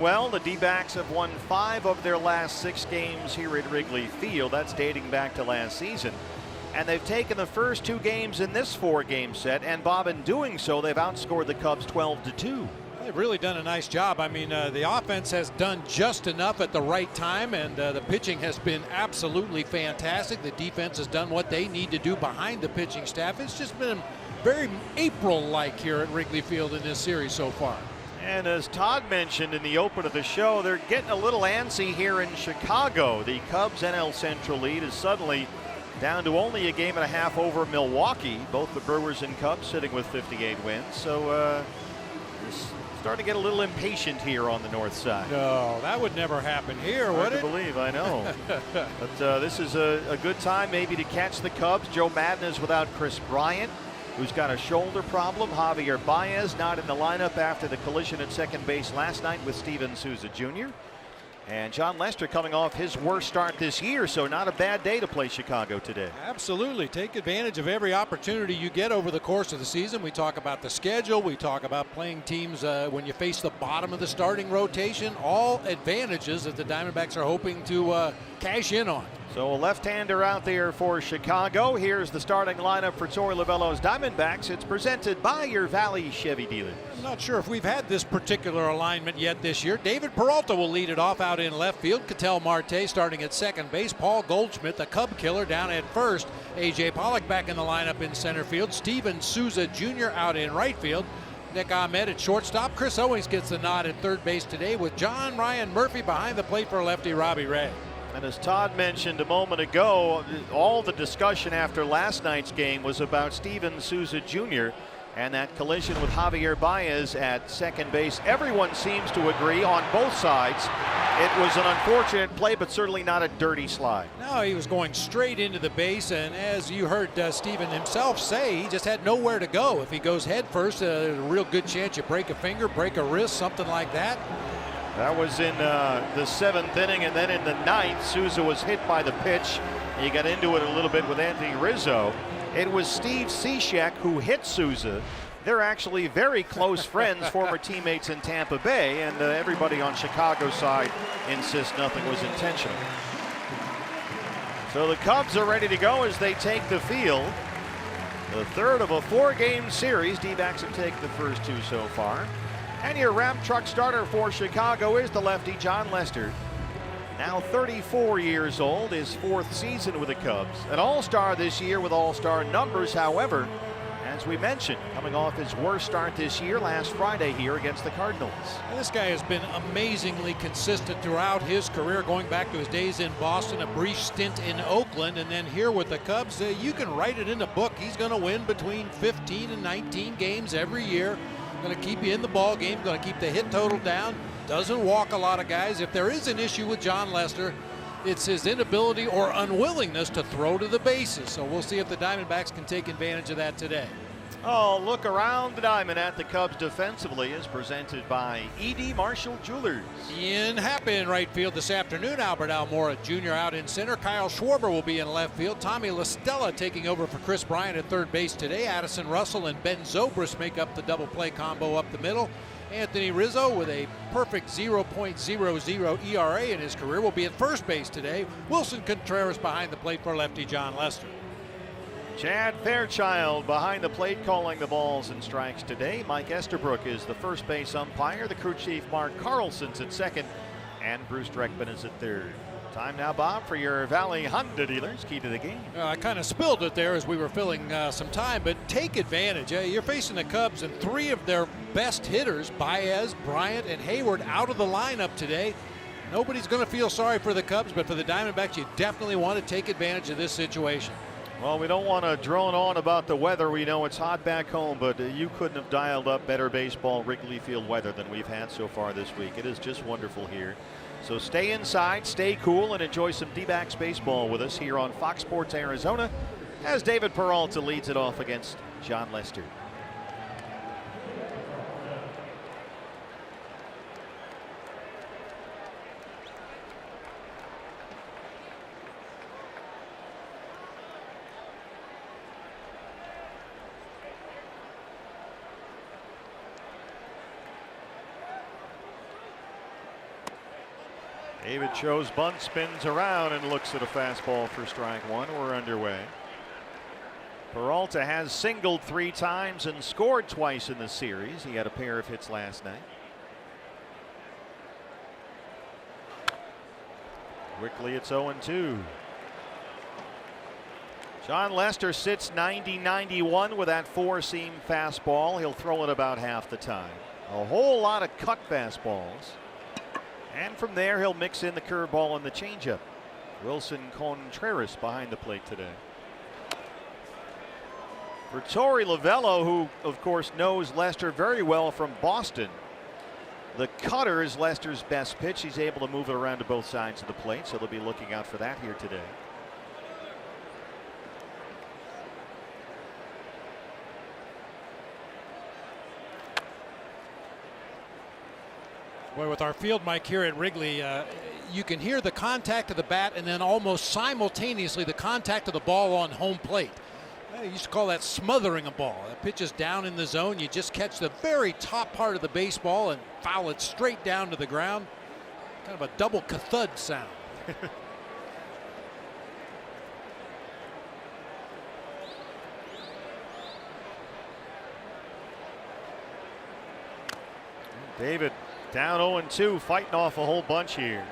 Well, the D-backs have won 5 of their last 6 games here at Wrigley Field. That's dating back to last season. And they've taken the first 2 games in this 4-game set, and Bob, in doing so, they've outscored the Cubs 12-2. They've really done a nice job. I mean, the offense has done just enough at the right time, and the pitching has been absolutely fantastic. The defense has done what they need to do behind the pitching staff. It's just been very April-like here at Wrigley Field in this series so far. And as Todd mentioned in the open of the show, they're getting a little antsy here in Chicago. The Cubs NL Central lead is suddenly down to only a game and a half over Milwaukee. Both the Brewers and Cubs sitting with 58 wins. So it's starting to get a little impatient here on the north side. No, that would never happen here, would it? Hard to believe, I know. But this is a good time maybe to catch the Cubs. Joe Maddon is without Chris Bryant, who's got a shoulder problem. Javier Baez not in the lineup after the collision at second base last night with Steven Souza Jr. And John Lester coming off his worst start this year, so not a bad day to play Chicago today. Absolutely. Take advantage of every opportunity you get over the course of the season. We talk about the schedule. We talk about playing teams when you face the bottom of the starting rotation. All advantages that the Diamondbacks are hoping to cash in on. So a left-hander out there for Chicago. Here's the starting lineup for Torey Lovullo's Diamondbacks. It's presented by your Valley Chevy dealers. I'm not sure if we've had this particular alignment yet this year. David Peralta will lead it off out in left field. Ketel Marte starting at second base. Paul Goldschmidt, the Cub killer, down at first. A.J. Pollock back in the lineup in center field. Steven Souza Jr. out in right field. Nick Ahmed at shortstop. Chris Owings gets the nod at third base today with John Ryan Murphy behind the plate for lefty Robbie Ray. And as Todd mentioned a moment ago, all the discussion after last night's game was about Steven Souza Jr. and that collision with Javier Baez at second base. Everyone seems to agree on both sides. It was an unfortunate play, but certainly not a dirty slide. No, he was going straight into the base, and as you heard Steven himself say, he just had nowhere to go. If he goes head first, there's a real good chance you break a finger, break a wrist, something like that. That was in the 7th inning, and then in the 9th, Souza was hit by the pitch. He got into it a little bit with Anthony Rizzo. It was Steve Cishek who hit Souza. They're actually very close friends, former teammates in Tampa Bay, and everybody on Chicago's side insists nothing was intentional. So the Cubs are ready to go as they take the field. The third of a 4-game series. D-backs have taken the first 2 so far. And your Ram truck starter for Chicago is the lefty John Lester. Now 34 years old, his 4th season with the Cubs. An all-star this year with all-star numbers, however, as we mentioned, coming off his worst start this year last Friday here against the Cardinals. This guy has been amazingly consistent throughout his career, going back to his days in Boston, a brief stint in Oakland, and then here with the Cubs. You can write it in a book. He's going to win between 15 and 19 games every year. Going to keep you in the ball game, going to keep the hit total down, doesn't walk a lot of guys. If there is an issue with John Lester, it's his inability or unwillingness to throw to the bases. So we'll see if the Diamondbacks can take advantage of that today. Oh, look around the diamond at the Cubs defensively is presented by E.D. Marshall Jewelers. Ian Happ in right field this afternoon. Albert Almora Jr. out in center. Kyle Schwarber will be in left field. Tommy LaStella taking over for Chris Bryant at third base today. Addison Russell and Ben Zobrist make up the double play combo up the middle. Anthony Rizzo with a perfect 0.00 ERA in his career will be at first base today. Wilson Contreras behind the plate for lefty John Lester. Chad Fairchild behind the plate calling the balls and strikes today. Mike Estabrook is the first base umpire. The crew chief Mark Carlson's at second, and Bruce Dreckman is at third. Time now, Bob, for your Valley Honda dealers. Key to the game. I kind of spilled it there as we were filling some time, but take advantage. You're facing the Cubs, and 3 of their best hitters, Baez, Bryant, and Hayward, out of the lineup today. Nobody's going to feel sorry for the Cubs, but for the Diamondbacks, you definitely want to take advantage of this situation. Well, we don't want to drone on about the weather. We know it's hot back home, but you couldn't have dialed up better baseball Wrigley Field weather than we've had so far this week. It is just wonderful here. So stay inside, stay cool, and enjoy some D-backs baseball with us here on Fox Sports Arizona as David Peralta leads it off against John Lester. David shows bunt, spins around, and looks at a fastball for strike one. We're underway. Peralta has singled 3 times and scored twice in the series. He had a pair of hits last night. Quickly, it's 0-2. John Lester sits 90-91 with that 4-seam fastball. He'll throw it about half the time. A whole lot of cut fastballs. And from there, he'll mix in the curveball and the changeup. Wilson Contreras behind the plate today. For Torey Lovullo, who, of course, knows Lester very well from Boston, the cutter is Lester's best pitch. He's able to move it around to both sides of the plate, so they'll be looking out for that here today. Boy, with our field mic here at Wrigley, you can hear the contact of the bat and then almost simultaneously the contact of the ball on home plate. I used to call that smothering a ball. The pitch is down in the zone. You just catch the very top part of the baseball and foul it straight down to the ground. Kind of a double thud sound. David down 0-2, fighting off a whole bunch here.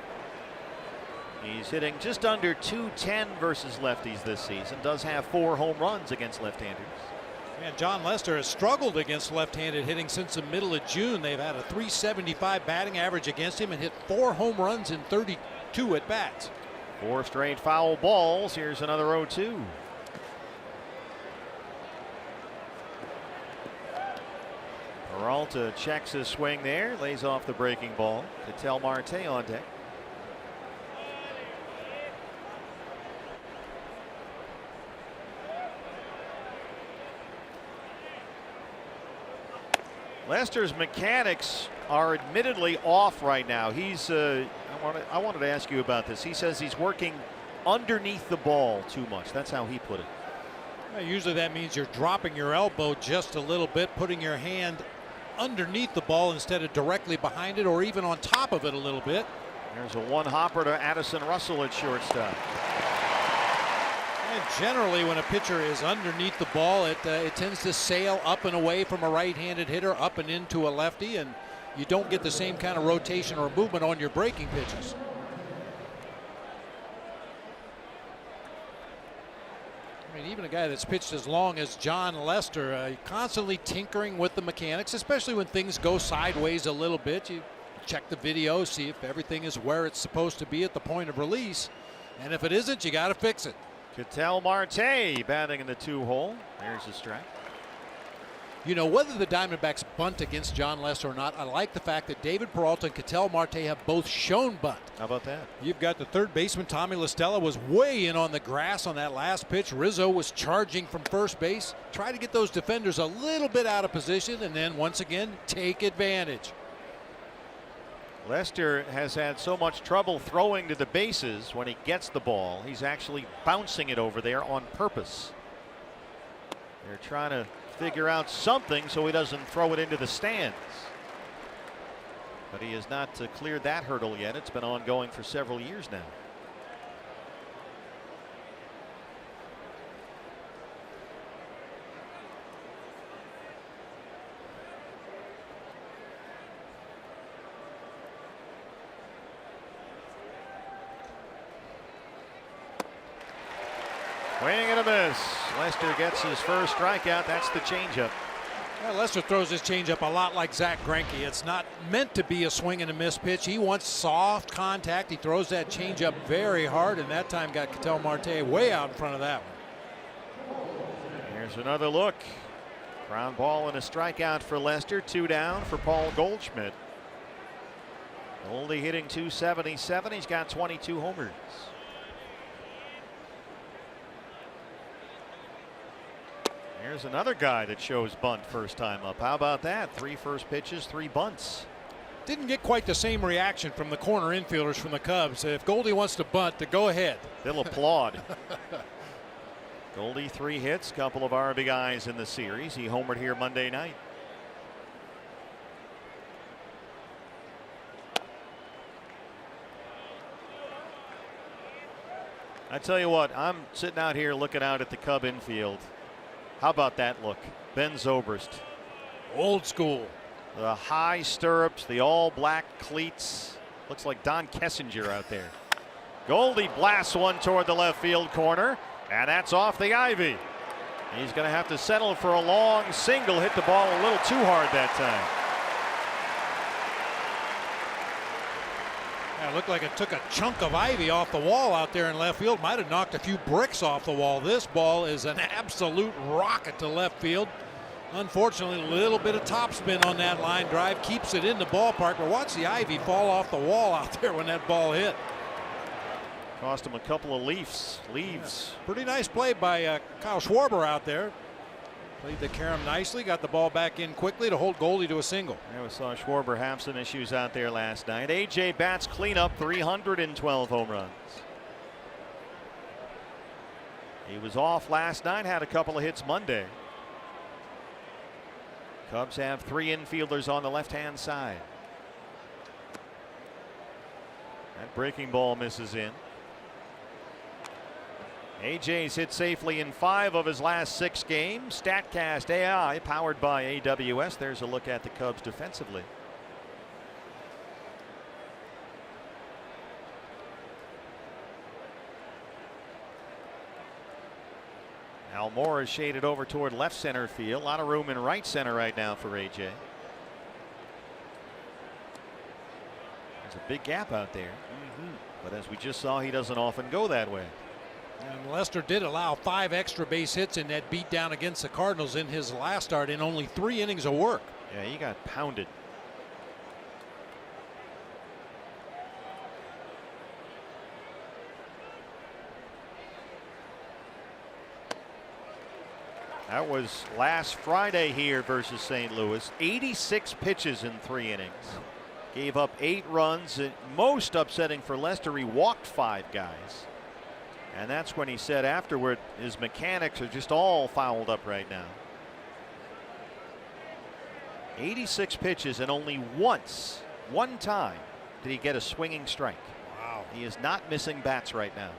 He's hitting just under .210 versus lefties this season. Does have 4 home runs against left-handers. Man, John Lester has struggled against left-handed hitting since the middle of June. They've had a .375 batting average against him and hit 4 home runs in 32 at bats. 4 straight foul balls. Here's another 0-2. Peralta checks his swing there, lays off the breaking ball. Ketel Marte on deck. Lester's mechanics are admittedly off right now. He's I wanted to ask you about this. He says he's working underneath the ball too much. That's how he put it. Well, usually that means you're dropping your elbow just a little bit, putting your hand underneath the ball instead of directly behind it or even on top of it a little bit. There's a one-hopper to Addison Russell at shortstop. And generally when a pitcher is underneath the ball, it tends to sail up and away from a right-handed hitter, up and into a lefty, and you don't get the same kind of rotation or movement on your breaking pitches. I mean, even a guy that's pitched as long as John Lester, constantly tinkering with the mechanics, especially when things go sideways a little bit. You check the video, see if everything is where it's supposed to be at the point of release, and if it isn't, you got to fix it. Ketel Marte batting in the 2-hole. There's a strike. You know, whether the Diamondbacks bunt against John Lester or not, I like the fact that David Peralta and Ketel Marte have both shown bunt. How about that? You've got the third baseman, Tommy La Stella, was way in on the grass on that last pitch. Rizzo was charging from first base. Try to get those defenders a little bit out of position and then once again take advantage. Lester has had so much trouble throwing to the bases. When he gets the ball, he's actually bouncing it over there on purpose. They're trying to figure out something so he doesn't throw it into the stands. But he has not cleared that hurdle yet. It's been ongoing for several years now. Swing and a miss. Lester gets his first strikeout. That's the changeup. Well, Lester throws his changeup a lot like Zach Greinke. It's not meant to be a swing and a miss pitch. He wants soft contact. He throws that changeup very hard, and that time got Ketel Marte way out in front of that one. Here's another look. Ground ball and a strikeout for Lester. 2 down for Paul Goldschmidt. Only hitting .277. He's got 22 homers. Here's another guy that shows bunt first time up. How about that? 3 first pitches, 3 bunts. Didn't get quite the same reaction from the corner infielders from the Cubs. If Goldie wants to bunt, to go ahead. They'll applaud. Goldie 3 hits, couple of RBIs in the series. He homered here Monday night. I tell you what, I'm sitting out here looking out at the Cub infield. How about that look? Ben Zobrist. Old school. The high stirrups, the all black cleats. Looks like Don Kessinger out there. Goldie blasts one toward the left field corner, and that's off the ivy. He's going to have to settle for a long single. Hit the ball a little too hard that time. Yeah, it looked like it took a chunk of ivy off the wall out there in left field. Might have knocked a few bricks off the wall. This ball is an absolute rocket to left field. Unfortunately, a little bit of topspin on that line drive keeps it in the ballpark. But watch the ivy fall off the wall out there when that ball hit. Cost him a couple of leaves. Yeah. Pretty nice play by Kyle Schwarber out there. Played the carom nicely, got the ball back in quickly to hold Goldie to a single. Yeah, we saw Schwarber have some issues out there last night. A.J. bats cleanup, 312 home runs. He was off last night, had a couple of hits Monday. Cubs have 3 infielders on the left-hand side. That breaking ball misses in. AJ's hit safely in 5 of his last 6 games. StatCast AI powered by AWS. There's a look at the Cubs defensively. Al Moore is shaded over toward left center field. A lot of room in right center right now for AJ. There's a big gap out there. But as we just saw, he doesn't often go that way. And Lester did allow 5 extra base hits in that beatdown against the Cardinals in his last start in only 3 innings of work. Yeah, he got pounded. That was last Friday here versus St. Louis. 86 pitches in 3 innings. Gave up 8 runs. Most upsetting for Lester, he walked 5 guys. And that's when he said afterward his mechanics are just all fouled up right now. 86 pitches, and only one time did he get a swinging strike. Wow. He is not missing bats right now.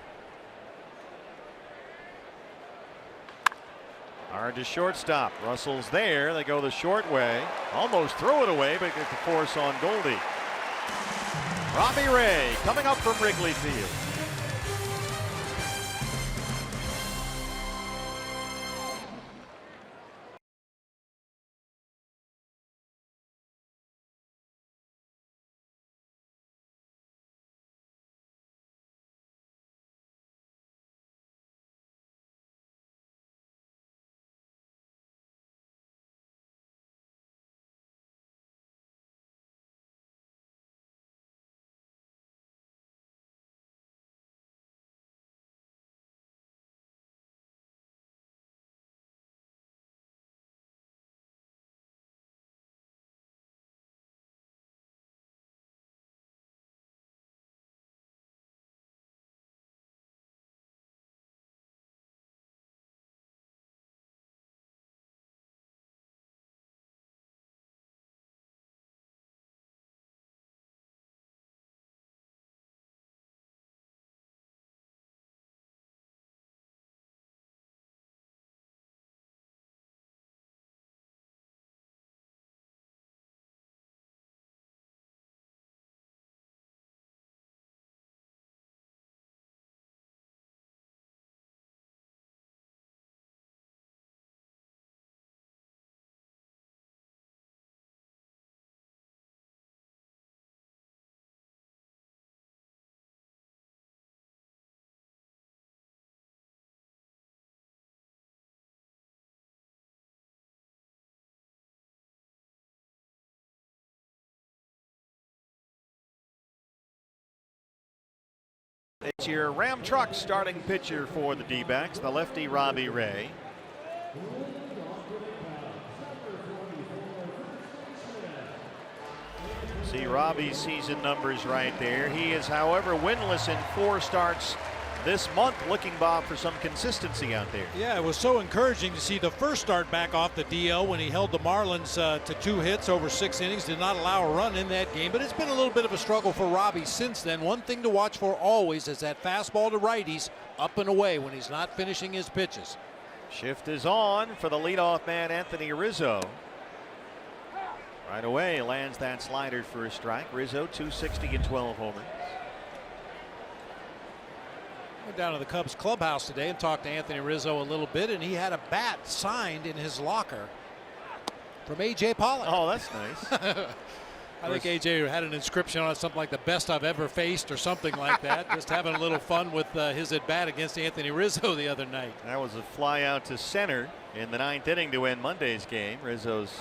Hard to shortstop. Russell's there. They go the short way. Almost throw it away, but get the force on Goldie. Robbie Ray coming up from Wrigley Field. It's your Ram Truck starting pitcher for the D-backs, the lefty Robbie Ray. See Robbie's season numbers right there. He is, however, winless in 4 starts this month, looking, Bob, for some consistency out there. Yeah, it was so encouraging to see the first start back off the DL when he held the Marlins to 2 hits over 6 innings, did not allow a run in that game. But it's been a little bit of a struggle for Robbie since then. One thing to watch for always is that fastball to righties up and away when he's not finishing his pitches. Shift is on for the leadoff man, Anthony Rizzo. Right away lands that slider for a strike. Rizzo 260 and 12 homers. Went down to the Cubs clubhouse today and talked to Anthony Rizzo a little bit, and he had a bat signed in his locker from A.J. Pollock. Oh, that's nice. I think A.J. had an inscription on it, something like the best I've ever faced or something like that. Just having a little fun with his at bat against Anthony Rizzo the other night. That was a fly out to center in the 9th inning to end Monday's game. Rizzo's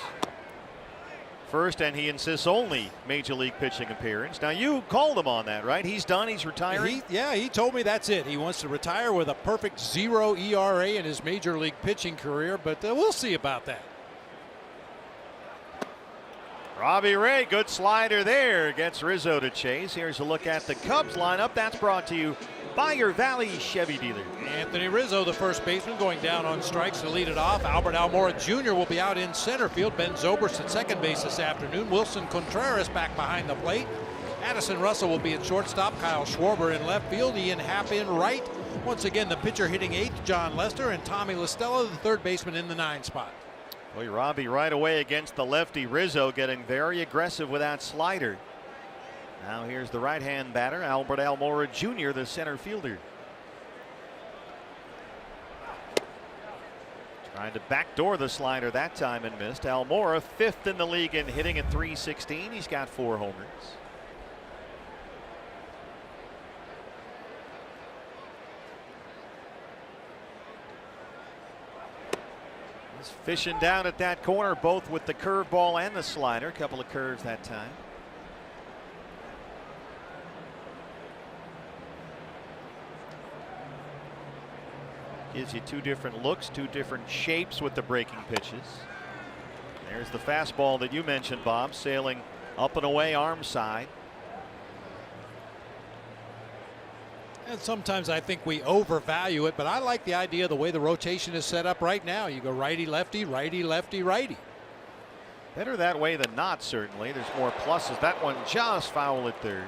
first, and he insists only major league pitching appearance. Now, you called him on that, right? He's done. He's retiring. He told me that's it. He wants to retire with a perfect 0 ERA in his major league pitching career, but we'll see about that. Robbie Ray, good slider there, gets Rizzo to chase. Here's a look at the Cubs lineup. That's brought to you by your Valley Chevy dealer. Anthony Rizzo, the first baseman, going down on strikes to lead it off. Albert Almora Jr. will be out in center field. Ben Zobrist at second base this afternoon. Wilson Contreras back behind the plate. Addison Russell will be at shortstop. Kyle Schwarber in left field. Ian Happ in right. Once again, the pitcher hitting 8th, John Lester, and Tommy LaStella, the third baseman, in the 9 spot. Boy, Robbie right away against the lefty Rizzo, getting very aggressive with that slider. Now here's the right-hand batter, Albert Almora Jr., the center fielder. Trying to backdoor the slider that time and missed. Almora 5th in the league in hitting at .316. He's got 4 homers. He's fishing down at that corner, both with the curveball and the slider. A couple of curves that time. Gives you 2 different looks, 2 different shapes with the breaking pitches. There's the fastball that you mentioned, Bob, sailing up and away arm side. And sometimes I think we overvalue it, but I like the idea of the way the rotation is set up right now. You go righty, lefty, righty, lefty, righty. Better that way than not, certainly. There's more pluses. That one just foul at third.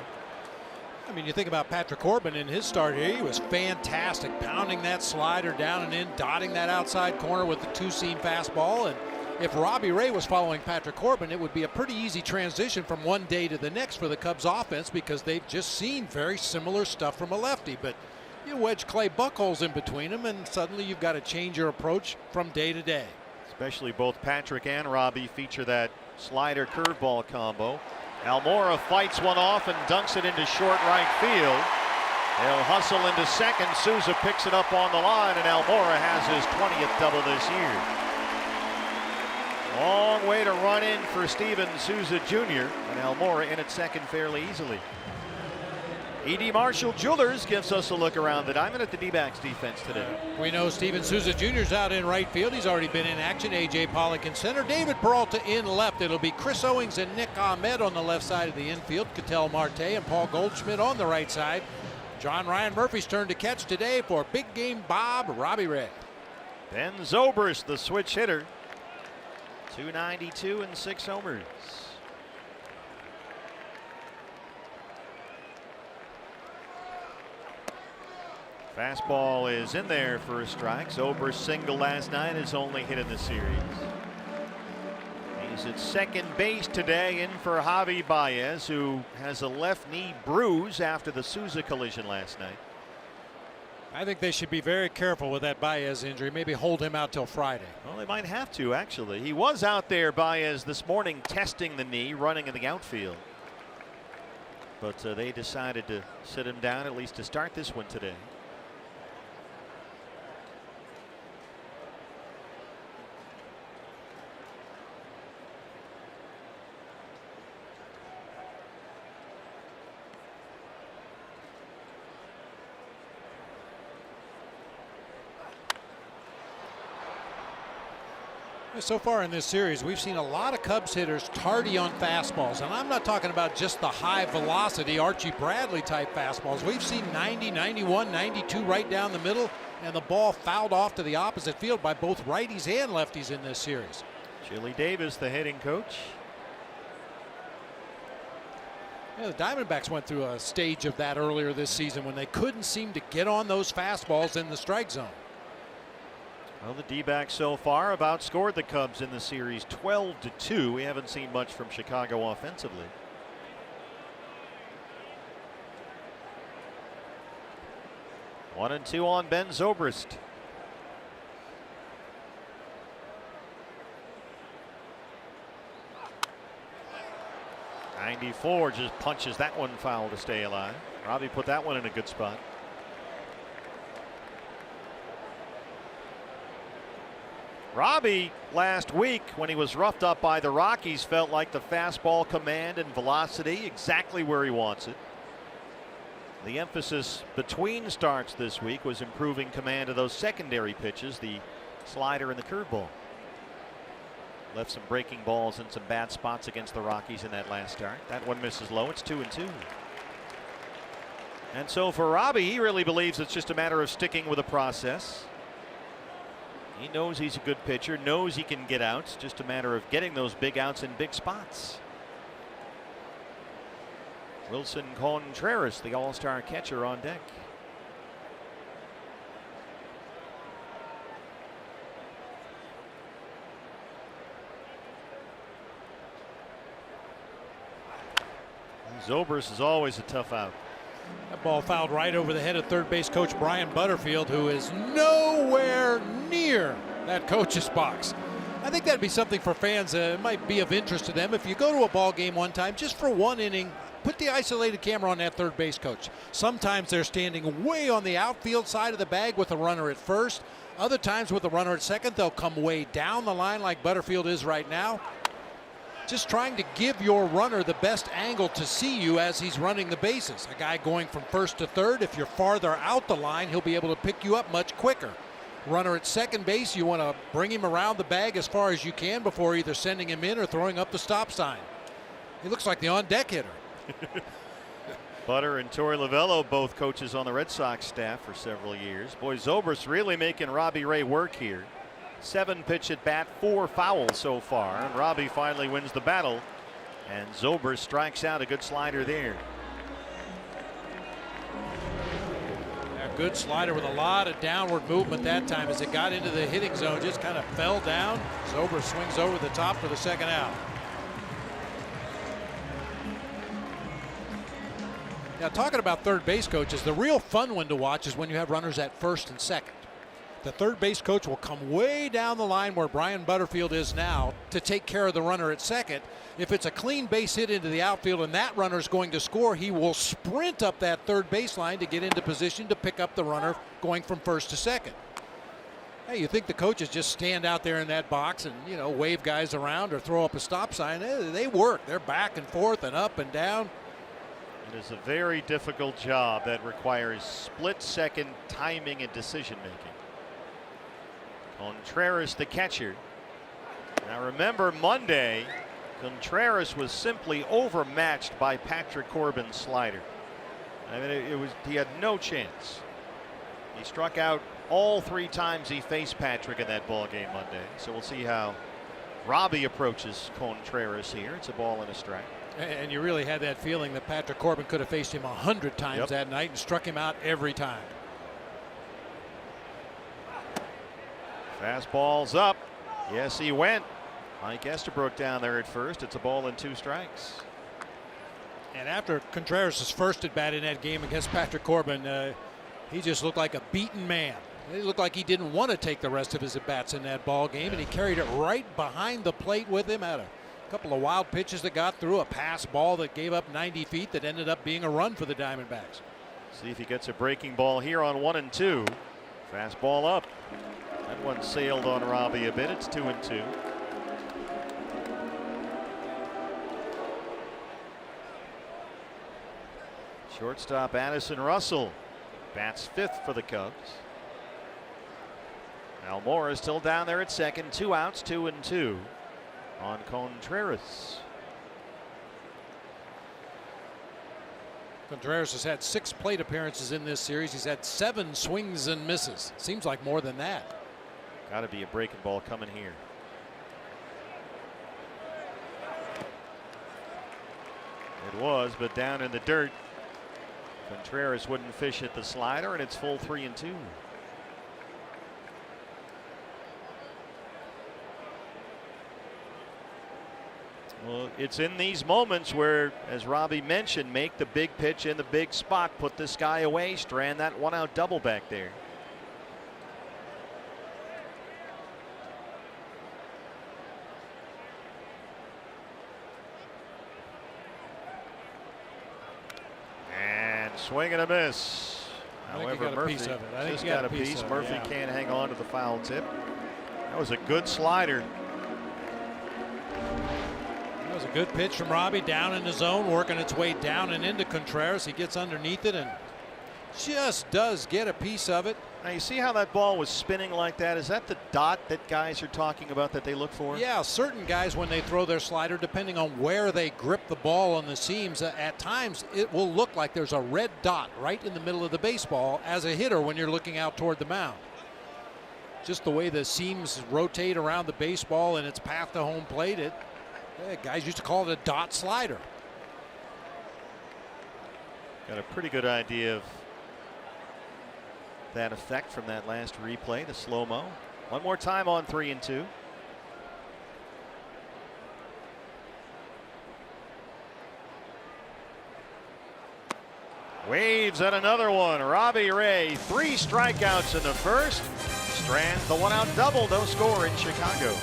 I mean, you think about Patrick Corbin in his start here. He was fantastic, pounding that slider down and in, dotting that outside corner with the 2-seam fastball. And if Robbie Ray was following Patrick Corbin, it would be a pretty easy transition from one day to the next for the Cubs offense, because they've just seen very similar stuff from a lefty. But you wedge Clay Buchholz in between them, and suddenly you've got to change your approach from day to day. Especially both Patrick and Robbie feature that slider curveball combo. Almora fights one off and dunks it into short right field. They'll hustle into second. Souza picks it up on the line, and Almora has his 20th double this year. Long way to run in for Steven Souza Jr. and Almora in at second fairly easily. E.D. Marshall Jewelers gives us a look around the diamond at the D-backs defense today. We know Steven Souza Jr.'s out in right field. He's already been in action. A.J. Pollock in center. David Peralta in left. It'll be Chris Owings and Nick Ahmed on the left side of the infield. Cattell Marte and Paul Goldschmidt on the right side. John Ryan Murphy's turn to catch today for big game Bob, Robbie Ray. Ben Zobrist, the switch hitter. 292 and 6 homers. Fastball is in there for a strike. Zobrist single last night, his only hit in the series. He's at second base today, in for Javi Baez, who has a left knee bruise after the Souza collision last night. I think they should be very careful with that Baez injury. Maybe hold him out till Friday. Well, they might have to, actually. He was out there, Baez, this morning testing the knee, running in the outfield. But they decided to sit him down, at least to start this one today. So far in this series, we've seen a lot of Cubs hitters tardy on fastballs, and I'm not talking about just the high velocity Archie Bradley type fastballs. We've seen 90, 91, 92 right down the middle, and the ball fouled off to the opposite field by both righties and lefties in this series. Chili Davis, the hitting coach. Yeah, the Diamondbacks went through a stage of that earlier this season when they couldn't seem to get on those fastballs in the strike zone. Well, the D-backs so far have outscored the Cubs in the series 12-2. We haven't seen much from Chicago offensively. One and two on Ben Zobrist. '94 just punches that one foul to stay alive. Robbie put that one in a good spot. Robbie last week, when he was roughed up by the Rockies, felt like the fastball command and velocity exactly where he wants it. The emphasis between starts this week was improving command of those secondary pitches, the slider and the curveball. Left some breaking balls in some bad spots against the Rockies in that last start. That one misses low. It's 2-2. And so for Robbie, he really believes it's just a matter of sticking with the process. He knows he's a good pitcher, knows he can get outs, just a matter of getting those big outs in big spots. Wilson Contreras, the all-star catcher, on deck. Zobrist is always a tough out. That ball fouled right over the head of third base coach Brian Butterfield, who is nowhere near that coach's box. I think that'd be something for fans. It might be of interest to them. If you go to a ball game one time, just for one inning, put the isolated camera on that third base coach. Sometimes they're standing way on the outfield side of the bag with a runner at first. Other times with a runner at second, they'll come way down the line like Butterfield is right now. Just trying to give your runner the best angle to see you as he's running the bases. A guy going from first to third, if you're farther out the line, he'll be able to pick you up much quicker. Runner at second base, you want to bring him around the bag as far as you can before either sending him in or throwing up the stop sign. He looks like the on-deck hitter. Butter and Torey Lovello, both coaches on the Red Sox staff for several years. Boy, Zobrist really making Robbie Ray work here. 7 pitch at bat, 4 fouls so far, and Robbie finally wins the battle, and Zobrist strikes out. A good slider there. A good slider with a lot of downward movement that time as it got into the hitting zone, just kind of fell down. Zobrist swings over the top for the second out. Now, talking about third base coaches, the real fun one to watch is when you have runners at first and second. The third base coach will come way down the line where Brian Butterfield is now to take care of the runner at second. If it's a clean base hit into the outfield and that runner is going to score, he will sprint up that third base line to get into position to pick up the runner going from first to second. Hey, you think the coaches just stand out there in that box and, you know, wave guys around or throw up a stop sign? They work. They're back and forth and up and down. It is a very difficult job that requires split-second timing and decision-making. Contreras, the catcher. Now remember, Monday, Contreras was simply overmatched by Patrick Corbin's slider. I mean, he had no chance. He struck out all 3 times he faced Patrick in that ball game Monday. So we'll see how Robbie approaches Contreras here. It's a ball and a strike. And you really had that feeling that Patrick Corbin could have faced him 100 times that night and struck him out every time. Fastball's up. Yes, he went. Mike Estabrook down there at first. It's a ball and 2 strikes. And after Contreras' first at bat in that game against Patrick Corbin, he just looked like a beaten man. It looked like he didn't want to take the rest of his at bats in that ball game, and he carried it right behind the plate with him. Had a couple of wild pitches that got through, a pass ball that gave up 90 feet that ended up being a run for the Diamondbacks. See if he gets a breaking ball here on 1-2. Fastball up. That one sailed on Robbie a bit. It's 2-2. Shortstop Addison Russell bats 5th for the Cubs. Almora is still down there at second. 2 outs, 2-2 on Contreras. Contreras has had 6 plate appearances in this series. He's had 7 swings and misses. Seems like more than that. Got to be a breaking ball coming here. It was, but down in the dirt. Contreras wouldn't fish at the slider, and it's full 3-2. Well, it's in these moments where, as Robbie mentioned, make the big pitch in the big spot, put this guy away, strand that 1-out double back there. And swing and a miss. However, Murphy just got a piece. Murphy can't hang on to the foul tip. That was a good slider. That was a good pitch from Robbie, down in the zone, working its way down and into Contreras. He gets underneath it and just does get a piece of it. Now you see how that ball was spinning like that? Is that the dot that guys are talking about that they look for? Yeah, certain guys, when they throw their slider, depending on where they grip the ball on the seams, at times it will look like there's a red dot right in the middle of the baseball as a hitter when you're looking out toward the mound. Just the way the seams rotate around the baseball and its path to home plate, guys used to call it a dot slider. Got a pretty good idea of that effect from that last replay, the slow-mo. One more time on 3-2. Waves at another one. Robbie Ray, 3 strikeouts in the first. Strands the 1-out double, no score in Chicago.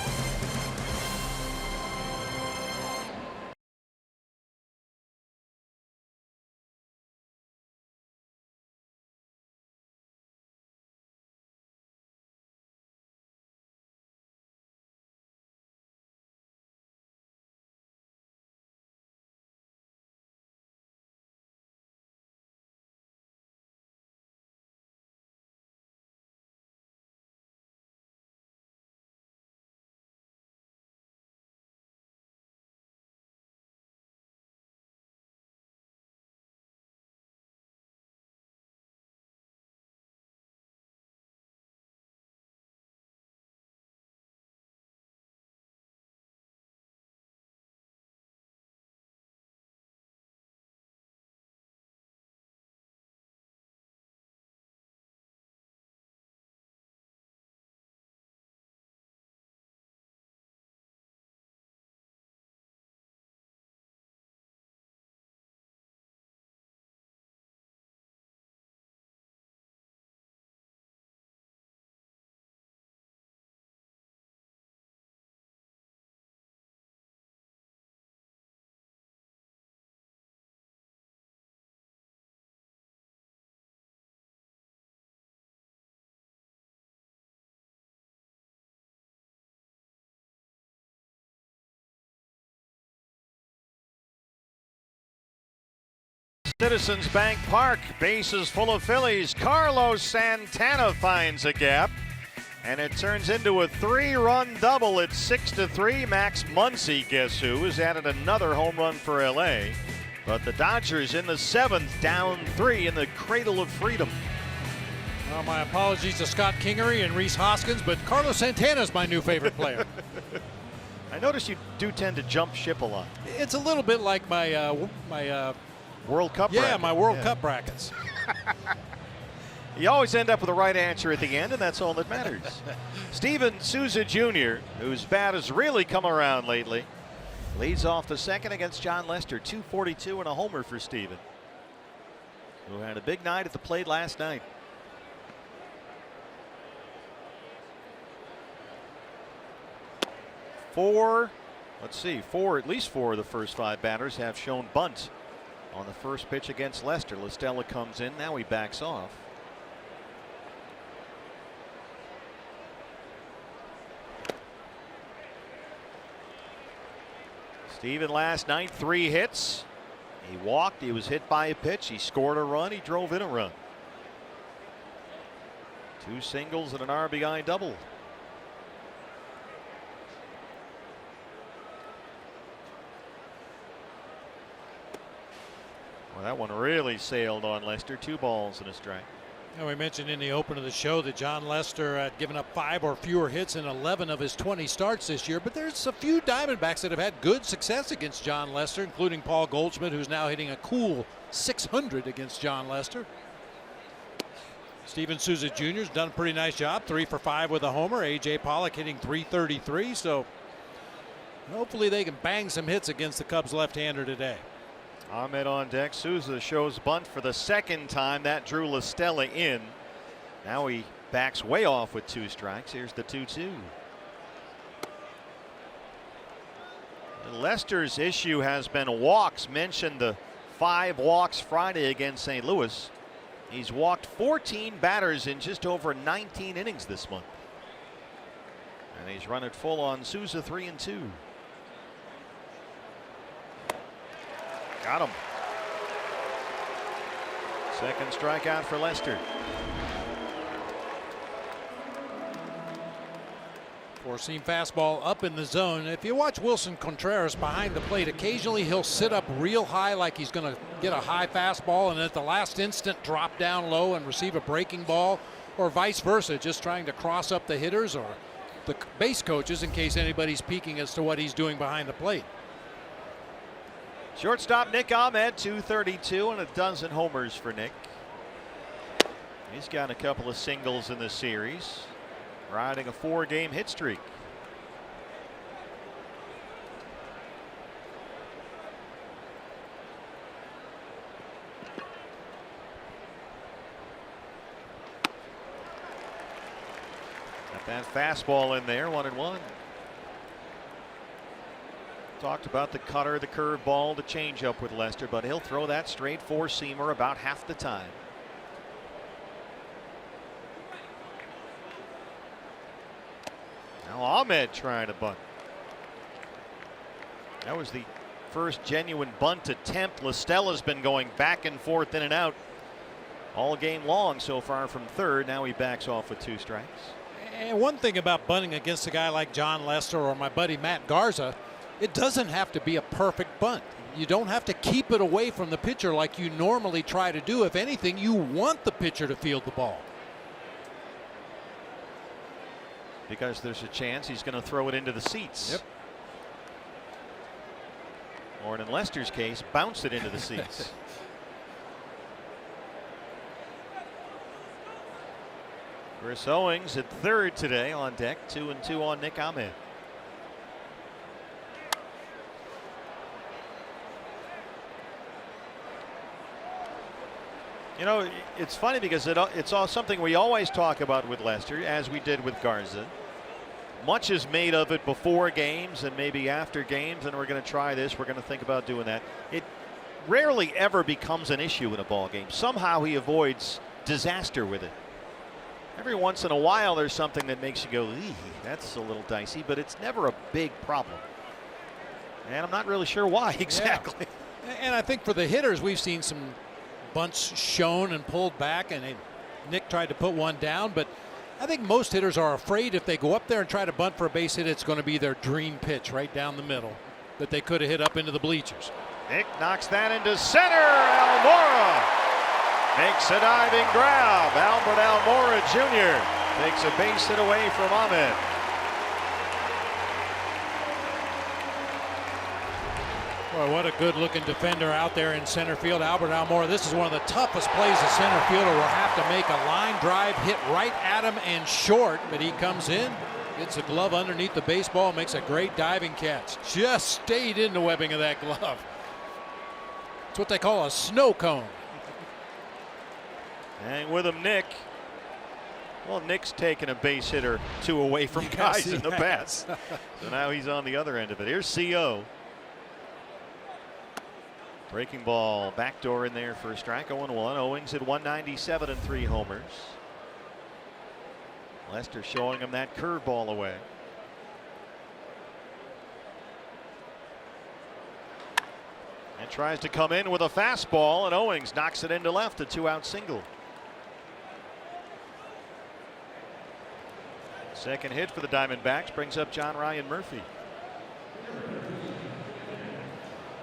Citizens Bank Park, bases full of Phillies. Carlos Santana finds a gap, and it turns into a 3-run double. It's 6-3. Max Muncy, guess who, has added another home run for LA. But the Dodgers in the 7th, down 3 in the cradle of freedom. Well, my apologies to Scott Kingery and Rhys Hoskins, but Carlos Santana is my new favorite player. I notice you do tend to jump ship a lot. It's a little bit like my World Cup bracket. bracket. Yeah, my World Cup brackets. You always end up with the right answer at the end, and that's all that matters. Steven Souza Jr., whose bat has really come around lately, leads off the second against John Lester. 242 and a homer for Steven, who had a big night at the plate last night. At least four of the first 5 batters have shown bunts on the first pitch against Lester. Listella comes in, now he backs off. Steven last night, 3 hits. He walked, he was hit by a pitch, he scored a run, he drove in a run. 2 singles and an RBI double. Well, that one really sailed on Lester. 2 balls and a strike. We mentioned in the open of the show that John Lester had given up 5 or fewer hits in 11 of his 20 starts this year, but there's a few Diamondbacks that have had good success against John Lester, including Paul Goldschmidt, who's now hitting a cool .600 against John Lester. Steven Souza Jr. has done a pretty nice job, 3 for 5 with a homer. A.J. Pollock hitting .333, so hopefully they can bang some hits against the Cubs left-hander today. Ahmed on deck. Souza shows bunt for the 2nd time. That drew La Stella in. Now he backs way off with 2 strikes. Here's the 2-2. Lester's issue has been walks. Mentioned the 5 walks Friday against St. Louis. He's walked 14 batters in just over 19 innings this month. And he's run it full on Souza. 3-2. Got him. 2nd strikeout for Lester. 4-seam fastball up in the zone. If you watch Wilson Contreras behind the plate, occasionally he'll sit up real high like he's going to get a high fastball and at the last instant drop down low and receive a breaking ball, or vice versa, just trying to cross up the hitters or the base coaches in case anybody's peeking as to what he's doing behind the plate. Shortstop Nick Ahmed, 232 and a dozen homers for Nick. He's got a couple of singles in the series, riding a 4-game hit streak. Got that fastball in there, 1-1. Talked about the cutter, the curveball, the changeup with Lester, but he'll throw that straight 4-seamer about half the time. Now Ahmed trying to bunt. That was the first genuine bunt attempt. La Stella's been going back and forth in and out all game long so far from 3rd. Now he backs off with 2 strikes. And one thing about bunting against a guy like John Lester or my buddy Matt Garza, it doesn't have to be a perfect bunt. You don't have to keep it away from the pitcher like you normally try to do. If anything, you want the pitcher to field the ball. Because there's a chance he's going to throw it into the seats. Yep. Or in Lester's case, bounce it into the seats. Chris Owings at 3rd today on deck. 2-2 on Nick Ahmed. You know, it's funny because it's all something we always talk about with Lester, as we did with Garza. Much is made of it before games and maybe after games, and we're going to try this. We're going to think about doing that. It rarely ever becomes an issue in a ball game. Somehow he avoids disaster with it. Every once in a while there's something that makes you go, eee, that's a little dicey, but it's never a big problem. And I'm not really sure why exactly. Yeah. And I think for the hitters, we've seen some bunts shown and pulled back, and Nick tried to put one down, but I think most hitters are afraid if they go up there and try to bunt for a base hit, it's going to be their dream pitch right down the middle that they could have hit up into the bleachers. Nick knocks that into center. Almora makes a diving grab. Albert Almora Jr. takes a base hit away from Ahmed. Boy, what a good-looking defender out there in center field. Albert Almora, this is one of the toughest plays a center fielder will have to make. A line drive hit right at him and short, but he comes in, gets a glove underneath the baseball, makes a great diving catch. Just stayed in the webbing of that glove. It's what they call a snow cone. And with him, Nick. Well, Nick's taken a base hit or 2 away from guys in the past. So now he's on the other end of it. Here's CO. Breaking ball, backdoor in there for a strike. 0-1. Owings at 197 and 3 homers. Lester showing him that curveball away. And tries to come in with a fastball, and Owings knocks it into left, a 2-out single. Second hit for the Diamondbacks brings up John Ryan Murphy.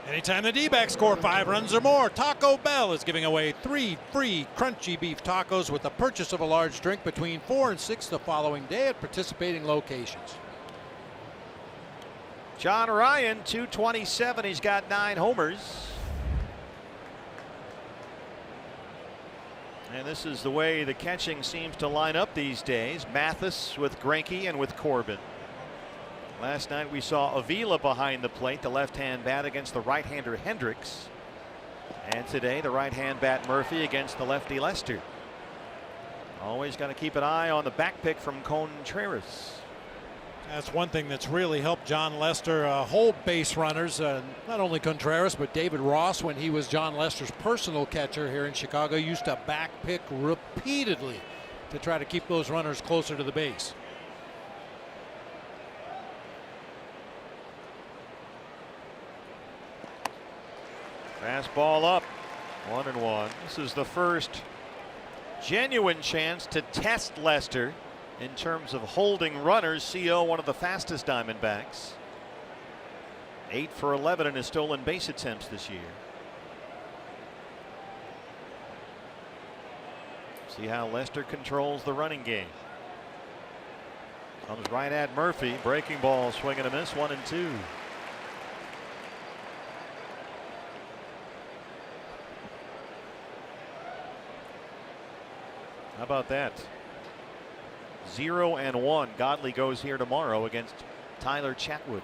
Anytime the D-backs score 5 runs or more, Taco Bell is giving away 3 free crunchy beef tacos with the purchase of a large drink between 4 and 6 the following day at participating locations. John Ryan, 227. He's got 9 homers. And this is the way the catching seems to line up these days. Mathis with Greinke and with Corbin. Last night we saw Avila behind the plate, the left-hand bat against the right-hander Hendricks. And today the right-hand bat Murphy against the lefty Lester. Always got to keep an eye on the back pick from Contreras. That's one thing that's really helped John Lester hold base runners. Not only Contreras, but David Ross, when he was John Lester's personal catcher here in Chicago, used to back pick repeatedly to try to keep those runners closer to the base. Fastball up, 1-1. This is the first genuine chance to test Lester in terms of holding runners. CO, one of the fastest Diamondbacks. 8 for 11 in his stolen base attempts this year. See how Lester controls the running game. Comes right at Murphy. Breaking ball, swing and a miss, 1-2. How about that? 0-1. Godley goes here tomorrow against Tyler Chatwood.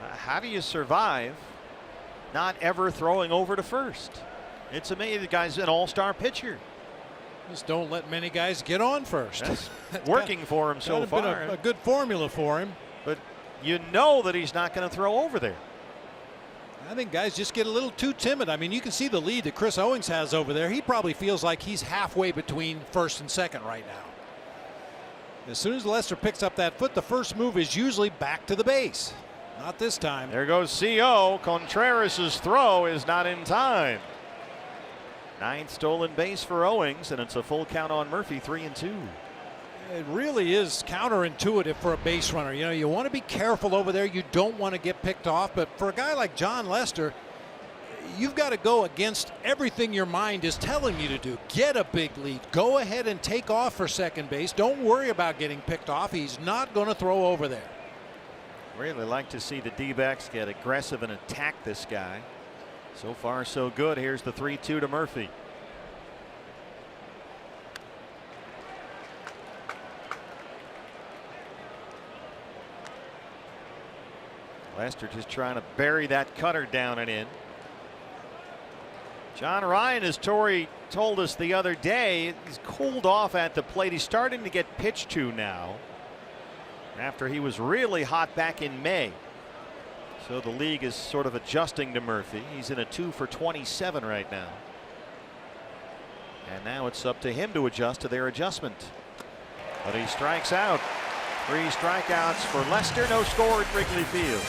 How do you survive not ever throwing over to first? It's amazing. The guy's an all-star pitcher. Just don't let many guys get on first. That's working for him so far. Been a good formula for him. But you know that he's not going to throw over there. I think guys just get a little too timid. I mean, you can see the lead that Chris Owings has over there. He probably feels like he's halfway between first and second right now. As soon as Lester picks up that foot, the first move is usually back to the base. Not this time. There goes CO. Contreras' throw is not in time. 9th stolen base for Owings, and it's a full count on Murphy, 3-2. It really is counterintuitive for a base runner. You know, you want to be careful over there. You don't want to get picked off. But for a guy like John Lester, you've got to go against everything your mind is telling you to do. Get a big lead. Go ahead and take off for second base. Don't worry about getting picked off. He's not going to throw over there. Really like to see the D-backs get aggressive and attack this guy. So far, so good. Here's the 3-2 to Murphy. Lester just trying to bury that cutter down and in. John Ryan, as Torrey told us the other day, he's cooled off at the plate. He's starting to get pitched to now after he was really hot back in May. So the league is sort of adjusting to Murphy. He's in a 2 for 27 right now. And now it's up to him to adjust to their adjustment. But he strikes out. 3 strikeouts for Lester. No score at Wrigley Field.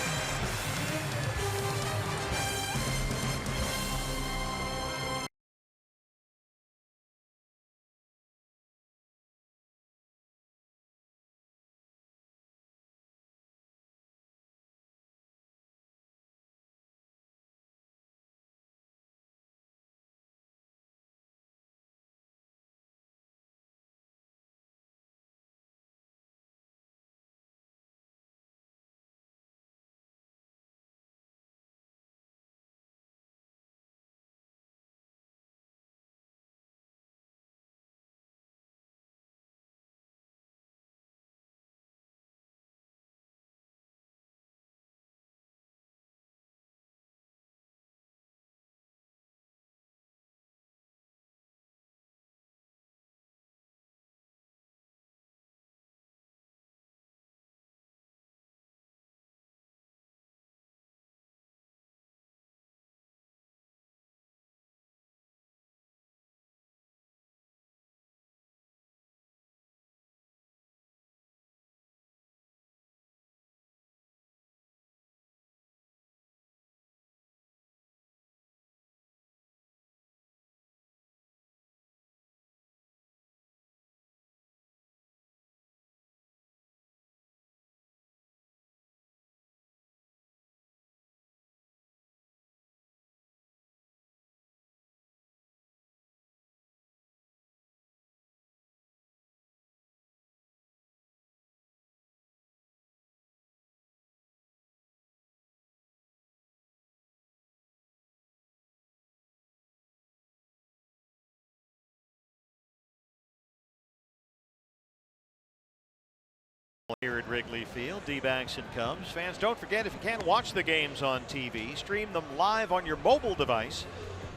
Here at Wrigley Field, D-backs and Cubs. Fans, don't forget, if you can't watch the games on TV, stream them live on your mobile device.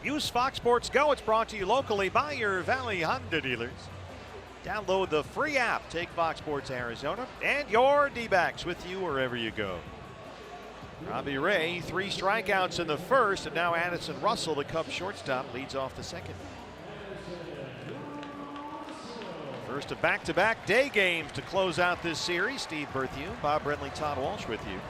Use Fox Sports Go. It's brought to you locally by your Valley Honda dealers. Download the free app. Take Fox Sports Arizona and your D-backs with you wherever you go. Robbie Ray, 3 strikeouts in the first, and now Addison Russell, the Cubs shortstop, leads off the second. First of back-to-back day games to close out this series. Steve Berthew, Bob Brentley, Todd Walsh with you.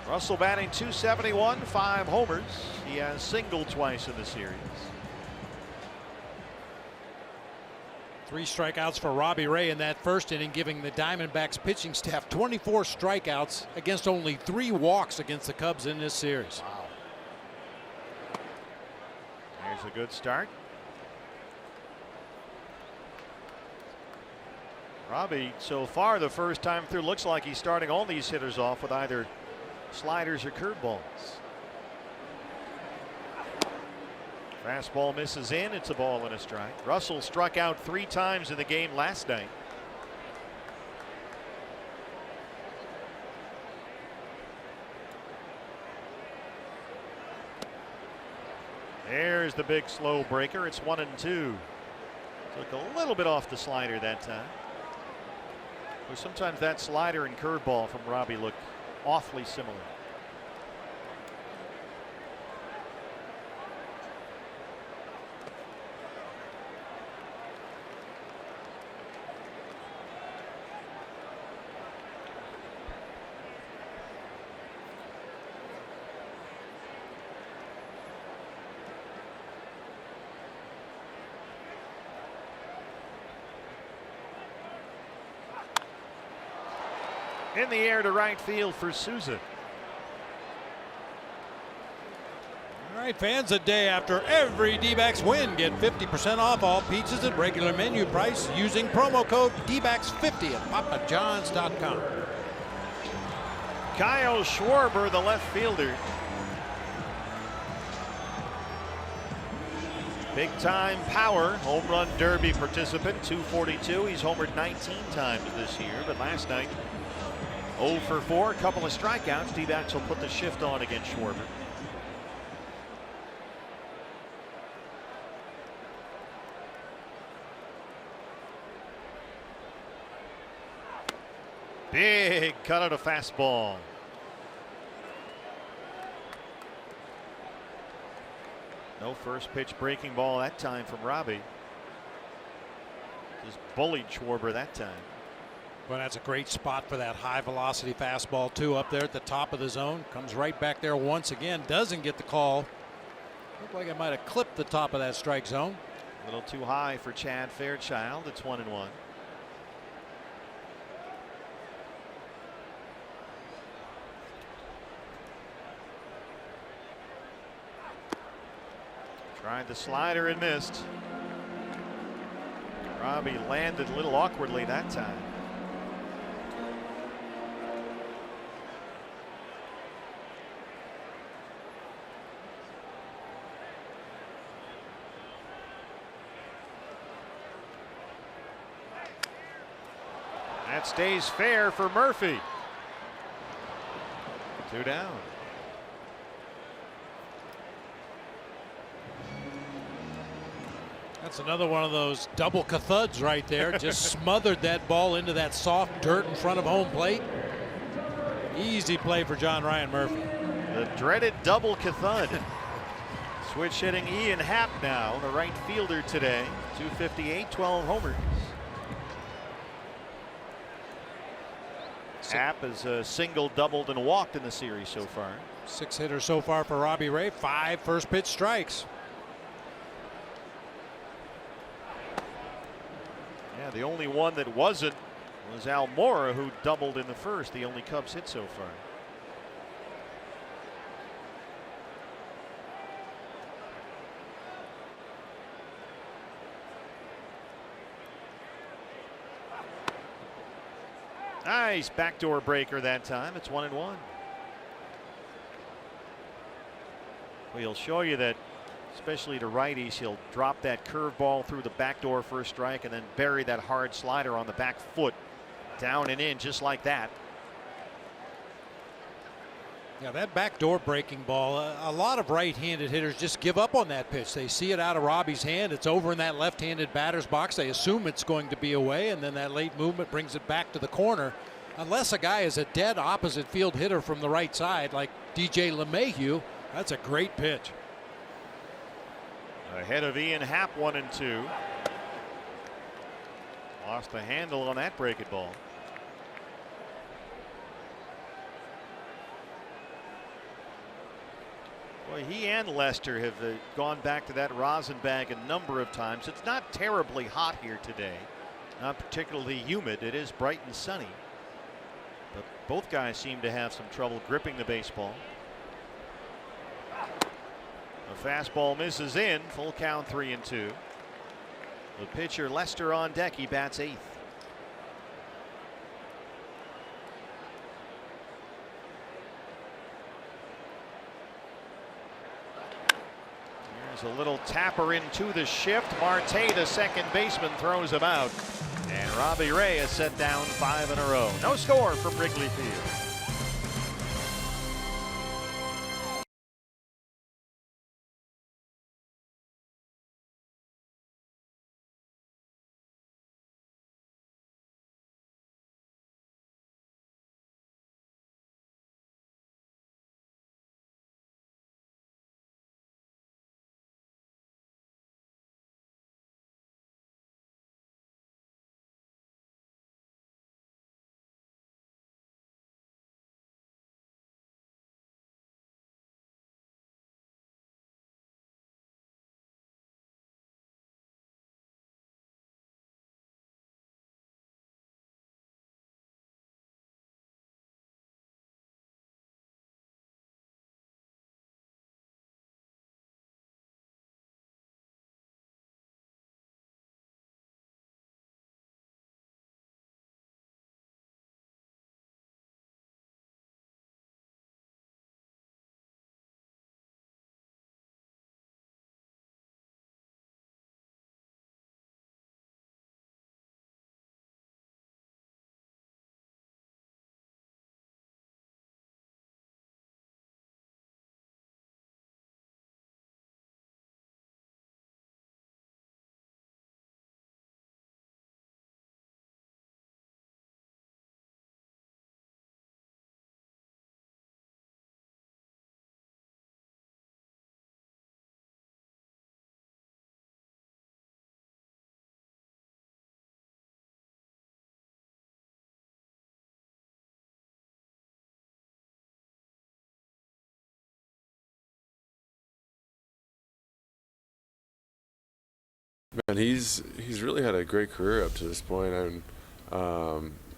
Russell batting .271, 5 homers. He has singled twice in the series. 3 strikeouts for Robbie Ray in that first inning, giving the Diamondbacks pitching staff 24 strikeouts against only 3 walks against the Cubs in this series. Wow. Here's a good start. Robbie, so far the first time through, looks like he's starting all these hitters off with either sliders or curveballs. Fastball misses in. It's a ball and a strike. Russell struck out 3 times in the game last night. There's the big slow breaker. It's 1-2. Took a little bit off the slider that time. But sometimes that slider and curveball from Robbie look awfully similar. In the air to right field for Souza. All right, fans, a day after every D-backs win, get 50% off all pizzas at regular menu price using promo code DBACKS50 at papajohns.com. Kyle Schwarber, the left fielder. Big time power, home run derby participant, 242. He's homered 19 times this year, but last night 0 for 4, a couple of strikeouts. D-backs will put the shift on against Schwarber. Big cut out a fastball. No first pitch breaking ball that time from Robbie. Just bullied Schwarber that time. Well, that's a great spot for that high velocity fastball too, up there at the top of the zone. Comes right back there once again. Doesn't get the call. Looked like it might have clipped the top of that strike zone. A little too high for Chad Fairchild. It's 1-1. Tried the slider and missed. Robbie landed a little awkwardly that time. That stays fair for Murphy. 2 down. That's another one of those double cathuds right there. Just smothered that ball into that soft dirt in front of home plate. Easy play for John Ryan Murphy. The dreaded double cathud. Switch hitting Ian Happ now, the right fielder today. 258, 12 homers. Happ has single, doubled, and walked in the series so far. 6 hitters so far for Robbie Ray. 5 first pitch strikes. Yeah, the only one that wasn't was Almora, who doubled in the first, the only Cubs hit so far. Nice backdoor breaker that time. It's 1-1. We'll show you that, especially to righties, he'll drop that curveball through the backdoor for a strike and then bury that hard slider on the back foot Down and in just like that. Yeah, that backdoor breaking ball, a lot of right-handed hitters just give up on that pitch. They see it out of Robbie's hand. It's over in that left-handed batter's box. They assume it's going to be away, and then that late movement brings it back to the corner. Unless a guy is a dead opposite field hitter from the right side like DJ LeMahieu, that's a great pitch. Ahead of Ian Happ, 1-2. Lost the handle on that breaking ball. Boy, he and Lester have gone back to that rosin bag a number of times. It's not terribly hot here today, not particularly humid. It is bright and sunny, but both guys seem to have some trouble gripping the baseball. The fastball misses in. Full count, 3-2. The pitcher Lester on deck. He bats 8th. There's a little tapper into the shift. Marte, the second baseman, throws him out. And Robbie Ray has set down 5 in a row. No score from Wrigley Field. Man, he's really had a great career up to this point, and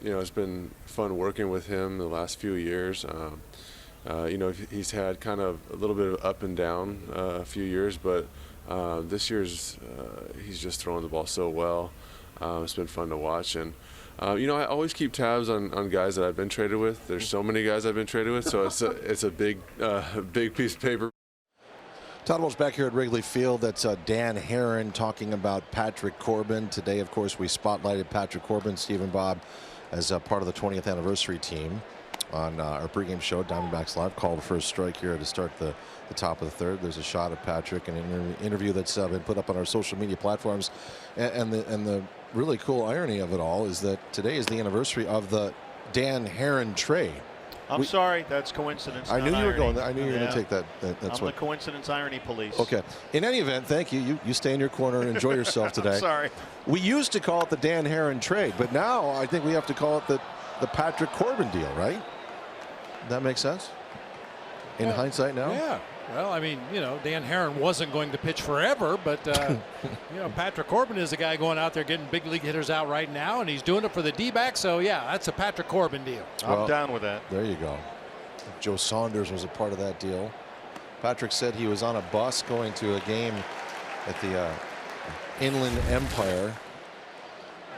you know, it's been fun working with him the last few years. You know, he's had kind of a little bit of up and down a few years, but this year's he's just throwing the ball so well. It's been fun to watch, and you know, I always keep tabs on guys that I've been traded with. There's so many guys I've been traded with, so it's a big piece of paper. Todd Walsh back here at Wrigley Field. That's Dan Herron talking about Patrick Corbin. Today, of course, we spotlighted Patrick Corbin, Steve and Bob, as part of the 20th anniversary team on our pregame show, Diamondbacks Live. Called the first strike here to start the top of the third. There's a shot of Patrick, an interview that's been put up on our social media platforms. And the really cool irony of it all is that today is the anniversary of the Dan Herron trade. I'm sorry, that's coincidence. I knew you were going there. I knew you were going to take that. I'm the coincidence irony police. Okay. In any event, thank you. You stay in your corner and enjoy yourself today. I'm sorry. We used to call it the Dan Herron trade, but now I think we have to call it the Patrick Corbin deal, right? That makes sense? In hindsight now? Yeah. Well, I mean, you know, Dan Herron wasn't going to pitch forever, but, you know, Patrick Corbin is the guy going out there getting big league hitters out right now, and he's doing it for the D-backs. So, yeah, that's a Patrick Corbin deal. I'm down with that. There you go. Joe Saunders was a part of that deal. Patrick said he was on a bus going to a game at the Inland Empire,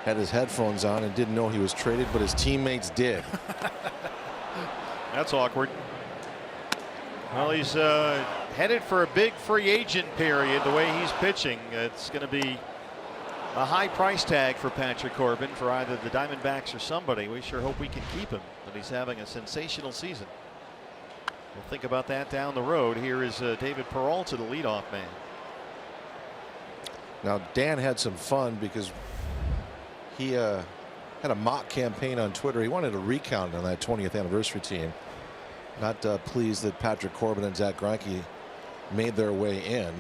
had his headphones on and didn't know he was traded, but his teammates did. That's awkward. Well, he's headed for a big free agent period the way he's pitching. It's going to be A high price tag for Patrick Corbin for either the Diamondbacks or somebody. We sure hope we can keep him, but he's having a sensational season. We'll think about that down the road. Here is David Peralta, the leadoff man. Now Dan had some fun because he had a mock campaign on Twitter. He wanted a recount on that 20th anniversary team. Not pleased that Patrick Corbin and Zach Greinke made their way in,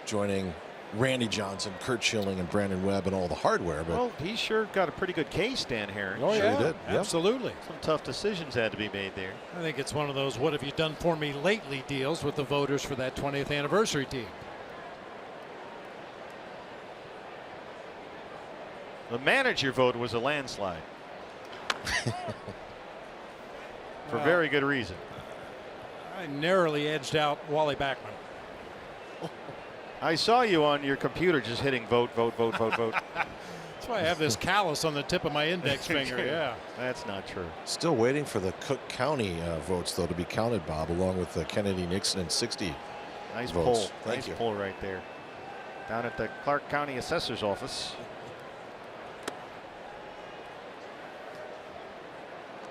joining Randy Johnson, Kurt Schilling, and Brandon Webb and all the hardware. But well, he sure got a pretty good case, Dan Herron. Oh, sure yeah, he did. absolutely. Some tough decisions had to be made there. I think it's one of those what have you done for me lately deals with the voters for that 20th anniversary team. The manager vote was a landslide. For very good reason. I narrowly edged out Wally Backman. I saw you on your computer just hitting vote, vote, vote, vote, vote. That's why I have this callus on the tip of my index finger. Yeah. That's not true. still waiting for the Cook County votes, though, to be counted, Bob, along with Kennedy, Nixon, and 60 Nice votes. pull. Thank Nice you. pull right there. Down at the Clark County Assessor's Office.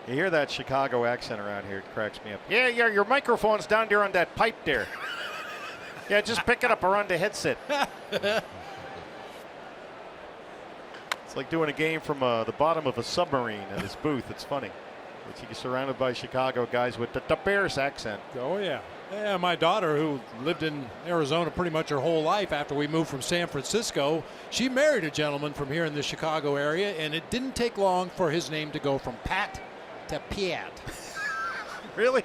You hear that Chicago accent around here, it cracks me up. Yeah, your microphone's down there on that pipe there. Yeah, just pick it up around the headset. It's like doing a game from the bottom of a submarine at his booth. It's funny. But you're surrounded by Chicago guys with the Bears accent. Oh, yeah. Yeah, my daughter, who lived in Arizona pretty much her whole life after we moved from San Francisco, she married a gentleman from here in the Chicago area, and it didn't take long for his name to go from Pat to Piat. Really?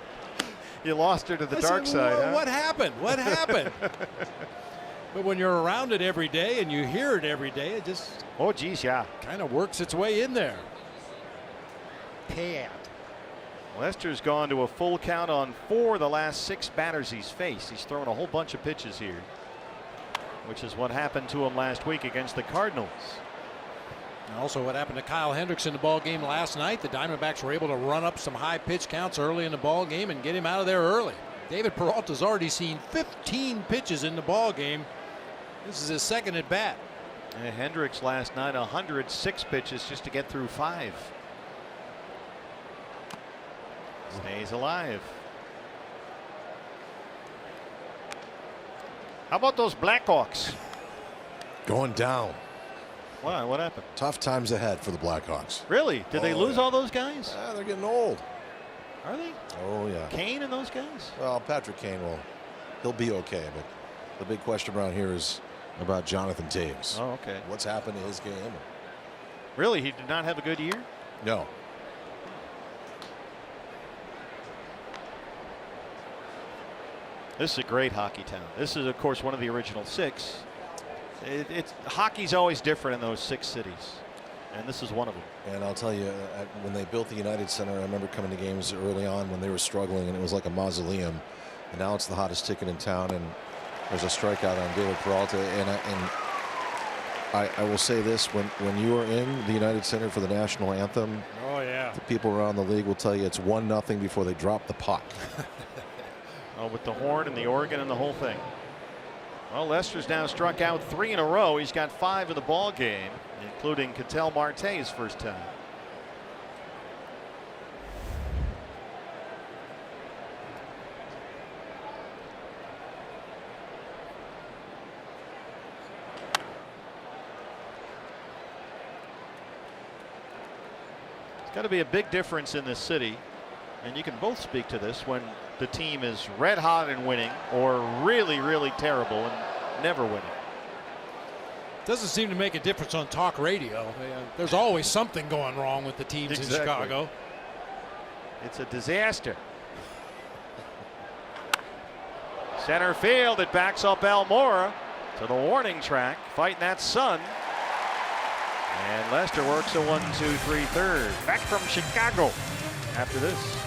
You lost her to the dark side, huh? What happened? What happened? But when you're around it every day and you hear it every day, it just Oh, geez, yeah. kind of works its way in there. Piat. Lester's gone to a full count on 4 of the last 6 batters he's faced. He's thrown a whole bunch of pitches here, which is what happened to him last week against the Cardinals. And also what happened to Kyle Hendricks in the ball game last night. The Diamondbacks were able to run up some high pitch counts early in the ball game and get him out of there early. David Peralta's already seen 15 pitches in the ball game. This is his second at bat. And Hendricks last night 106 pitches just to get through 5. Stays alive. How about those Blackhawks? Going down. Wow, what happened? Tough times ahead for the Blackhawks. Really? Did they Oh, lose yeah. all those guys? They're getting old. Are they? Oh, yeah. Kane and those guys? Well, Patrick Kane he'll be okay, but the big question around here is about Jonathan Taves. Oh, okay. What's happened to his game? Really? He did not have a good year? No. This is a great hockey town. This is, of course, one of the original 6. Hockey's always different in those 6 cities, and this is one of them. And I'll tell you, when they built the United Center, I remember coming to games early on when they were struggling, and it was like a mausoleum. And now it's the hottest ticket in town, and there's a strikeout on David Peralta. And I will say this: when you are in the United Center for the national anthem, Oh, yeah. the people around the league will tell you it's 1-0 before they drop the puck. Oh, with the horn and the organ and the whole thing. Well, Lester's now struck out 3 in a row. He's got 5 in the ball game, including Ketel Marte's first time. It's got to be a big difference in this city, and you can both speak to this, when the team is red hot and winning, or really, really terrible and never winning. Doesn't seem to make a difference on talk radio. There's always something going wrong with the teams Exactly. in Chicago. It's a disaster. Center field, it backs up Almora to the warning track, fighting that sun. And Lester works a 1-2-3 third. Back from Chicago after this.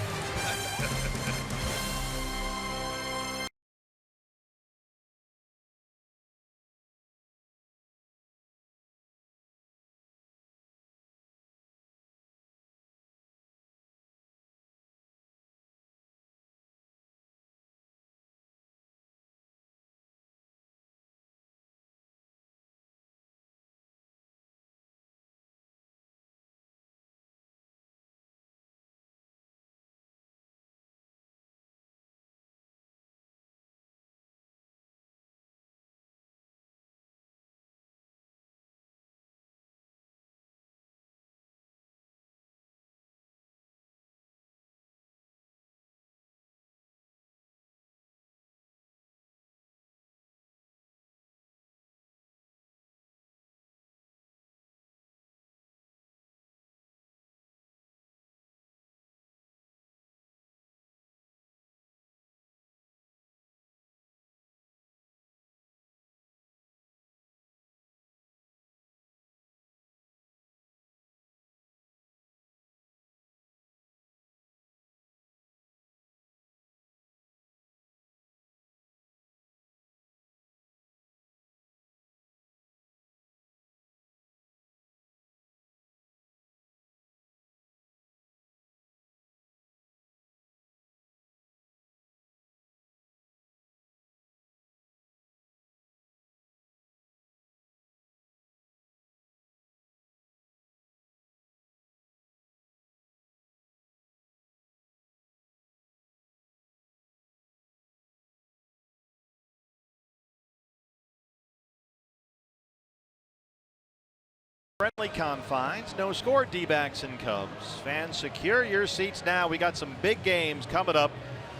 Friendly confines, no score, D-backs and Cubs. Fans, secure your seats now. We got some big games coming up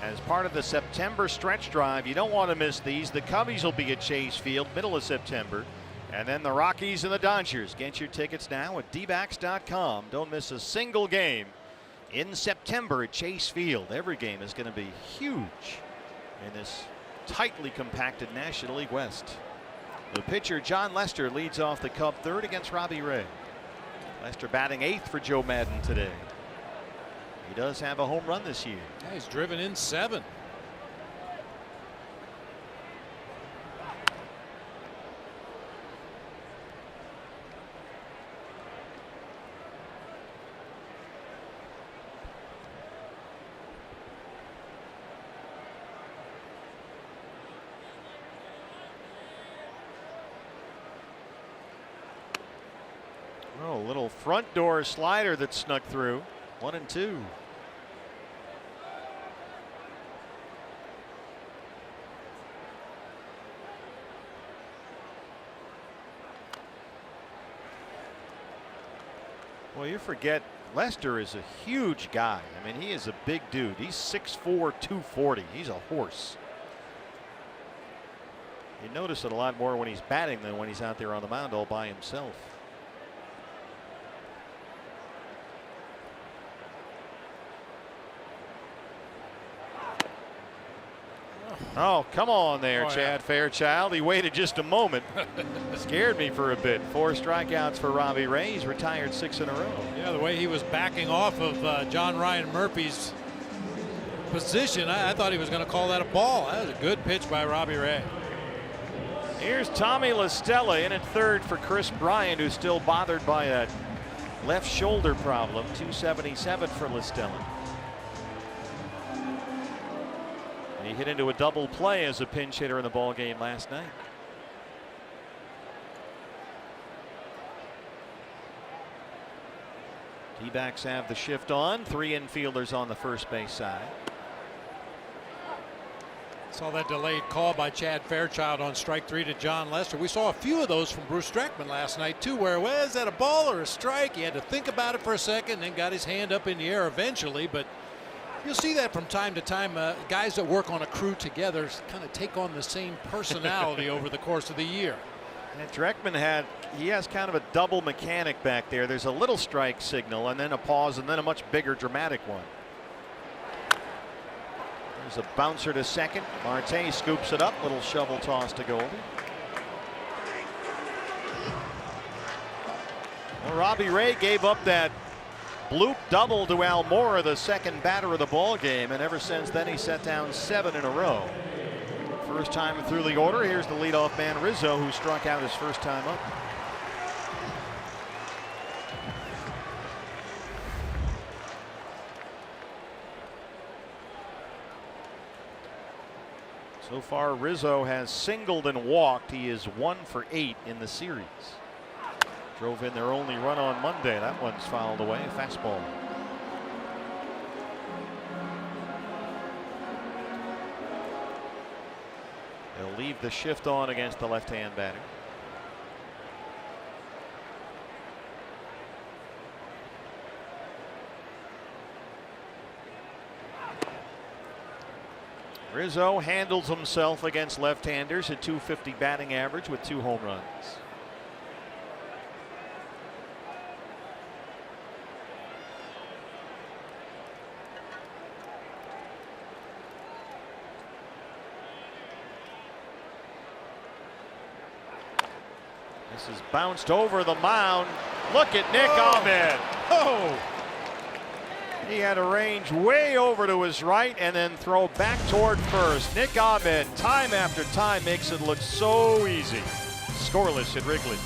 as part of the September stretch drive. You don't want to miss these. The Cubbies will be at Chase Field middle of September, and then the Rockies and the Dodgers. Get your tickets now at dbacks.com. Don't miss a single game in September at Chase Field. Every game is going to be huge in this tightly compacted National League West. The pitcher, John Lester, leads off the Cub third against Robbie Ray. Lester batting eighth for Joe Madden today. He does have a home run this year. Yeah, he's driven in 7. Oh, a little front door slider that snuck through. 1-2. Well, you forget Lester is a huge guy. I mean, he is a big dude. He's 6'4", 240. He's a horse. You notice it a lot more when he's batting than when he's out there on the mound all by himself. Oh, come on there, Chad Fairchild. He waited just a moment. Scared me for a bit. 4 strikeouts for Robbie Ray. He's retired 6 in a row. Yeah, the way he was backing off of John Ryan Murphy's position, I thought he was going to call that a ball. That was a good pitch by Robbie Ray. Here's Tommy La Stella in at third for Chris Bryant, who's still bothered by a left shoulder problem. 277 for La Stella. He hit into a double play as a pinch hitter in the ball game last night. D-backs have the shift on. 3 infielders on the first base side. Saw that delayed call by Chad Fairchild on strike 3 to John Lester. We saw a few of those from Bruce Streckman last night too, where, well, is that a ball or a strike? He had to think about it for a second, then got his hand up in the air eventually. But you'll see that from time to time. Guys that work on a crew together kind of take on the same personality over the course of the year. And Dreckman has kind of a double mechanic back there. There's a little strike signal and then a pause and then a much bigger dramatic one. There's a bouncer to second. Marte scoops it up. Little shovel toss to Goldie. Well, Robbie Ray gave up that bloop double to Almora, the second batter of the ball game, and ever since then he set down 7 in a row. First time through the order. Here's the leadoff man Rizzo, who struck out his first time up. So far Rizzo has singled and walked. He is 1 for 8 in the series. Drove in their only run on Monday. That one's fouled away. Fastball. They'll leave the shift on against the left-hand batter. Rizzo handles himself against left-handers at .250 batting average with 2 home runs. This is bounced over the mound. Look at Nick Ahmed. Oh! He had a range way over to his right and then throw back toward first. Nick Ahmed, time after time, makes it look so easy. Scoreless at Wrigley.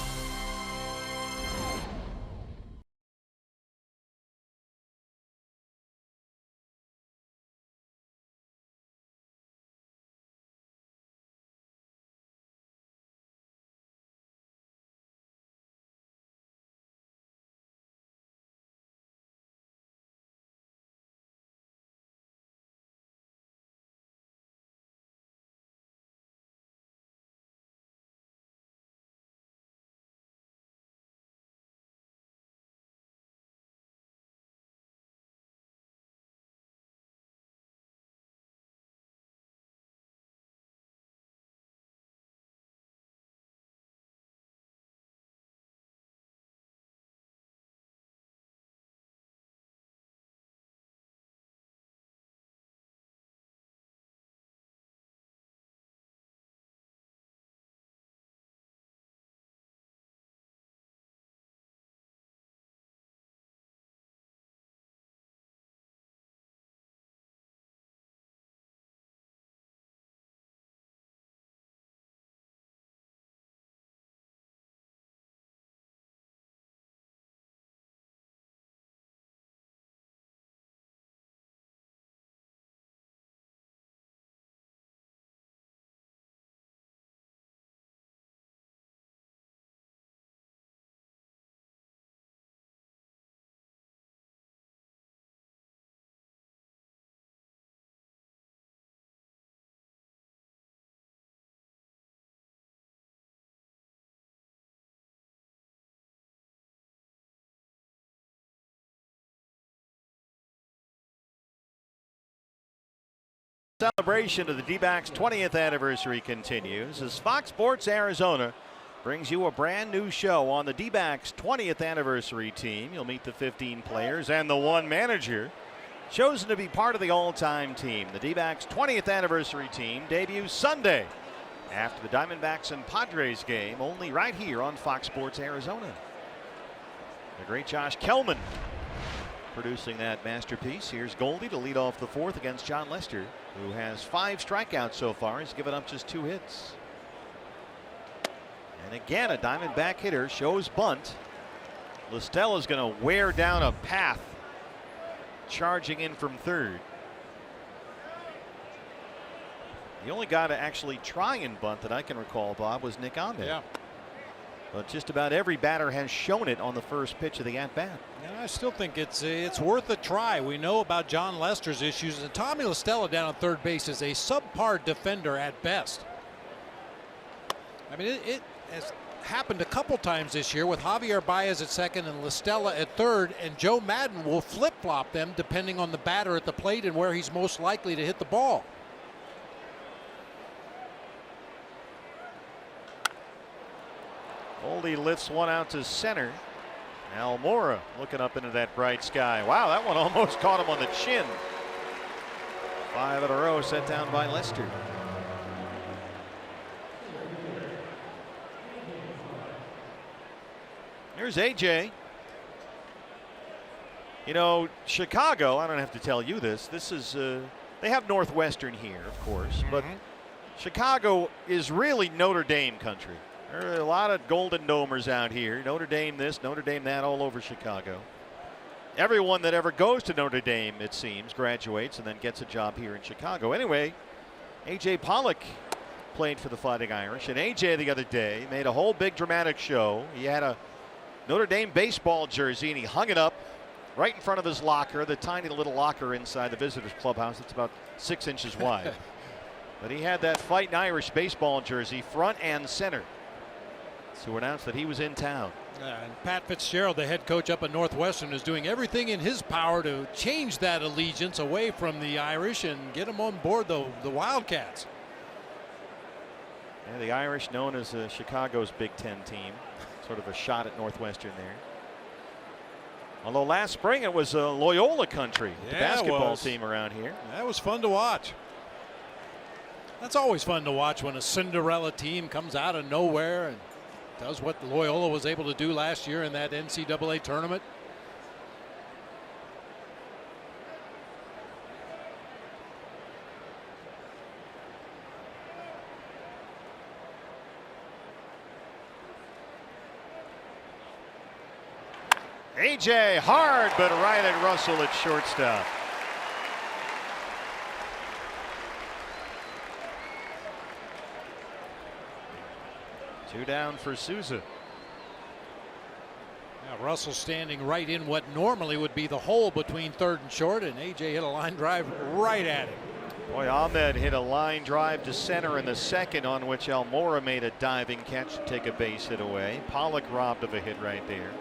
Celebration of the D-backs 20th anniversary continues as Fox Sports Arizona brings you a brand new show on the D-backs 20th anniversary team. You'll meet the 15 players and the one manager chosen to be part of the all-time team. The D-backs 20th anniversary team debuts Sunday after the Diamondbacks and Padres game, only right here on Fox Sports Arizona. The great Josh Kellman producing that masterpiece. Here's Goldie to lead off the fourth against John Lester, who has 5 strikeouts so far. He's given up just 2 hits. And again, a Diamondback hitter shows bunt. Listella's going to wear down a path, charging in from third. The only guy to actually try and bunt that I can recall, Bob, was Nick Ahmed. Yeah. But just about every batter has shown it on the first pitch of the at-bat. And I still think it's worth a try. We know about John Lester's issues, and Tommy Listella down on third base is a subpar defender at best. I mean, it has happened a couple times this year with Javier Baez at second and Listella at third, and Joe Madden will flip-flop them depending on the batter at the plate and where he's most likely to hit the ball. Goldie lifts one out to center. Almora looking up into that bright sky. Wow, that one almost caught him on the chin. 5 in a row set down by Lester. Here's AJ. You know, Chicago, I don't have to tell you this. This is, they have Northwestern here, of course, but Chicago is really Notre Dame country. There are a lot of Golden Domers out here. Notre Dame this, Notre Dame that, all over Chicago. Everyone that ever goes to Notre Dame, it seems, graduates and then gets a job here in Chicago. Anyway, A.J. Pollock played for the Fighting Irish, and A.J. the other day made a whole big dramatic show. He had a Notre Dame baseball jersey, and he hung it up right in front of his locker, the tiny little locker inside the visitors clubhouse. It's about 6 inches wide. But he had that Fighting Irish baseball jersey front and center to announce that he was in town. And Pat Fitzgerald, the head coach up at Northwestern, is doing everything in his power to change that allegiance away from the Irish and get them on board the Wildcats. Yeah, the Irish known as Chicago's Big Ten team. Sort of a shot at Northwestern there. Although last spring it was Loyola country, the basketball team around here. That was fun to watch. That's always fun to watch when a Cinderella team comes out of nowhere and does what Loyola was able to do last year in that NCAA tournament. AJ hard, but right at Russell at shortstop. Two down for Souza. Now Russell standing right in what normally would be the hole between third and short, and AJ hit a line drive right at him. Boy, Ahmed hit a line drive to center in the second, on which Almora made a diving catch to take a base hit away. Pollock robbed of a hit right there.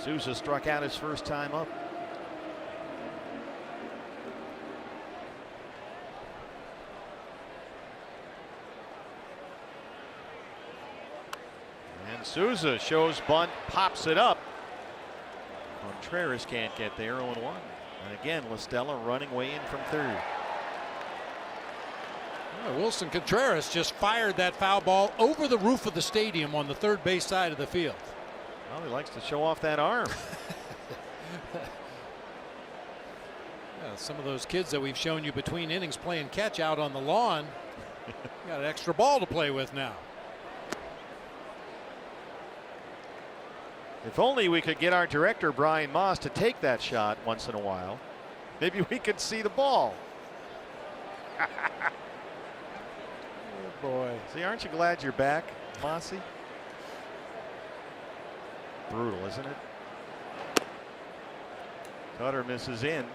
Souza struck out his first time up. And Souza shows bunt, pops it up. Contreras can't get there, 0-1. And again, Listella running way in from third. Wilson Contreras just fired that foul ball over the roof of the stadium on the third base side of the field. Well, he likes to show off that arm. Yeah, some of those kids that we've shown you between innings playing catch out on the lawn got an extra ball to play with now. If only we could get our director Brian Moss to take that shot once in a while. Maybe we could see the ball. Oh boy. See, aren't you glad you're back, Mossy? Brutal, isn't it? Cutter misses in.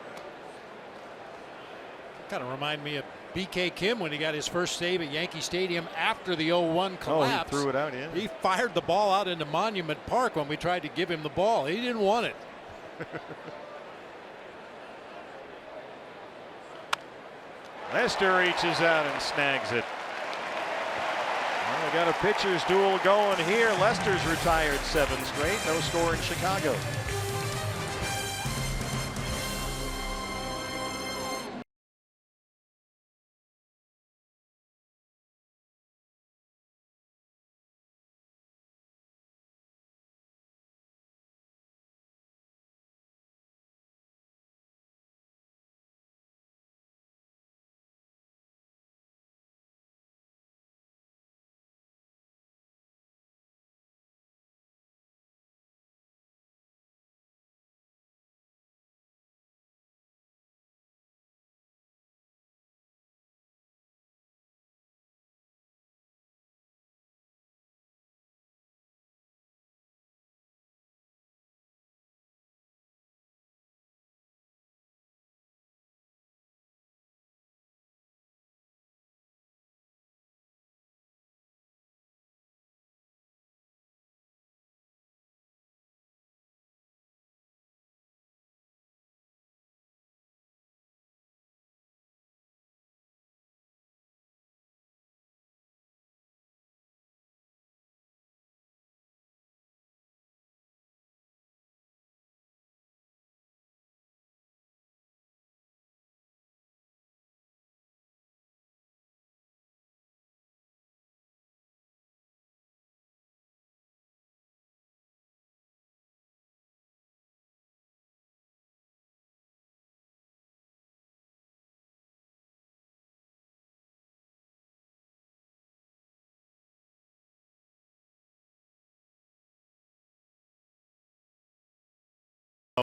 Kind of remind me of BK Kim when he got his first save at Yankee Stadium after the 0-1 collapse. Oh, he threw it out, yeah. He fired the ball out into Monument Park when we tried to give him the ball. He didn't want it. Lester reaches out and snags it. Well, we got a pitcher's duel going here. Lester's retired 7 straight. No score in Chicago.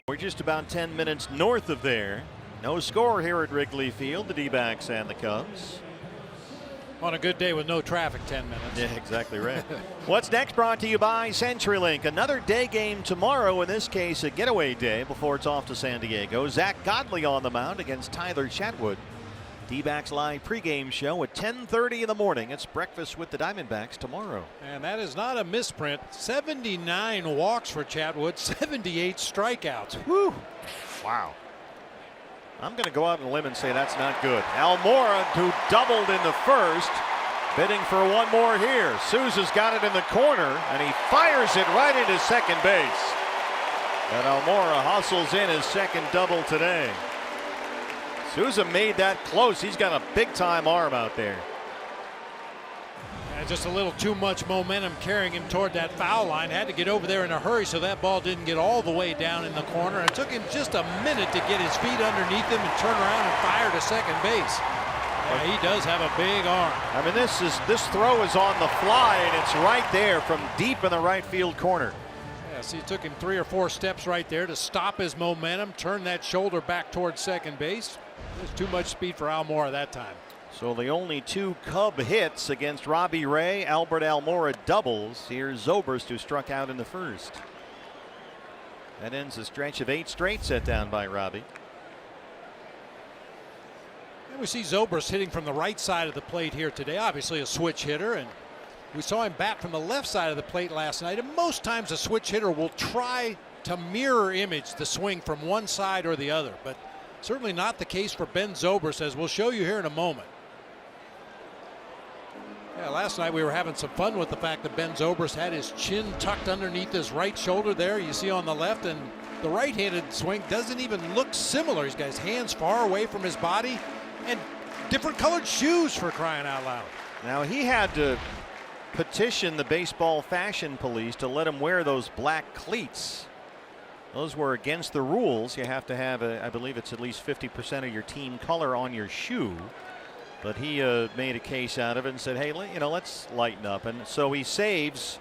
We're just about 10 minutes north of there. No score here at Wrigley Field. The D-backs and the Cubs. On a good day with no traffic, 10 minutes. Yeah, exactly right. What's next brought to you by CenturyLink. Another day game tomorrow, in this case a getaway day before it's off to San Diego. Zach Godley on the mound against Tyler Chatwood. D-backs live pregame show at 10:30 in the morning. It's breakfast with the Diamondbacks tomorrow. And that is not a misprint. 79 walks for Chatwood, 78 strikeouts. Woo! Wow. I'm going to go out on a limb and say that's not good. Almora, who doubled in the first, bidding for one more here. Souza's got it in the corner, and he fires it right into second base. And Almora hustles in his second double today. Souza made that close. He's got a big-time arm out there. And just a little too much momentum carrying him toward that foul line. Had to get over there in a hurry so that ball didn't get all the way down in the corner. It took him just a minute to get his feet underneath him and turn around and fire to second base. Yeah, he does have a big arm. I mean, this throw is on the fly, and it's right there from deep in the right field corner. Yes, he took him 3 or 4 steps right there to stop his momentum, turn that shoulder back towards second base. There's too much speed for Almora that time. So the only 2 Cub hits against Robbie Ray, Albert Almora doubles. Here's Zobrist, who struck out in the first. That ends a stretch of 8 straight set down by Robbie. And we see Zobrist hitting from the right side of the plate here today. Obviously a switch hitter, and we saw him bat from the left side of the plate last night. And most times a switch hitter will try to mirror image the swing from one side or the other, but certainly not the case for Ben Zobrist, as we'll show you here in a moment. Yeah, last night we were having some fun with the fact that Ben Zobrist had his chin tucked underneath his right shoulder there. You see on the left, and the right-handed swing doesn't even look similar. He's got his hands far away from his body and different colored shoes, for crying out loud. Now he had to petition the baseball fashion police to let him wear those black cleats. Those were against the rules. You have to have, I believe it's at least 50% of your team color on your shoe. But he made a case out of it and said, hey, let's lighten up. And so he saves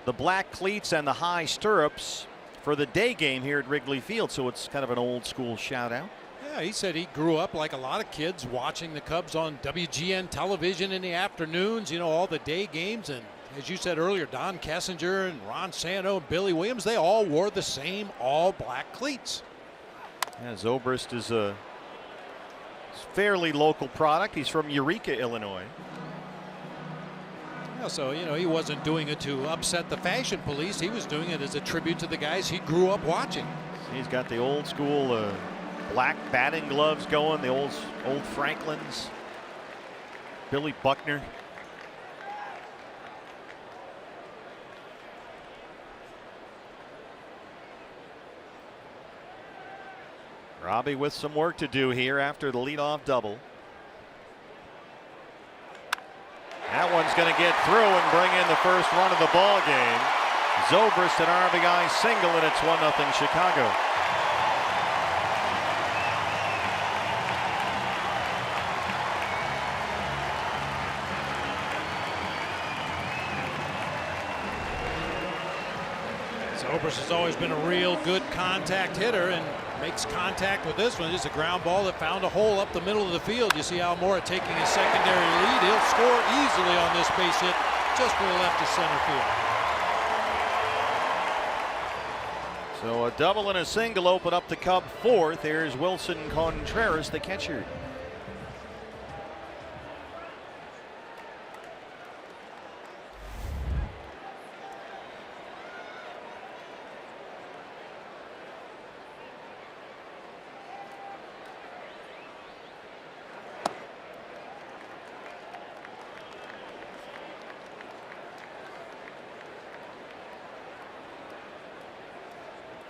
the black cleats and the high stirrups for the day game here at Wrigley Field. So it's kind of an old school shout out. Yeah, he said he grew up like a lot of kids watching the Cubs on WGN television in the afternoons, all the day games. And as you said earlier, Don Kessinger and Ron Santo and Billy Williams, they all wore the same all black cleats. Yeah, Zobrist is a fairly local product. He's from Eureka, Illinois. Yeah, so, he wasn't doing it to upset the fashion police. He was doing it as a tribute to the guys he grew up watching. He's got the old school black batting gloves going, the old Franklins. Billy Buckner. Robbie with some work to do here after the leadoff double. That one's going to get through and bring in the first run of the ball game. Zobrist an RBI single, and it's 1-0 Chicago. Zobrist has always been a real good contact hitter and makes contact with this one. Just a ground ball that found a hole up the middle of the field. You see Almora taking a secondary lead. He'll score easily on this base hit just to the left of center field. So a double and a single open up the Cub fourth. Here's Wilson Contreras, the catcher.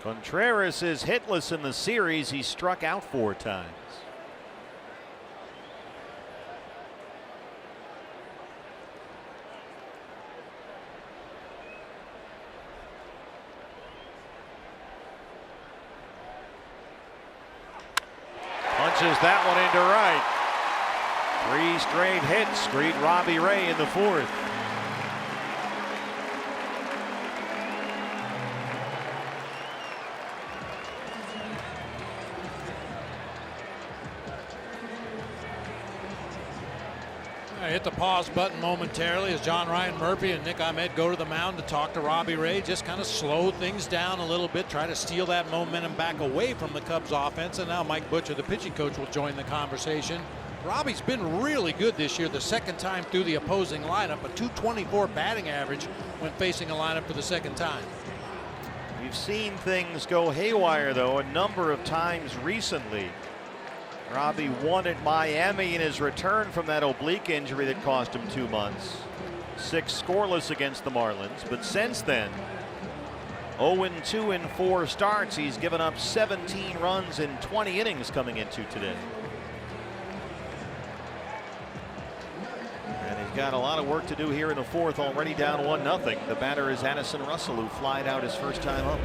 Contreras is hitless in the series. He struck out 4 times. Punches that one into right. 3 straight hits greet Robbie Ray in the 4th. Hit the pause button momentarily as John Ryan Murphy and Nick Ahmed go to the mound to talk to Robbie Ray. Just kind of slow things down a little bit, try to steal that momentum back away from the Cubs offense. And now Mike Butcher, the pitching coach, will join the conversation. Robbie's been really good this year, the second time through the opposing lineup, a .224 batting average when facing a lineup for the second time. We've seen things go haywire, though, a number of times recently. Robbie won at Miami in his return from that oblique injury that cost him 2 months. 6 scoreless against the Marlins, but since then 0-2 in 4 starts. He's given up 17 runs in 20 innings coming into today. And he's got a lot of work to do here in the 4th, already down 1-0. The batter is Addison Russell, who flied out his first time up.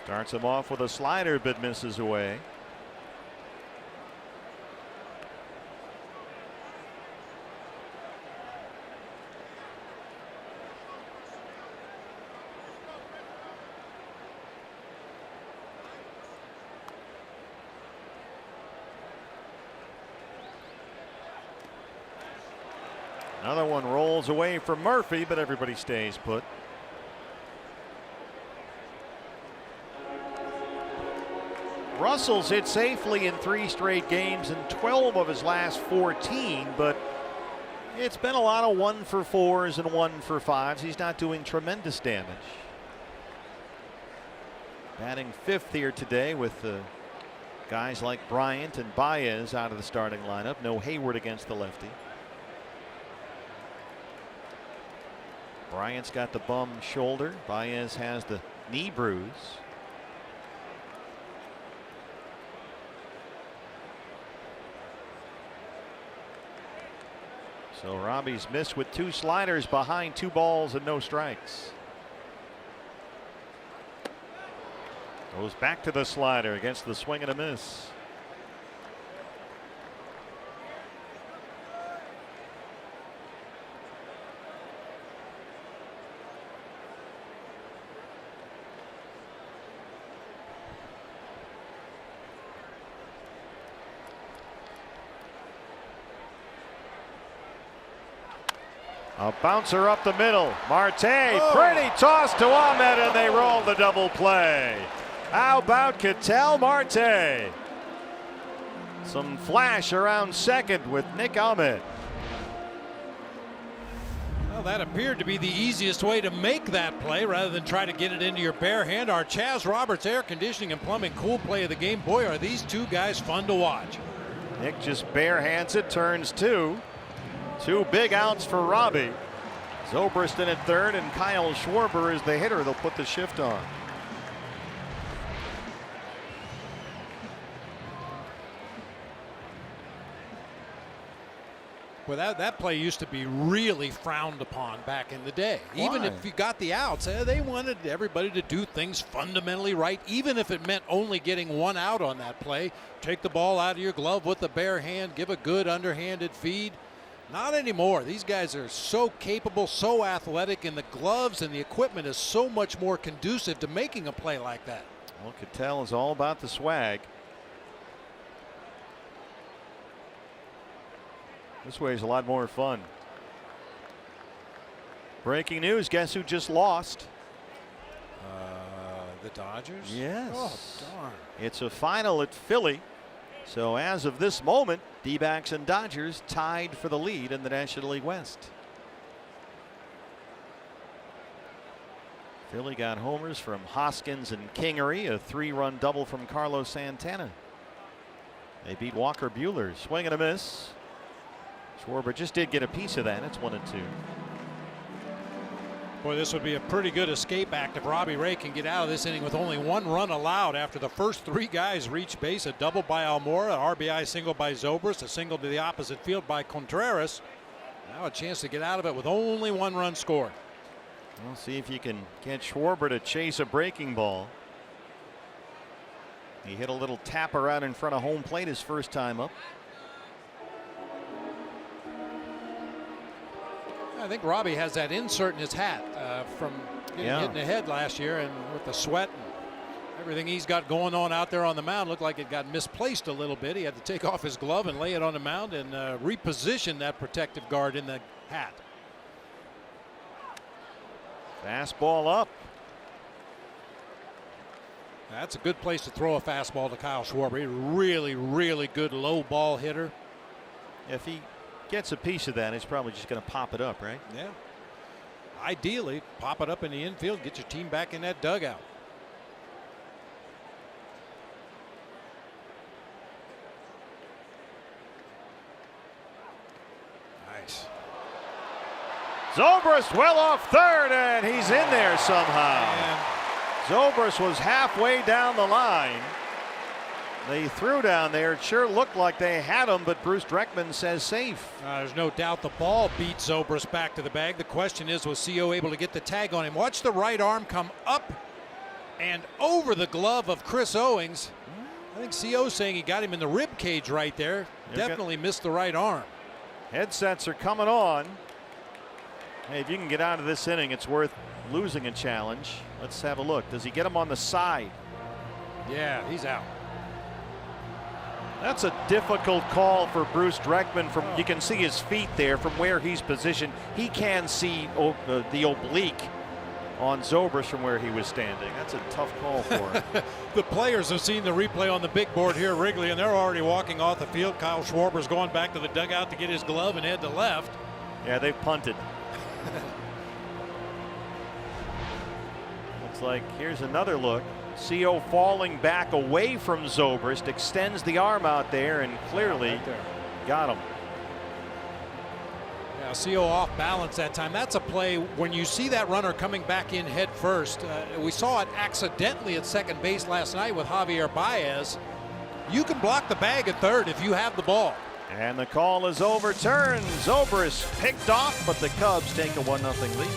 Starts him off with a slider, but misses away. Another one rolls away from Murphy, but everybody stays put. Russell's hit safely in 3 straight games and 12 of his last 14, but it's been a lot of 1-for-4s and 1-for-5s. He's not doing tremendous damage. Batting 5th here today with guys like Bryant and Baez out of the starting lineup. No Hayward against the lefty. Bryant's got the bum shoulder. Baez has the knee bruise. So Robbie's missed with 2 sliders behind 2 balls and no strikes. Goes back to the slider against the swing and a miss. A bouncer up the middle. Marte, pretty toss to Ahmed, and they roll the double play. How about Ketel Marte? Some flash around second with Nick Ahmed. Well, that appeared to be the easiest way to make that play rather than try to get it into your bare hand. Our Chaz Roberts Air Conditioning and Plumbing cool play of the game. Boy, are these two guys fun to watch. Nick just bare hands it, turns two. Two big outs for Robbie. Zobrist in at third, and Kyle Schwarber is the hitter. They'll put the shift on. Well, that play used to be really frowned upon back in the day. Why? Even if you got the outs, they wanted everybody to do things fundamentally right, even if it meant only getting one out on that play. Take the ball out of your glove with the bare hand, give a good underhanded feed. Not anymore. These guys are so capable, so athletic, and the gloves and the equipment is so much more conducive to making a play like that. Well, Ketel is all about the swag. This way is a lot more fun. Breaking news, guess who just lost? The Dodgers? Yes. Oh, darn. It's a final at Philly. So as of this moment, D-backs and Dodgers tied for the lead in the National League West. Philly got homers from Hoskins and Kingery, a 3-run double from Carlos Santana. They beat Walker Buehler. Swing and a miss. Schwarber just did get a piece of that. It's 1-2. Boy, this would be a pretty good escape act if Robbie Ray can get out of this inning with only 1 run allowed after the first 3 guys reach base. A double by Almora, an RBI single by Zobrist, a single to the opposite field by Contreras. Now a chance to get out of it with only 1 run scored. We'll see if you can get Schwarber to chase a breaking ball. He hit a little tapper out in front of home plate his first time up. I think Robbie has that insert in his hat from getting ahead last year, and with the sweat and everything he's got going on out there on the mound, looked like it got misplaced a little bit. He had to take off his glove and lay it on the mound and reposition that protective guard in the hat. Fastball up. That's a good place to throw a fastball to Kyle Schwarber. He's a really, really good low ball hitter. If he gets a piece of that, he's probably just going to pop it up, right? Yeah. Ideally, pop it up in the infield, get your team back in that dugout. Nice. Zobrist well off third, and he's in there somehow. And Zobrist was halfway down the line. They threw down there. It sure looked like they had him, but Bruce Dreckman says safe. There's no doubt the ball beat Zobrist back to the bag. The question is, was CO able to get the tag on him? Watch the right arm come up and over the glove of Chris Owings. I think CO saying he got him in the rib cage right there. Definitely missed the right arm. Headsets are coming on. Hey, if you can get out of this inning, it's worth losing a challenge. Let's have a look. Does he get him on the side? Yeah, he's out. That's a difficult call for Bruce Dreckman. You can see his feet there from where he's positioned. He can see the oblique on Zobrist from where he was standing. That's a tough call for him. The players have seen the replay on the big board here at Wrigley, and they're already walking off the field. Kyle Schwarber's going back to the dugout to get his glove and head to left. Yeah, they've punted. Looks like here's another look. CO falling back away from Zobrist, extends the arm out there and clearly got him. Yeah, CO off balance that time. That's a play when you see that runner coming back in head first. We saw it accidentally at second base last night with Javier Baez. You can block the bag at third if you have the ball. And the call is overturned. Zobrist picked off, but the Cubs take a 1-0 lead.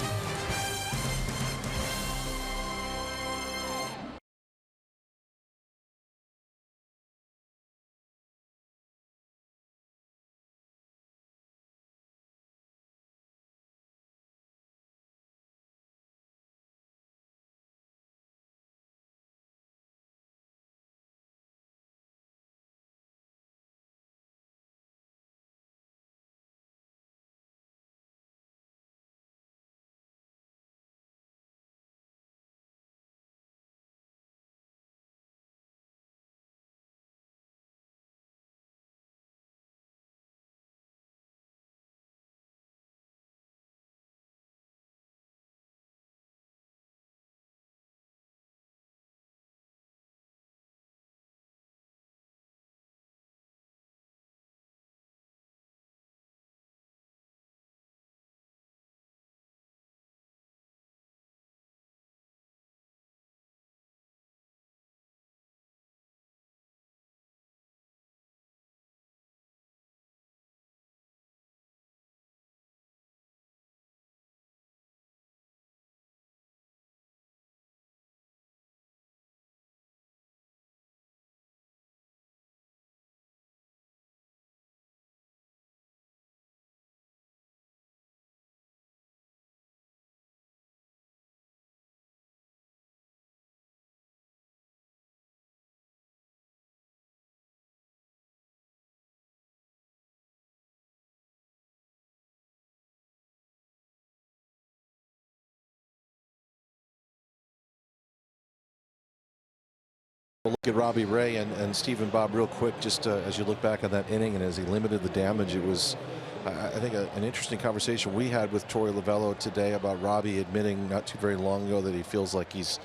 Look at Robbie Ray and Stephen Bob real quick, just as you look back on that inning and as he limited the damage. It was, I think, an interesting conversation we had with Torey Lovello today about Robbie admitting not too very long ago that he feels like he's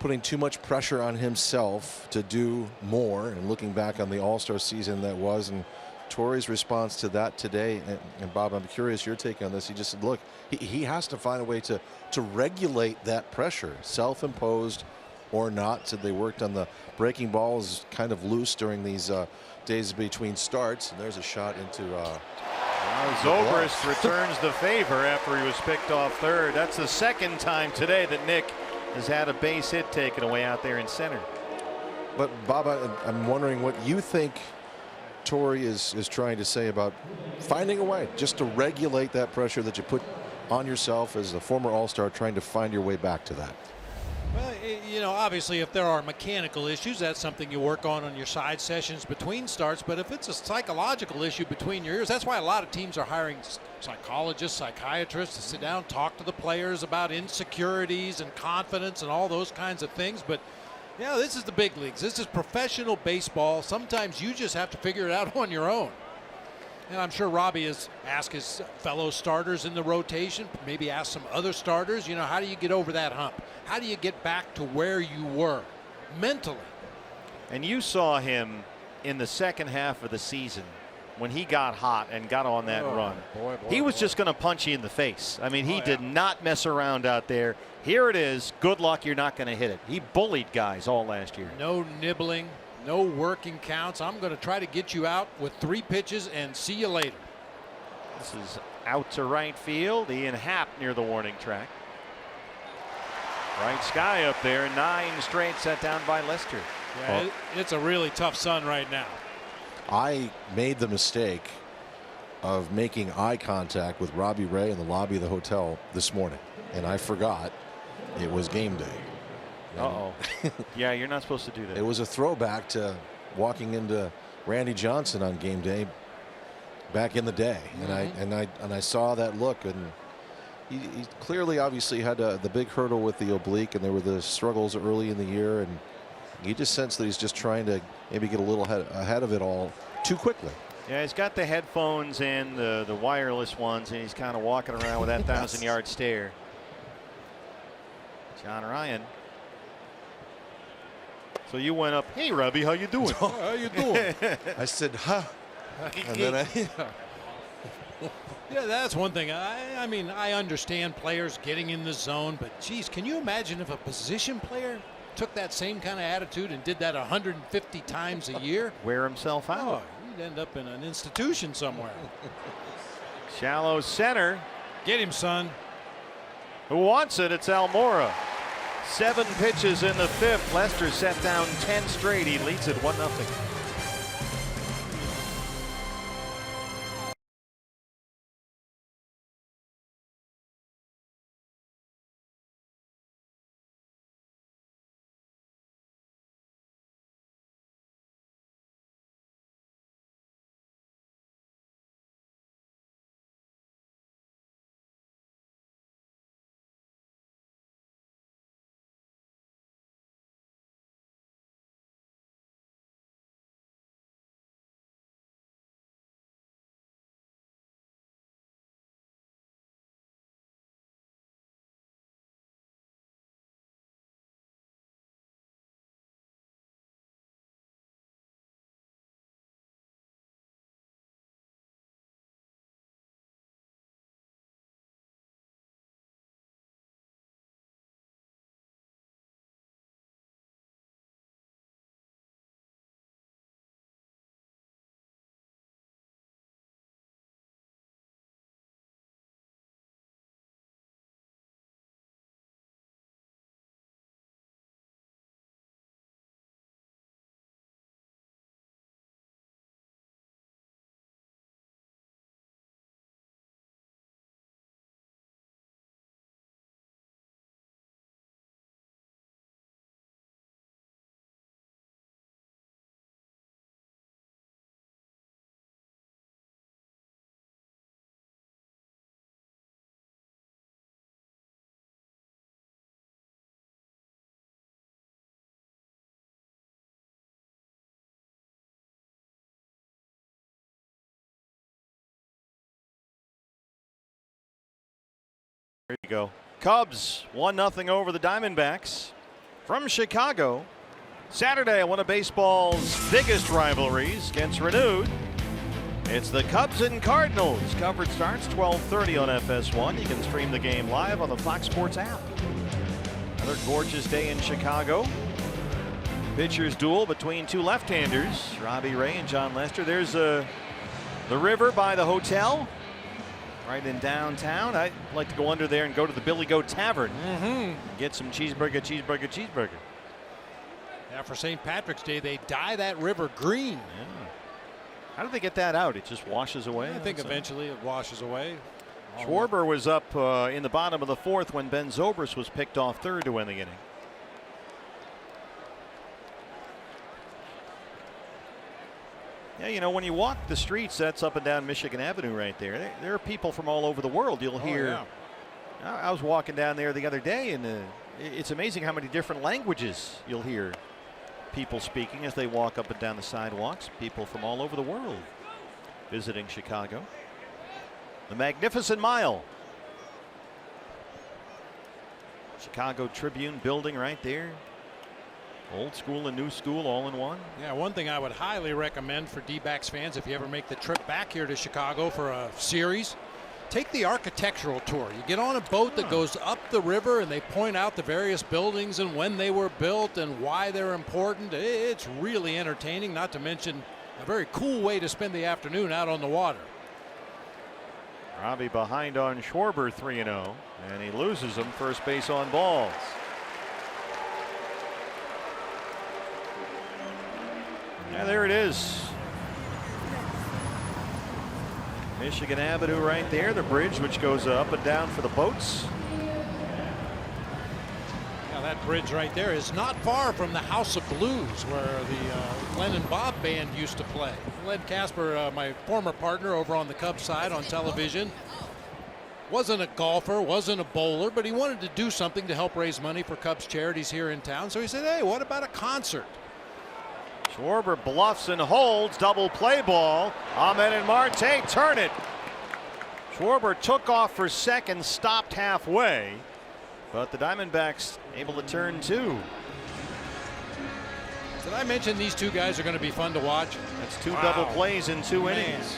putting too much pressure on himself to do more, and looking back on the All-Star season that was, and Torey's response to that today. And Bob, I'm curious your take on this. He just said, look, he has to find a way to regulate that pressure, self-imposed or not. Said they worked on the breaking balls kind of loose during these days between starts. And there's a shot into Zobrist returns the favor after he was picked off third. That's the second time today that Nick has had a base hit taken away out there in center. But Bob, I'm wondering what you think Torey is trying to say about finding a way just to regulate that pressure that you put on yourself as a former All-Star, trying to find your way back to that. Well, you know, obviously if there are mechanical issues, that's something you work on your side sessions between starts. But if it's a psychological issue between your ears, that's why a lot of teams are hiring psychologists, psychiatrists to sit down, talk to the players about insecurities and confidence and all those kinds of things. But yeah, this is the big leagues. This is professional baseball. Sometimes you just have to figure it out on your own. And I'm sure Robbie has asked his fellow starters in the rotation, maybe asked some other starters, you know, how do you get over that hump? How do you get back to where you were mentally? And you saw him in the second half of the season when he got hot and got on that run. He was just going to punch you in the face. I mean, he did not mess around out there. Here it is. Good luck, you're not going to hit it. He bullied guys all last year. No nibbling, no working counts. I'm going to try to get you out with 3 pitches and see you later. This is out to right field. Ian Happ near the warning track. Right sky up there. 9 straight set down by Lester. Yeah, it's a really tough sun right now. I made the mistake of making eye contact with Robbie Ray in the lobby of the hotel this morning, and I forgot it was game day. Uh-oh. Yeah, you're not supposed to do that. It was a throwback to walking into Randy Johnson on game day back in the day. And I saw that look, and he clearly obviously had the big hurdle with the oblique, and there were the struggles early in the year, and you just sense that he's just trying to maybe get a little ahead of it all too quickly. Yeah, he's got the headphones in, the wireless ones, and he's kind of walking around with that 1,000-yard stare. John Ryan. So you went up, hey, Robbie, how you doing? How you doing? I said, huh. And then yeah, that's one thing. I mean, I understand players getting in the zone, but geez, can you imagine if a position player took that same kind of attitude and did that 150 times a year? Wear himself out. Oh, he'd end up in an institution somewhere. Shallow center. Get him, son. Who wants it? It's Almora. 7 pitches in the 5th. Lester set down 10 straight. He leads it 1-0. Go. Cubs 1-0 over the Diamondbacks from Chicago. Saturday, one of baseball's biggest rivalries gets renewed. It's the Cubs and Cardinals. Coverage starts 12:30 on FS1. You can stream the game live on the Fox Sports app. Another gorgeous day in Chicago. Pitchers duel between two left-handers, Robbie Ray and John Lester. There's the river by the hotel, right in downtown. I'd like to go under there and go to the Billy Goat Tavern. Get some cheeseburger. Yeah, for St. Patrick's Day, they dye that river green. Yeah. How do they get that out? It just washes away? I think eventually it washes away. Schwarber was up in the bottom of the fourth when Ben Zobrist was picked off third to win the inning. Yeah, you know, when you walk the streets, that's up and down Michigan Avenue right there. There are people from all over the world. You'll hear. Yeah. I was walking down there the other day, and it's amazing how many different languages you'll hear people speaking as they walk up and down the sidewalks. People from all over the world visiting Chicago. The Magnificent Mile. Chicago Tribune building right there. Old school and new school all in one. Yeah, one thing I would highly recommend for D-backs fans, if you ever make the trip back here to Chicago for a series, take the architectural tour. You get on a boat that goes up the river and they point out the various buildings and when they were built and why they're important. It's really entertaining, not to mention a very cool way to spend the afternoon out on the water. Robbie behind on Schwarber 3-0, and he loses him first base on balls. Yeah, there it is. Michigan Avenue right there, the bridge which goes up and down for the boats. Now that bridge right there is not far from the House of Blues where the Glenn and Bob band used to play. Len Casper, my former partner over on the Cubs side on television, wasn't a golfer, wasn't a bowler, but he wanted to do something to help raise money for Cubs charities here in town. So he said, hey, what about a concert? Schwarber bluffs and holds, double play ball. Ahmed and Marte turn it. Schwarber took off for second, stopped halfway, but the Diamondbacks able to turn two. Did I mention these two guys are going to be fun to watch? That's two double plays in 2 innings.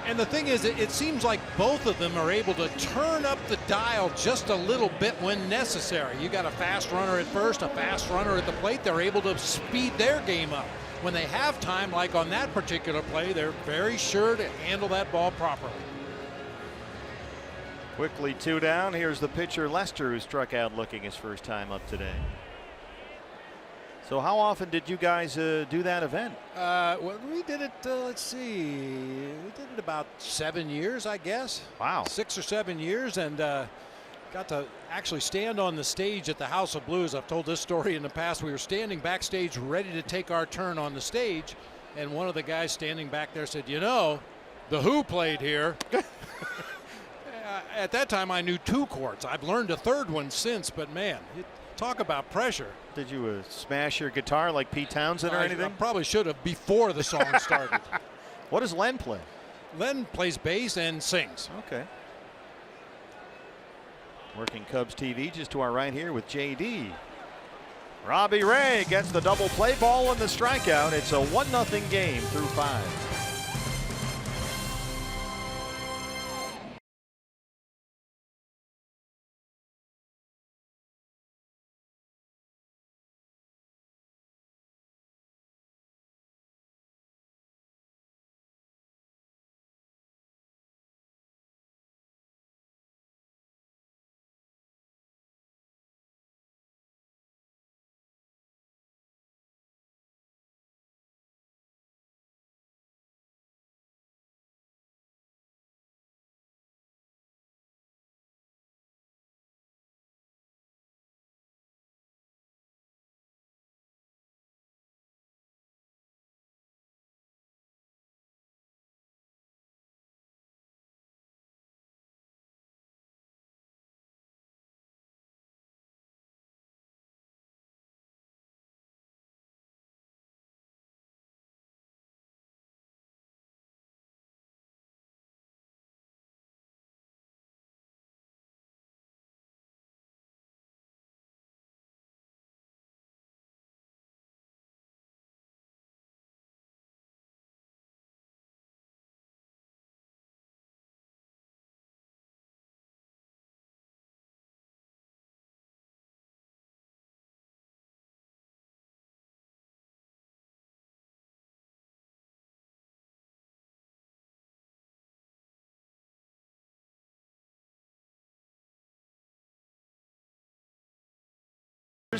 And the thing is, it seems like both of them are able to turn up the dial just a little bit when necessary. You got a fast runner at first, a fast runner at the plate. They're able to speed their game up. When they have time, like on that particular play, they're very sure to handle that ball properly. Quickly 2 down. Here's the pitcher Lester, who struck out looking his first time up today. So how often did you guys do that event? Well, we did it, let's see, we did it about 7 years, I guess. Wow. 6 or 7 years, and got to actually stand on the stage at the House of Blues. I've told this story in the past. We were standing backstage ready to take our turn on the stage, and one of the guys standing back there said, you know, the Who played here. At that time, I knew 2 chords. I've learned a third one since, but man, talk about pressure. Did you smash your guitar like Pete Townsend or anything? I probably should have before the song started. What does Len play? Len plays bass and sings. Okay. Working Cubs TV just to our right here with JD. Robbie Ray gets the double play ball and the strikeout. It's a 1-0 game through 5.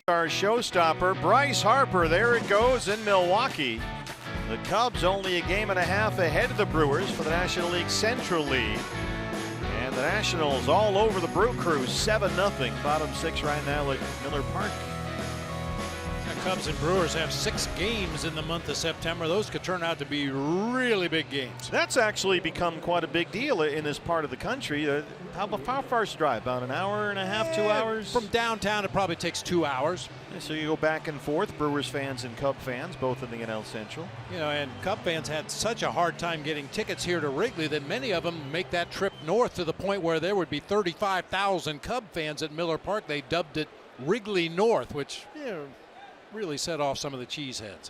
Here's our showstopper, Bryce Harper. There it goes in Milwaukee. The Cubs only a game and a half ahead of the Brewers for the National League Central lead. And the Nationals all over the Brew Crew, 7-0. Bottom 6 right now at Miller Park. Cubs and Brewers have 6 games in the month of September. Those could turn out to be really big games. That's actually become quite a big deal in this part of the country. How far is the drive? About an hour and a half, 2 hours? From downtown, it probably takes 2 hours. So you go back and forth, Brewers fans and Cub fans, both in the NL Central. You know, and Cub fans had such a hard time getting tickets here to Wrigley that many of them make that trip north to the point where there would be 35,000 Cub fans at Miller Park. They dubbed it Wrigley North, which, you know, really set off some of the cheeseheads.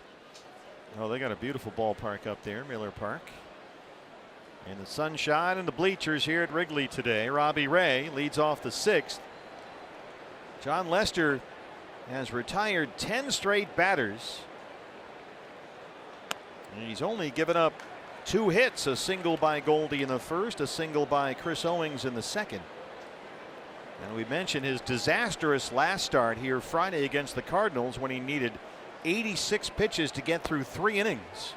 Oh, they got a beautiful ballpark up there, Miller Park. And the sunshine and the bleachers here at Wrigley today. Robbie Ray leads off the 6th. John Lester has retired 10 straight batters. And he's only given up 2 hits, a single by Goldie in the first, a single by Chris Owings in the second. And we mentioned his disastrous last start here Friday against the Cardinals when he needed 86 pitches to get through 3 innings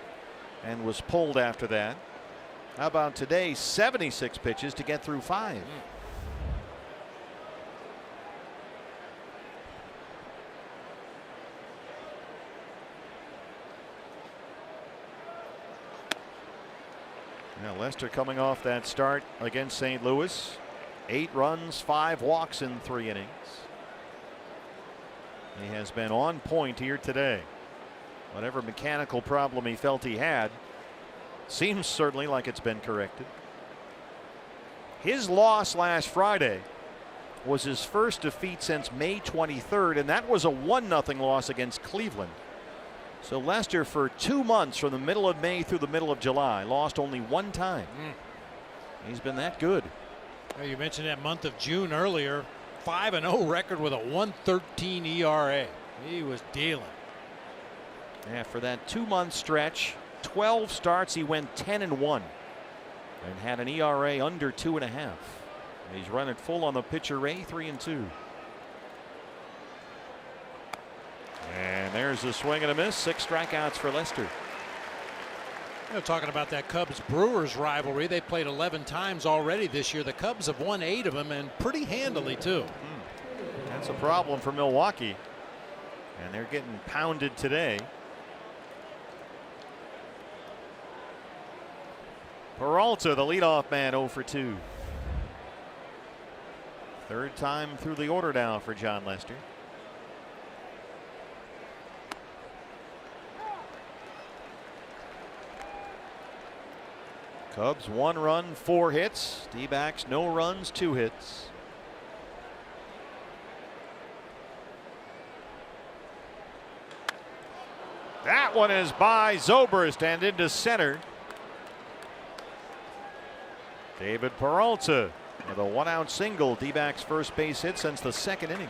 and was pulled after that. How about today? 76 pitches to get through 5. Now Lester coming off that start against St. Louis. 8 runs, 5 walks in 3 innings. He has been on point here today. Whatever mechanical problem he felt he had seems certainly like it's been corrected. His loss last Friday was his first defeat since May 23rd, and that was a 1-0 loss against Cleveland. So Lester, for 2 months from the middle of May through the middle of July, lost only 1 time. He's been that good. Well, you mentioned that month of June earlier. 5-0 record with a 1.13 ERA. He was dealing. Yeah, for that 2-month stretch, 12 starts, he went 10-1 and had an ERA under 2.5. He's running full on the pitcher Ray, 3-2. And there's a swing and a miss. 6 strikeouts for Lester. You know, talking about that Cubs-Brewers rivalry, they played 11 times already this year. The Cubs have won 8 of them, and pretty handily too. That's a problem for Milwaukee, and they're getting pounded today. Peralta, the leadoff man, 0 for 2. Third time through the order now for John Lester. Cubs 1 run, 4 hits. D-backs no runs, 2 hits. That one is by Zobrist and into center. David Peralta with a 1-out single. D-backs first base hit since the 2nd inning.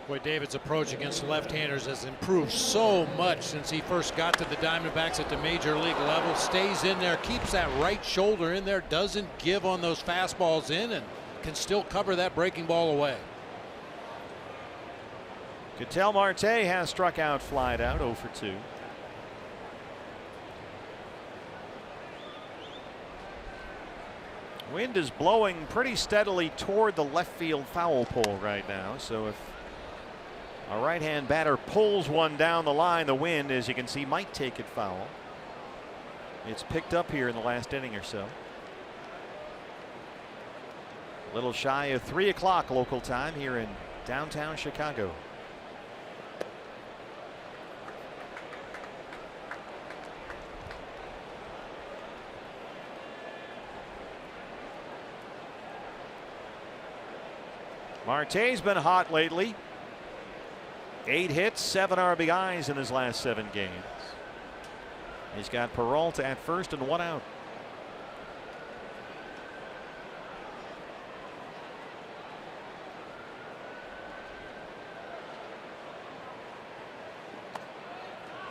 Boy, David's approach against left-handers has improved so much since he first got to the Diamondbacks at the major league level. Stays in there, keeps that right shoulder in there, doesn't give on those fastballs in, and can still cover that breaking ball away. Ketel Marte has struck out, flied out, 0 for 2. Wind is blowing pretty steadily toward the left field foul pole right now. So if a right-hand batter pulls one down the line, the wind, as you can see, might take it foul. It's picked up here in the last inning or so. A little shy of 3 o'clock local time here in downtown Chicago. Marte's been hot lately. 8 hits, 7 RBIs in his last 7 games. He's got Peralta at first and 1 out.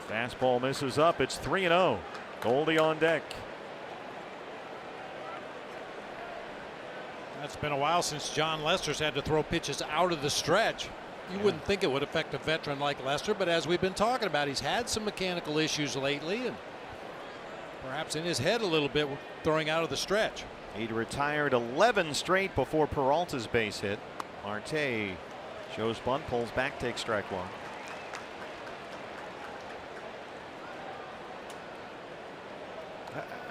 Fastball misses up. It's 3-0. Goldie on deck. It's been a while since John Lester's had to throw pitches out of the stretch. You wouldn't think it would affect a veteran like Lester, but as we've been talking about, he's had some mechanical issues lately and perhaps in his head a little bit throwing out of the stretch. He'd retired 11 straight before Peralta's base hit. Marte shows bunt, pulls back, takes strike one.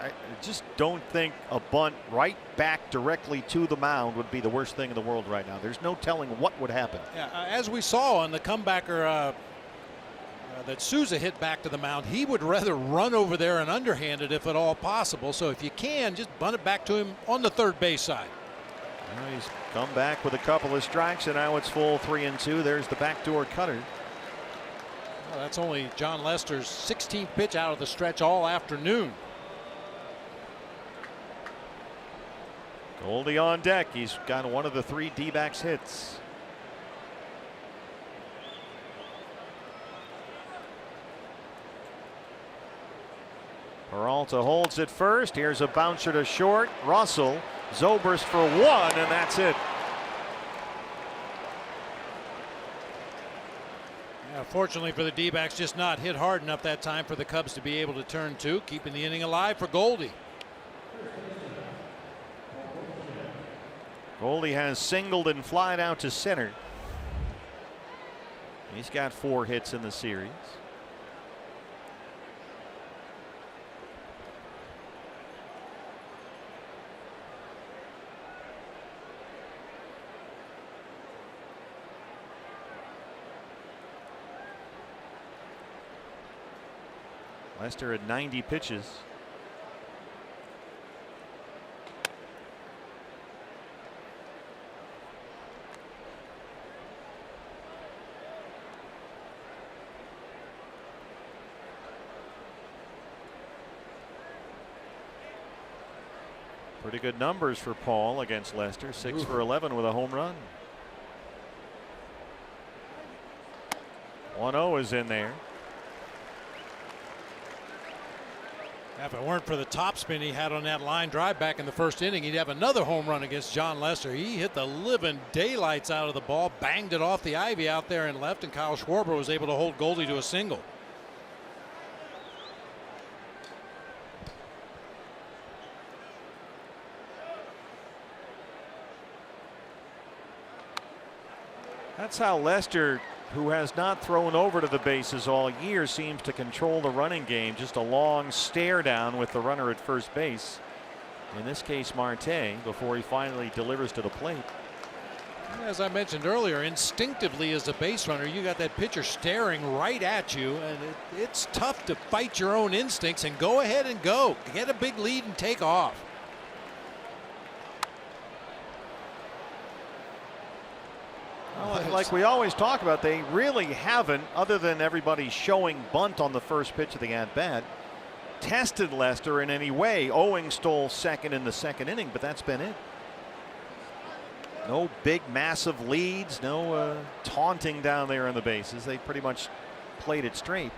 I just don't think a bunt right back directly to the mound would be the worst thing in the world right now. There's no telling what would happen. Yeah, as we saw on the comebacker that Souza hit back to the mound, he would rather run over there and underhand it if at all possible. So if you can, just bunt it back to him on the third base side. Well, he's come back with a couple of strikes, and now it's full 3-2. There's the backdoor cutter. Well, that's only John Lester's 16th pitch out of the stretch all afternoon. Goldie on deck. He's got one of the 3 D-backs hits. Peralta holds it first. Here's a bouncer to short. Russell. Zobrist for 1, and that's it. Yeah, fortunately for the D-backs, just not hit hard enough that time for the Cubs to be able to turn 2, keeping the inning alive for Goldie. Goldie has singled and flied out to center. He's got 4 hits in the series. Lester at 90 pitches. Pretty good numbers for Paul against Lester. 6 for 11 with a home run. 1-0 is in there. If it weren't for the topspin he had on that line drive back in the first inning, he'd have another home run against John Lester. He hit the living daylights out of the ball, banged it off the ivy out there and left, and Kyle Schwarber was able to hold Goldie to a single. That's how Lester, who has not thrown over to the bases all year, seems to control the running game. Just a long stare down with the runner at first base. In this case, Marte, before he finally delivers to the plate. As I mentioned earlier, instinctively as a base runner, you got that pitcher staring right at you, and it's tough to fight your own instincts and go ahead and go. Get a big lead and take off. Well, like we always talk about, they really haven't, other than everybody showing bunt on the first pitch of the at-bat, tested Lester in any way. Owing stole second in the second inning, but that's been it. No big, massive leads, no taunting down there in the bases. They pretty much played it straight.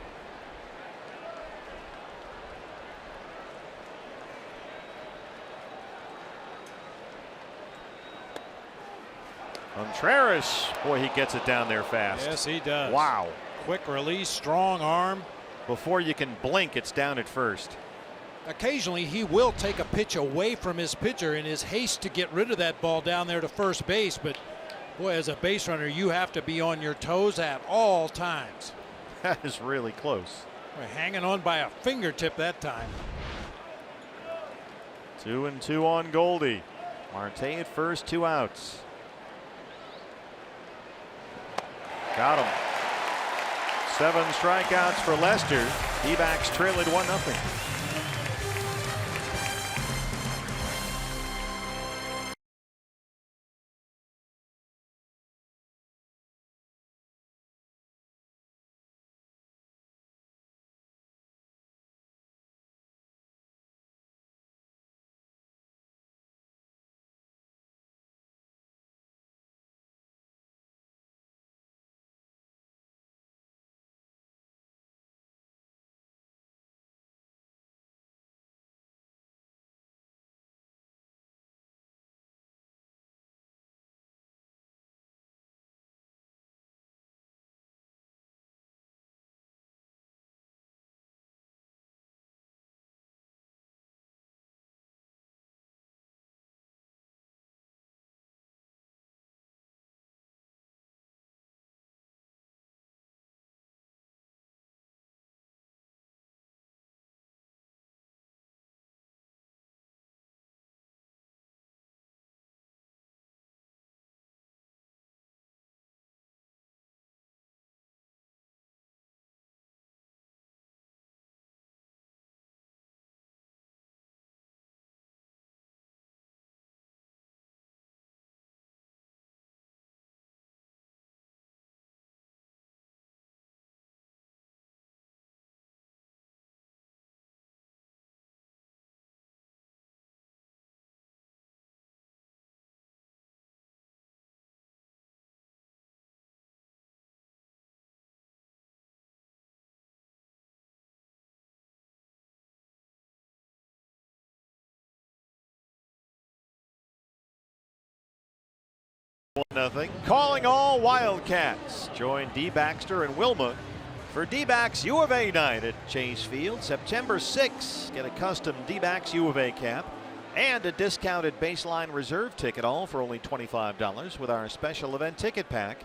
Contreras, boy, he gets it down there fast. Yes, he does. Wow. Quick release, strong arm. Before you can blink, it's down at first. Occasionally he will take a pitch away from his pitcher in his haste to get rid of that ball down there to first base, but boy, as a base runner, you have to be on your toes at all times. That is really close. We're hanging on by a fingertip that time. 2-2 on Goldie. Marte at first, 2 outs. Got him. 7 strikeouts for Lester. D-backs trail it 1-0. 1-0. Calling all Wildcats. Join D. Baxter and Wilma for D-backs U of A night at Chase Field, September 6th. Get a custom D-backs U of A cap and a discounted baseline reserve ticket, all for only $25 with our special event ticket pack.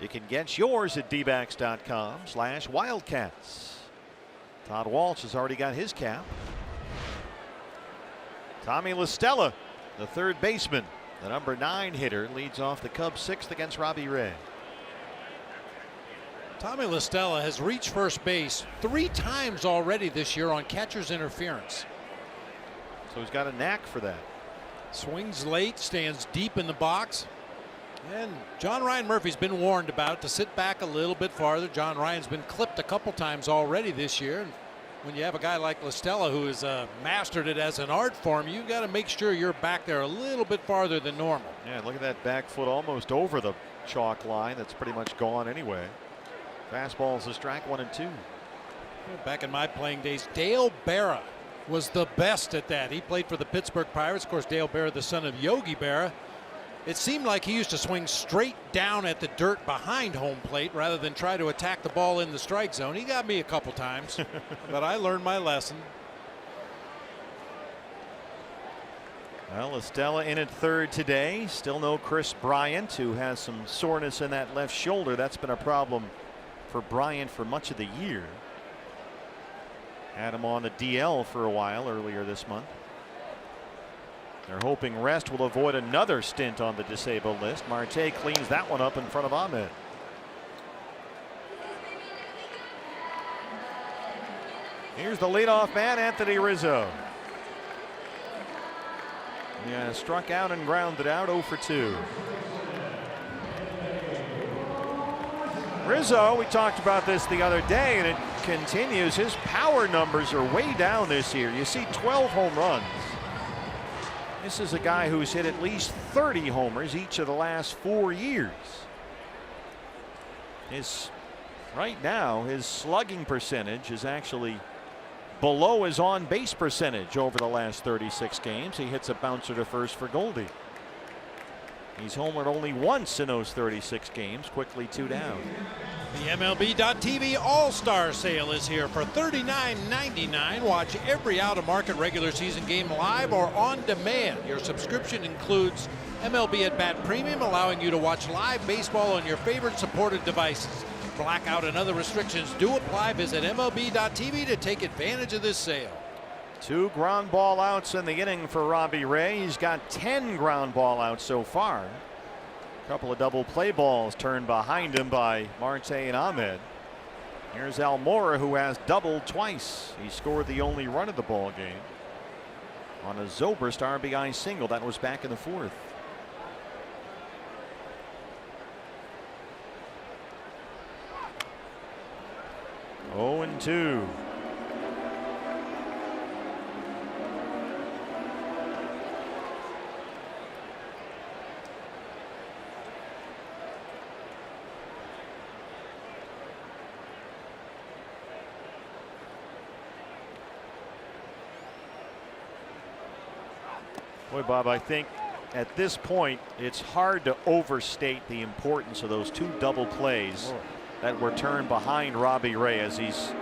You can get yours at dbacks.com/wildcats. Todd Walsh has already got his cap. Tommy LaStella, the third baseman, the number 9 hitter, leads off the Cubs 6th against Robbie Ray. Tommy LaStella has reached first base 3 times already this year on catcher's interference. So he's got a knack for that. Swings late, stands deep in the box. And John Ryan Murphy's been warned about it to sit back a little bit farther. John Ryan's been clipped a couple times already this year. And when you have a guy like LaStella who has mastered it as an art form, you've got to make sure you're back there a little bit farther than normal. Yeah, look at that back foot almost over the chalk line. That's pretty much gone anyway. Fastball's a strike, 1-2. Back in my playing days, Dale Berra was the best at that. He played for the Pittsburgh Pirates. Of course, Dale Berra, the son of Yogi Berra. It seemed like he used to swing straight down at the dirt behind home plate rather than try to attack the ball in the strike zone. He got me a couple times, but I learned my lesson. Well, Estella in at third today. Still no Chris Bryant, who has some soreness in that left shoulder. That's been a problem for Bryant for much of the year. Had him on the DL for a while earlier this month. They're hoping rest will avoid another stint on the disabled list. Marte cleans that one up in front of Ahmed. Here's the leadoff man, Anthony Rizzo. Yeah, struck out and grounded out, 0 for 2. Rizzo, we talked about this the other day, and it continues. His power numbers are way down this year. You see 12 home runs. This is a guy who's hit at least 30 homers each of the last 4 years. Right now, his slugging percentage is actually below his on-base percentage over the last 36 games. He hits a bouncer to first for Goldie. He's homered only once in those 36 games, quickly 2 down. The MLB.TV All-Star Sale is here for $39.99. Watch every out-of-market regular season game live or on demand. Your subscription includes MLB At Bat Premium, allowing you to watch live baseball on your favorite supported devices. Blackout and other restrictions do apply. Visit MLB.TV to take advantage of this sale. 2 ground ball outs in the inning for Robbie Ray. He's got 10 ground ball outs so far. A couple of double play balls turned behind him by Marte and Ahmed. Here's Almora, who has doubled twice. He scored the only run of the ball game on a Zobrist RBI single. That was back in the 4th. Oh, and 2. Boy, Bob, I think at this point it's hard to overstate the importance of those 2 double plays that were turned behind Robbie Ray, as he's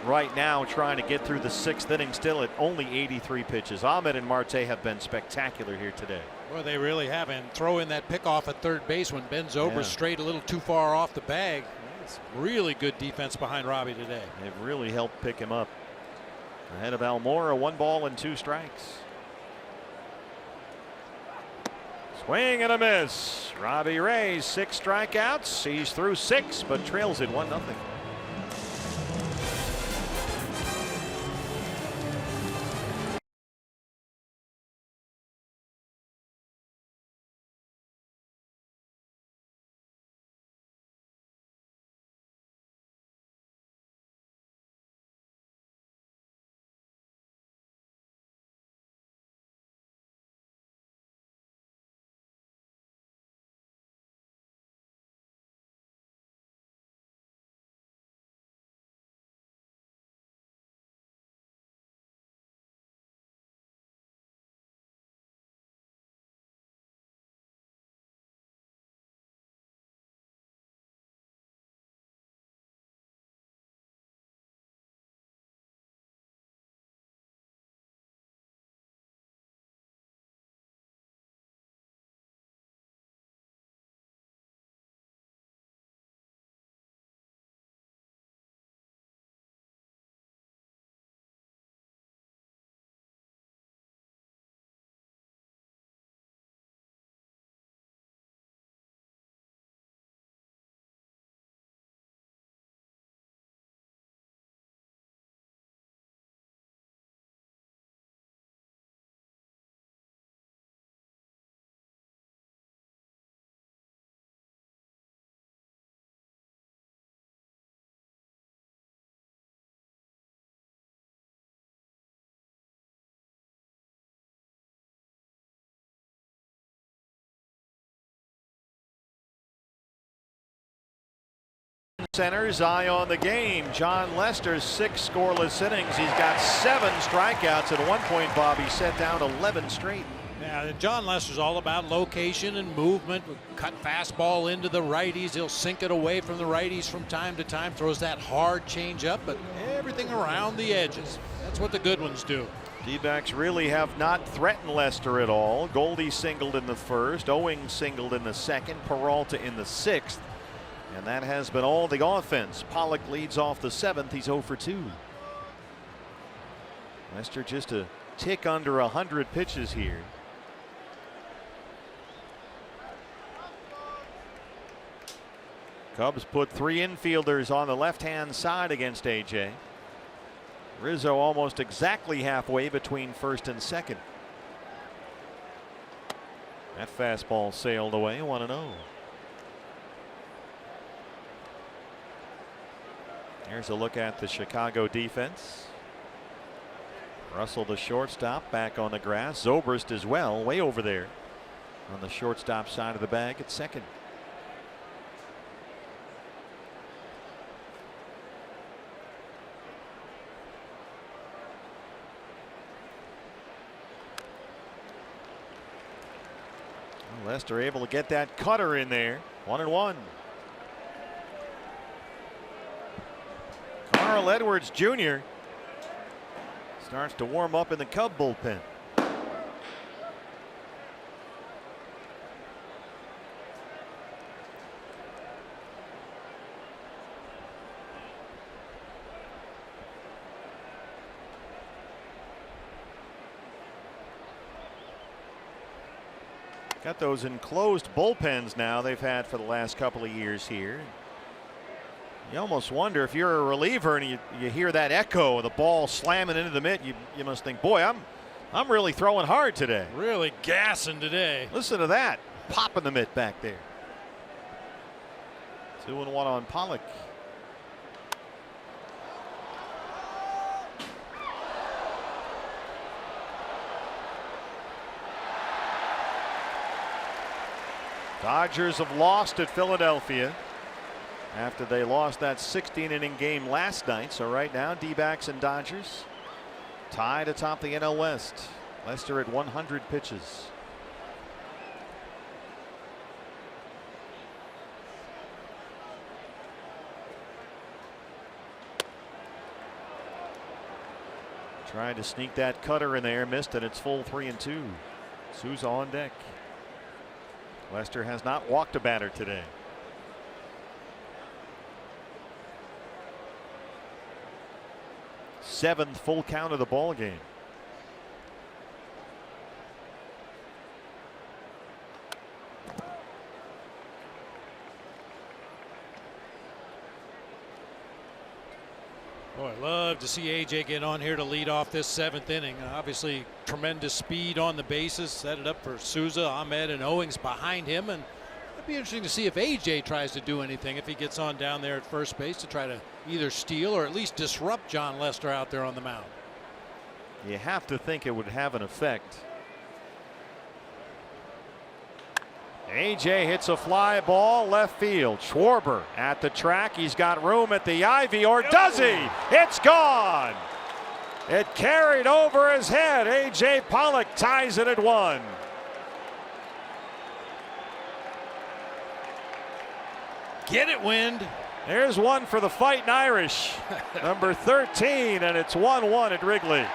right now trying to get through the 6th inning still at only 83 pitches. Ahmed and Marte have been spectacular here today. Well, they really have. And throw in that pickoff at third base when Ben Zobrist strayed a little too far off the bag. It's really good defense behind Robbie today. They've really helped pick him up. Ahead of Almora, 1 ball and 2 strikes. Swing and a miss. Robbie Ray, 6 strikeouts. He's through 6, but trails it 1-0. Center's eye on the game. John Lester's 6 scoreless innings. He's got 7 strikeouts. At one point, Bobby set down 11 straight. Yeah, John Lester's all about location and movement. Cut fastball into the righties. He'll sink it away from the righties from time to time. Throws that hard changeup, but everything around the edges. That's what the good ones do. D-backs really have not threatened Lester at all. Goldie singled in the first. Owings singled in the second. Peralta in the 6th. And that has been all the offense. Pollock leads off the 7th. He's 0 for 2. Lester just a tick under 100 pitches here. Cubs put 3 infielders on the left-hand side against AJ. Rizzo almost exactly halfway between first and second. That fastball sailed away, 1-0. Here's a look at the Chicago defense. Russell, the shortstop, back on the grass. Zobrist as well, way over there on the shortstop side of the bag at second. Lester able to get that cutter in there. 1-1. Carl Edwards Jr. starts to warm up in the Cub bullpen. Got those enclosed bullpens now they've had for the last couple of years here. You almost wonder if you're a reliever and you hear that echo of the ball slamming into the mitt, you must think, boy, I'm really throwing hard today. Really gassing today. Listen to that. Popping the mitt back there. 2-1 on Pollock. Dodgers have lost at Philadelphia after they lost that 16-inning game last night. So right now, D-backs and Dodgers tied atop the NL West. Lester at 100 pitches. Trying to sneak that cutter in there, missed it. It's full 3-2. Souza on deck. Lester has not walked a batter today. Seventh full count of the ball game. Boy, I love to see AJ get on here to lead off this 7th inning. Obviously, tremendous speed on the bases. Set it up for Souza, Ahmed, and Owings behind him. And it'd be interesting to see if AJ tries to do anything if he gets on down there at first base to try to either steal or at least disrupt John Lester out there on the mound. You have to think it would have an effect. AJ hits a fly ball left field. Schwarber at the track. He's got room at the ivy, or does he? It's gone. It carried over his head. AJ Pollock ties it at 1. Get it, Wind. There's one for the Fighting Irish. Number 13, and it's 1-1 at Wrigley.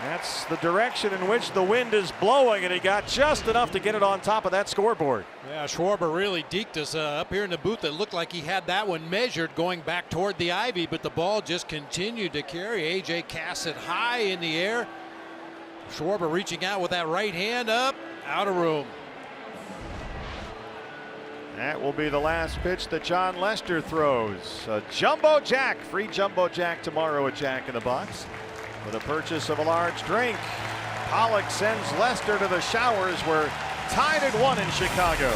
That's the direction in which the wind is blowing, and he got just enough to get it on top of that scoreboard. Yeah, Schwarber really deked us up here in the booth. It looked like he had that one measured going back toward the ivy, but the ball just continued to carry. AJ casts it high in the air. Schwarber reaching out with that right hand up, out of room. That will be the last pitch that John Lester throws. A jumbo jack, free jumbo jack tomorrow at Jack in the Box. For the purchase of a large drink, Pollock sends Lester to the showers. We're tied at 1 in Chicago.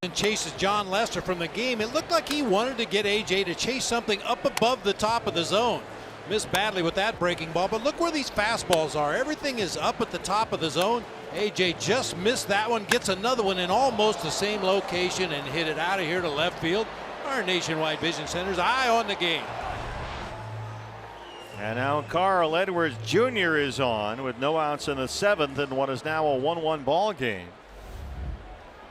and chases John Lester from the game. It looked like he wanted to get AJ to chase something up above the top of the zone. Missed badly with that breaking ball, but look where these fastballs are. Everything is up at the top of the zone. AJ just missed that one, gets another one in almost the same location and hit it out of here to left field. Our Nationwide Vision Center's eye on the game. And now Carl Edwards Jr. is on with no outs in the 7th in what is now a 1-1 ball game.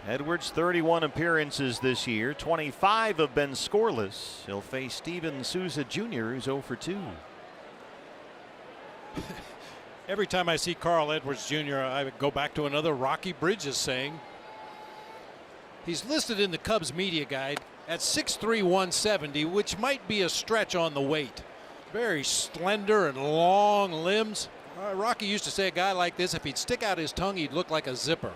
Edwards 31 appearances this year, 25 have been scoreless. He'll face Steven Souza Jr. who's 0 for 2. Every time I see Carl Edwards Jr. I go back to another Rocky Bridges saying. He's listed in the Cubs media guide at 6'3", 170, which might be a stretch on the weight. Very slender and long limbs. Rocky used to say a guy like this, if he'd stick out his tongue, he'd look like a zipper.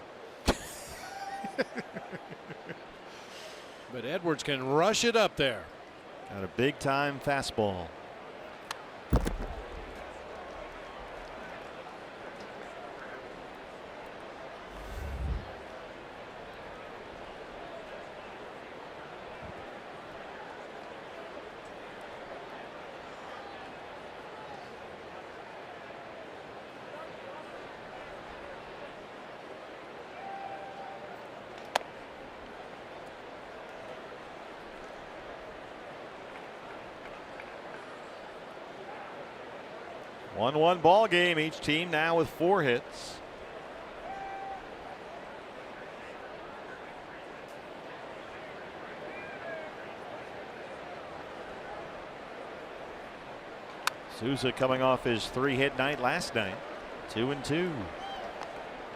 But Edwards can rush it up there. Got a big time fastball. One ball game, each team now with 4 hits. Souza coming off his 3-hit night last night. 2-2.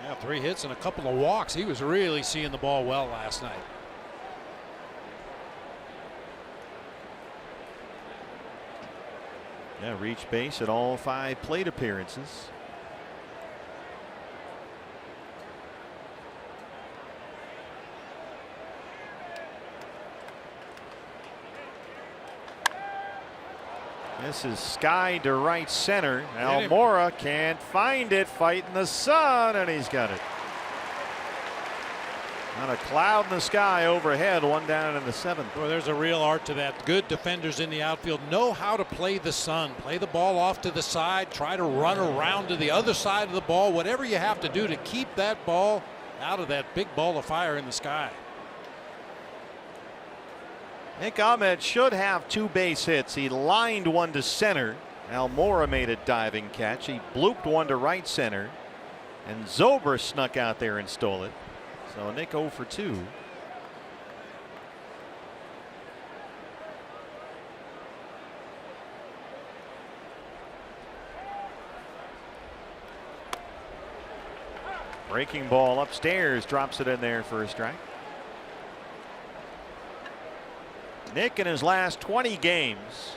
Yeah, 3 hits and a couple of walks. He was really seeing the ball well last night. Yeah, reached base at all 5 plate appearances. This is sky to right center. Almora can't find it, fighting the sun, and he's got it. Not a cloud in the sky overhead, 1 down in the 7th. Boy, there's a real art to that. Good defenders in the outfield know how to play the sun. Play the ball off to the side, try to run around to the other side of the ball, whatever you have to do to keep that ball out of that big ball of fire in the sky. Nick Ahmed should have 2 base hits. He lined one to center. Almora made a diving catch. He blooped one to right center, and Zobrist snuck out there and stole it. So Nick 0 for 2. Breaking ball upstairs, drops it in there for a strike. Nick in his last 20 games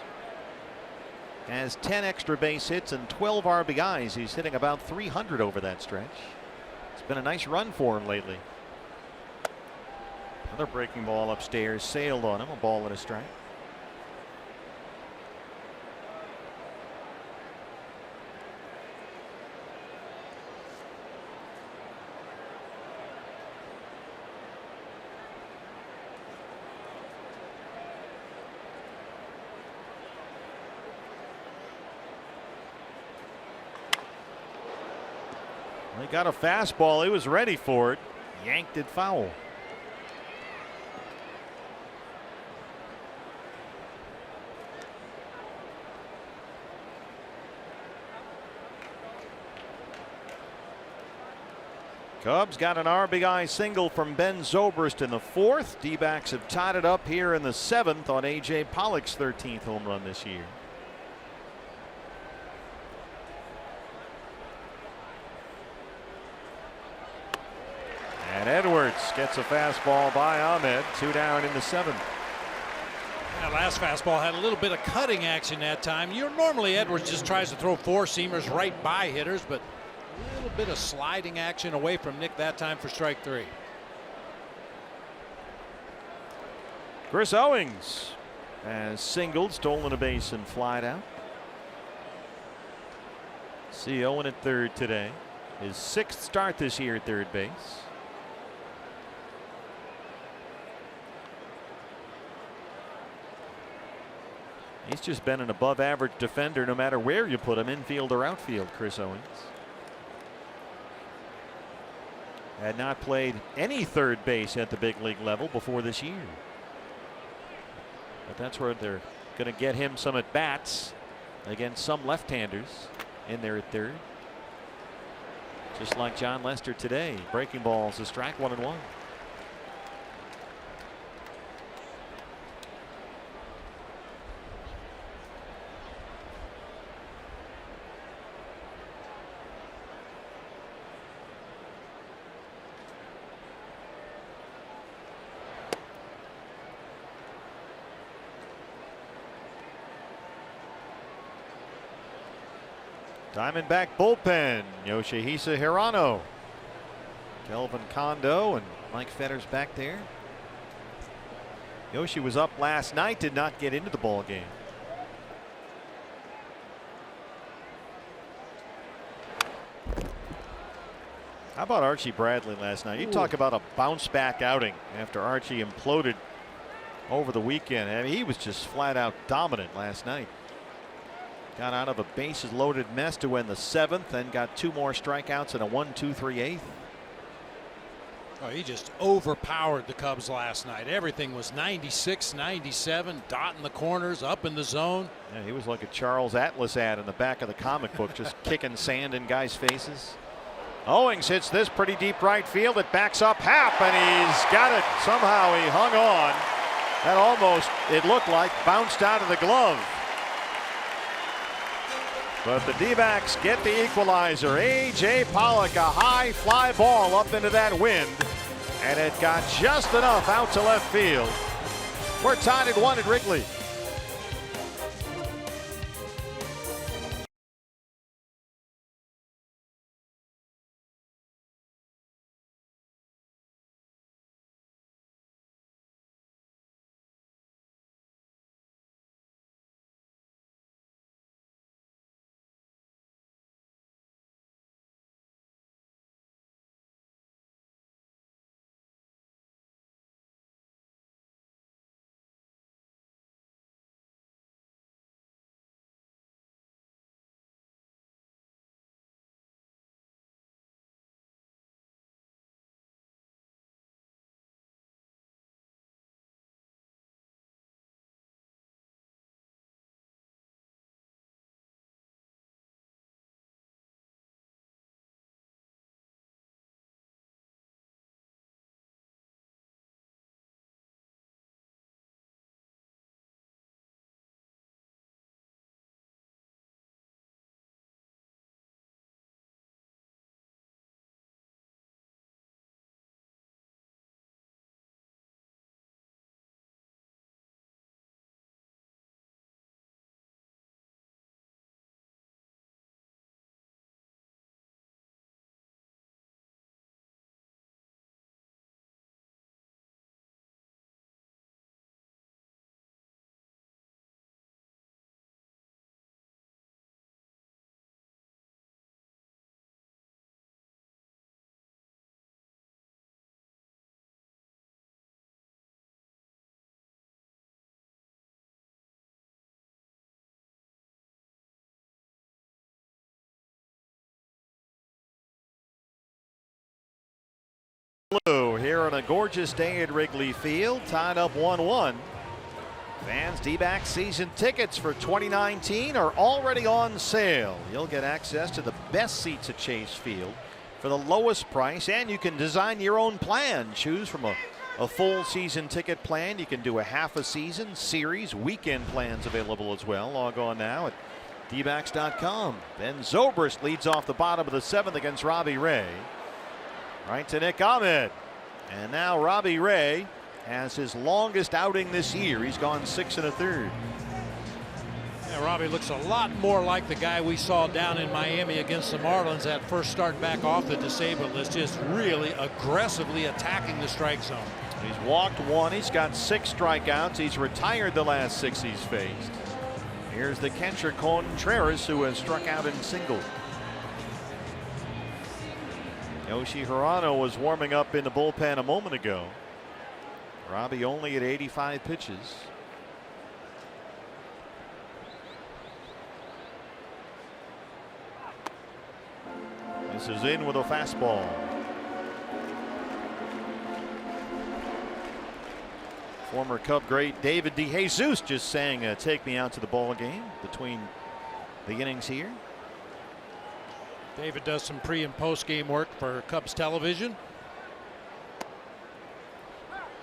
has 10 extra base hits and 12 RBIs. He's hitting about 300 over that stretch. It's been a nice run for him lately. Another breaking ball upstairs, sailed on him, a ball and a strike. He got a fastball. He was ready for it. Yanked it foul. Cubs got an RBI single from Ben Zobrist in the 4th. D-backs have tied it up here in the 7th on A.J. Pollock's 13th home run this year. And Edwards gets a fastball by Ahmed. 2 down in the 7th. That last fastball had a little bit of cutting action that time. Normally Edwards just tries to throw 4-seamers right by hitters, but a little bit of sliding action away from Nick that time for strike 3. Chris Owings has singled, stolen a base, and flied out. See Owen at third today. His 6th start this year at third base. He's just been an above average defender no matter where you put him, infield or outfield, Chris Owings. Had not played any third base at the big league level before this year. But that's where they're going to get him some at bats against some left-handers in there at third. Just like John Lester today. Breaking balls, a strike, 1-1. Diamondback bullpen, Yoshihisa Hirano, Kelvin Kondo, and Mike Fetter's back there. Yoshi was up last night, did not get into the ball game. How about Archie Bradley last night? You talk about a bounce back outing after Archie imploded over the weekend. I mean, he was just flat out dominant last night. Got out of a bases loaded mess to win the 7th, and got 2 more strikeouts in a 1-2-3/8. Oh, he just overpowered the Cubs last night. Everything was 96, 97, dotting the corners, up in the zone. Yeah, he was like a Charles Atlas ad in the back of the comic book, just kicking sand in guys' faces. Owings hits this pretty deep right field. It backs up Happ, and he's got it. Somehow he hung on. That almost, it looked like, bounced out of the glove. But the D-backs get the equalizer. A.J. Pollock, a high fly ball up into that wind, and it got just enough out to left field. We're tied at 1 at Wrigley. Blue here on a gorgeous day at Wrigley Field, tied up 1-1. Fans, D-backs season tickets for 2019 are already on sale. You'll get access to the best seats at Chase Field for the lowest price, and you can design your own plan. Choose from a full season ticket plan. You can do a half a season, series, weekend plans available as well. Log on now at dbacks.com. Ben Zobrist leads off the bottom of the 7th against Robbie Ray. Right to Nick Ahmed. And now Robbie Ray has his longest outing this year. He's gone 6 1/3. Yeah, Robbie looks a lot more like the guy we saw down in Miami against the Marlins that first start back off the disabled list, just really aggressively attacking the strike zone. He's walked 1. He's got 6 strikeouts. He's retired the last 6 he's faced. Here's the catcher Contreras, who has struck out in single. Yoshi Hirano was warming up in the bullpen a moment ago. Robbie only at 85 pitches. This is in with a fastball. Former Cub great David DeJesus just saying, take me out to the ball game between the innings here. David does some pre and post game work for Cubs television.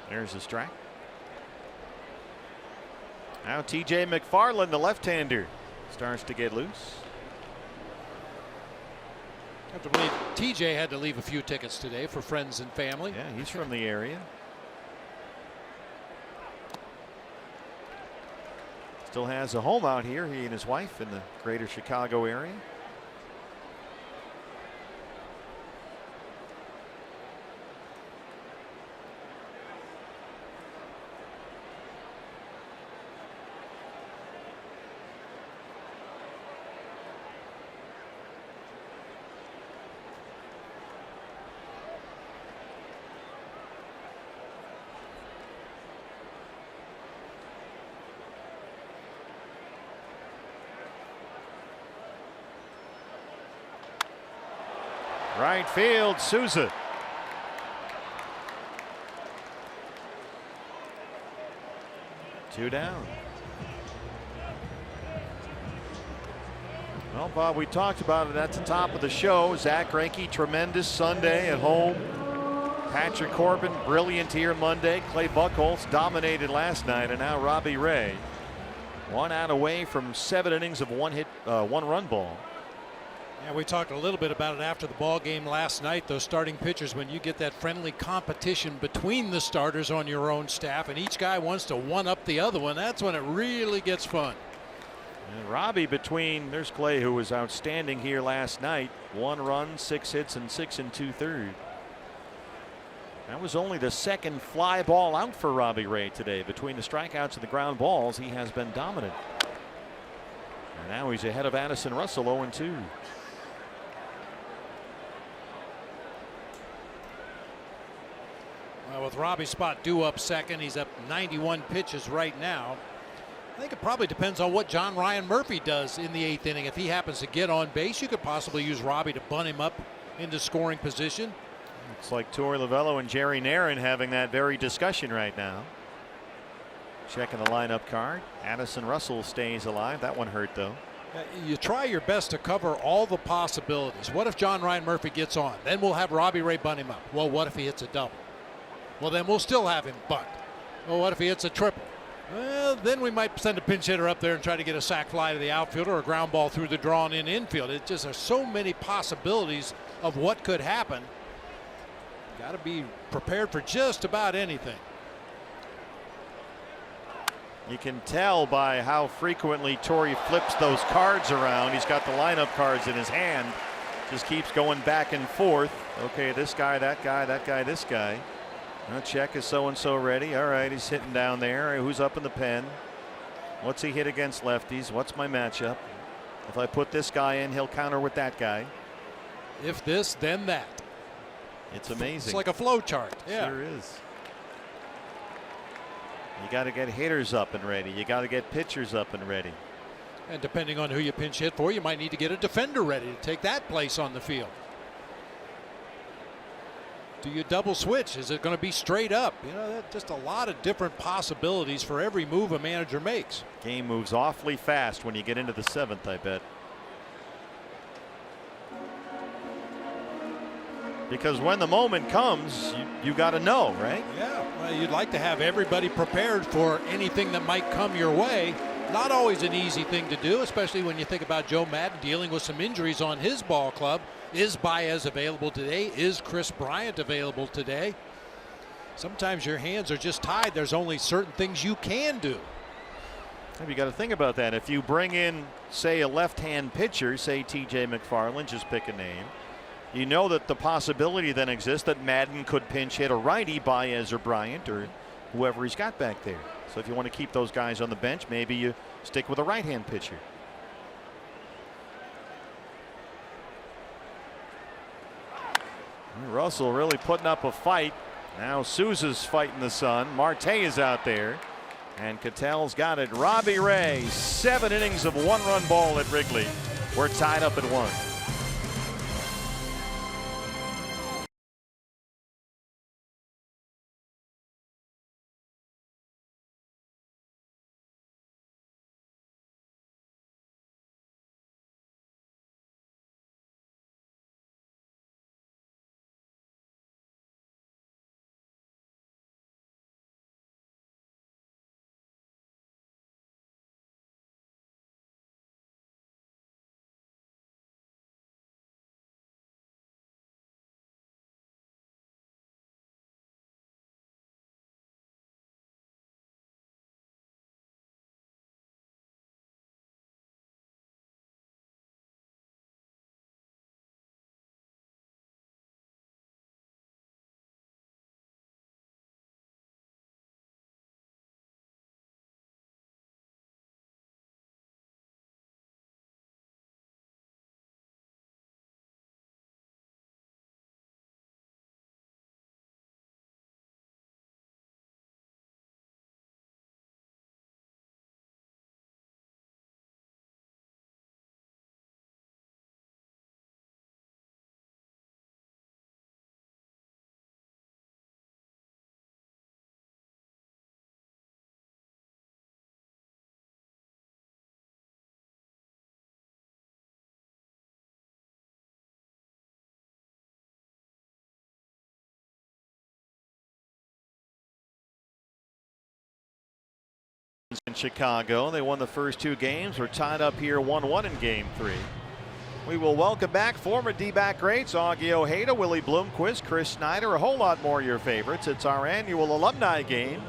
There's the strike. Now TJ McFarland, the left-hander, starts to get loose. I have to believe TJ had to leave a few tickets today for friends and family. Yeah, he's from the area. Still has a home out here, he and his wife, in the greater Chicago area. Right field, Souza. Two down. Well, Bob, we talked about it at the top of the show. Zach Greinke, tremendous Sunday at home. Patrick Corbin, brilliant here Monday. Clay Buchholz dominated last night, and now Robbie Ray, 1 out away from 7 innings of one run ball. Yeah, we talked a little bit about it after the ball game last night. Those starting pitchers, when you get that friendly competition between the starters on your own staff, and each guy wants to one up the other one, that's when it really gets fun. And Robbie, there's Clay, who was outstanding here last night. 1 run, 6 hits, and 6 2/3. That was only the second fly ball out for Robbie Ray today. Between the strikeouts and the ground balls, he has been dominant. And now he's ahead of Addison Russell, 0-2. Well, with Robbie's spot due up second, he's up 91 pitches right now. I think it probably depends on what John Ryan Murphy does in the 8th inning. If he happens to get on base, you could possibly use Robbie to bunt him up into scoring position. It's like Torey Lovello and Jerry Narron having that very discussion right now. Checking the lineup card. Addison Russell stays alive. That one hurt, though. You try your best to cover all the possibilities. What if John Ryan Murphy gets on? Then we'll have Robbie Ray bunt him up. Well, what if he hits a double? Well, then we'll still have him bunt. Well, what if he hits a triple? Well, then we might send a pinch hitter up there and try to get a sac fly to the outfielder or a ground ball through the drawn in infield. It just, there's so many possibilities of what could happen. Got to be prepared for just about anything. You can tell by how frequently Torey flips those cards around. He's got the lineup cards in his hand. Just keeps going back and forth. Okay, this guy, that guy, that guy, this guy. Now check, is so-and-so ready? All right, he's hitting down there. Who's up in the pen? What's he hit against lefties? What's my matchup? If I put this guy in, he'll counter with that guy. If this, then that. It's amazing. It's like a flow chart. Yeah. Sure is. You got to get hitters up and ready. You got to get pitchers up and ready. And depending on who you pinch hit for, you might need to get a defender ready to take that place on the field. Do you double switch? Is it going to be straight up? You know, that's just a lot of different possibilities for every move a manager makes. Game moves awfully fast when you get into the 7th, I bet. Because when the moment comes, you got to know, right? Yeah, well, you'd like to have everybody prepared for anything that might come your way. Not always an easy thing to do, especially when you think about Joe Maddon dealing with some injuries on his ball club. Is Baez available today? Is Chris Bryant available today? Sometimes your hands are just tied. There's only certain things you can do. You got to think about that. If you bring in, say, a left-hand pitcher, say TJ McFarland, just pick a name, you know that the possibility then exists that Maddon could pinch hit a righty, Baez or Bryant or whoever he's got back there. So if you want to keep those guys on the bench, maybe you stick with a right-hand pitcher. Russell really putting up a fight. Now Souza's fighting the sun. Marte is out there. And Ketel's got it. Robbie Ray, 7 innings of 1-run ball at Wrigley. We're tied up at 1. Chicago. They won the first 2 games. We're tied up here 1-1 in game 3. We will welcome back former D-back greats Augie Ojeda, Willie Bloomquist, Chris Snyder, a whole lot more of your favorites. It's our annual alumni game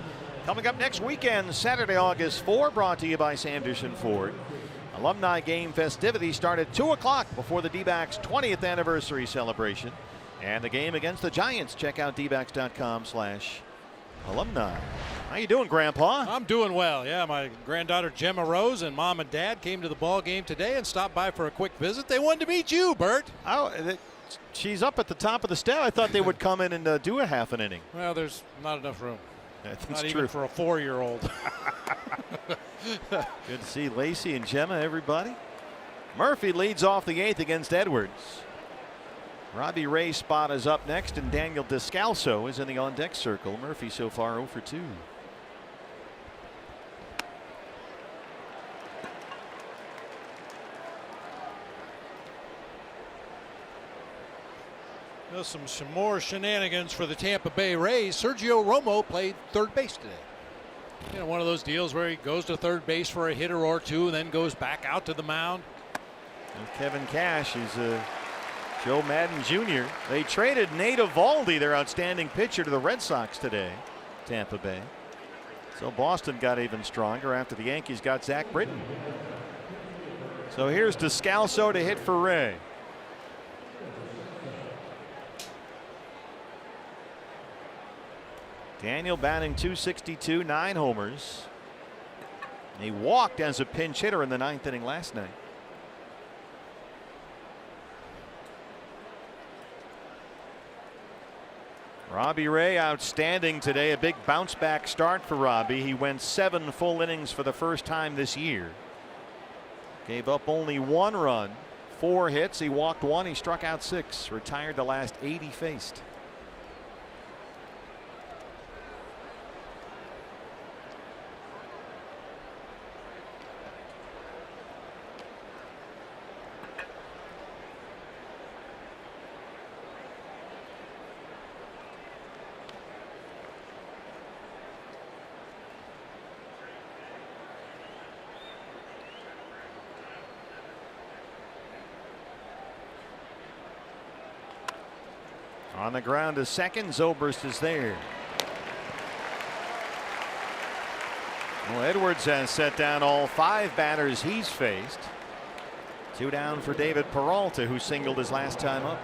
coming up next weekend, Saturday, August 4, brought to you by Sanderson Ford. Alumni game festivities start at 2 o'clock before the D-backs 20th anniversary celebration. And the game against the Giants. Check out dbacks.com/alumni. How you doing, Grandpa? I'm doing well. Yeah, my granddaughter Gemma Rose and mom and dad came to the ball game today and stopped by for a quick visit. They wanted to meet you, Bert. Oh, she's up at the top of the step. I thought they would come in and do a half an inning. Well, there's not enough room. That's not true. even for a 4-year-old. Good to see Lacey and Gemma, everybody. Murphy leads off the 8th against Edwards. Robbie Ray's spot is up next, and Daniel Descalso is in the on-deck circle. Murphy so far 0 for 2. There's some more shenanigans for the Tampa Bay Rays. Sergio Romo played third base today. You know, one of those deals where he goes to third base for a hitter or two and then goes back out to the mound. And Kevin Cash is Joe Madden Jr. They traded Nate Eovaldi, their outstanding pitcher, to the Red Sox today, Tampa Bay. So Boston got even stronger after the Yankees got Zach Britton. So here's Descalso to hit for Ray. Daniel batting .262, 9 homers. He walked as a pinch hitter in the 9th inning last night. Robbie Ray outstanding today. A big bounce back start for Robbie. He went 7 full innings for the first time this year. Gave up only 1 run, 4 hits. He walked 1. He struck out 6. Retired the last 8 he faced. On the ground to second. Zobrist is there. Well, Edwards has set down all 5 batters he's faced. 2 down for David Peralta, who singled his last time up.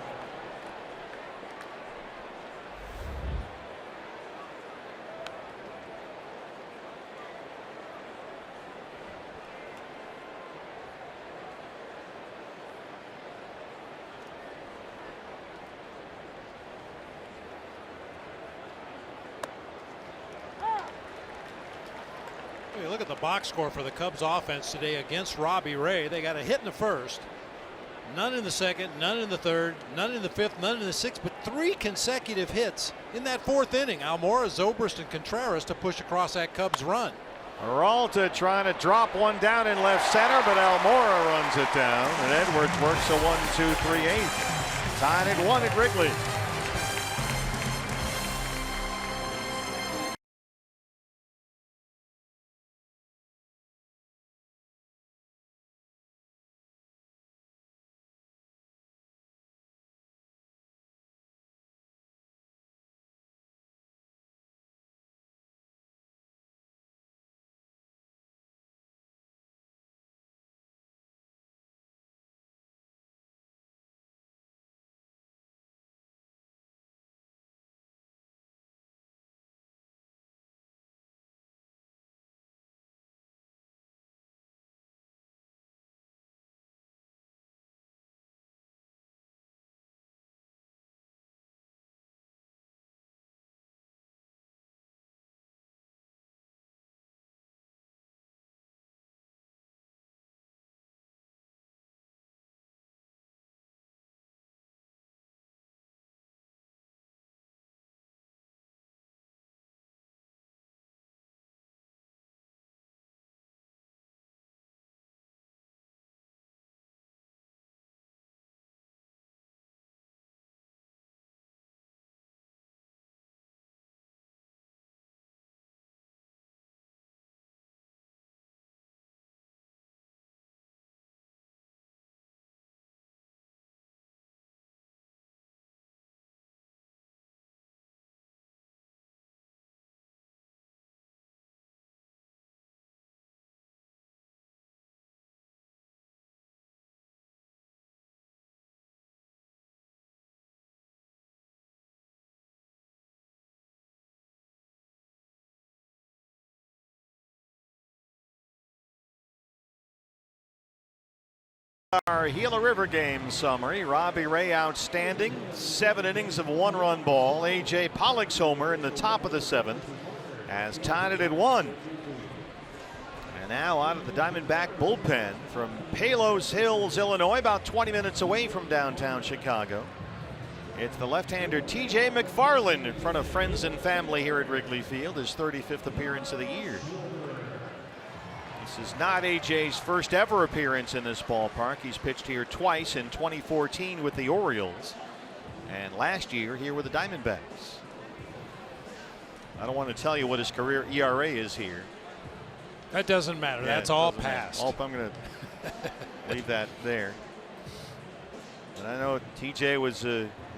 Hey, look at the box score for the Cubs offense today against Robbie Ray. They got a hit in the first, none in the second, none in the third, none in the 5th, none in the 6th, but 3 consecutive hits in that 4th inning. Almora, Zobrist, and Contreras to push across that Cubs run. Peralta trying to drop one down in left center, but Almora runs it down, and Edwards works a 1-2-3-8. Tied at 1 at Wrigley. Our Gila River game summary. Robbie Ray outstanding. 7 innings of 1-run ball. A.J. Pollock's homer in the top of the 7th has tied it at 1. And now out of the Diamondback bullpen from Palos Hills, Illinois, about 20 minutes away from downtown Chicago. It's the left-hander T.J. McFarland in front of friends and family here at Wrigley Field, his 35th appearance of the year. This is not AJ's first ever appearance in this ballpark. He's pitched here twice in 2014 with the Orioles and last year here with the Diamondbacks. I don't want to tell you what his career ERA is here. That doesn't matter. Yeah, that's all past. I'm going to leave that there. And I know TJ was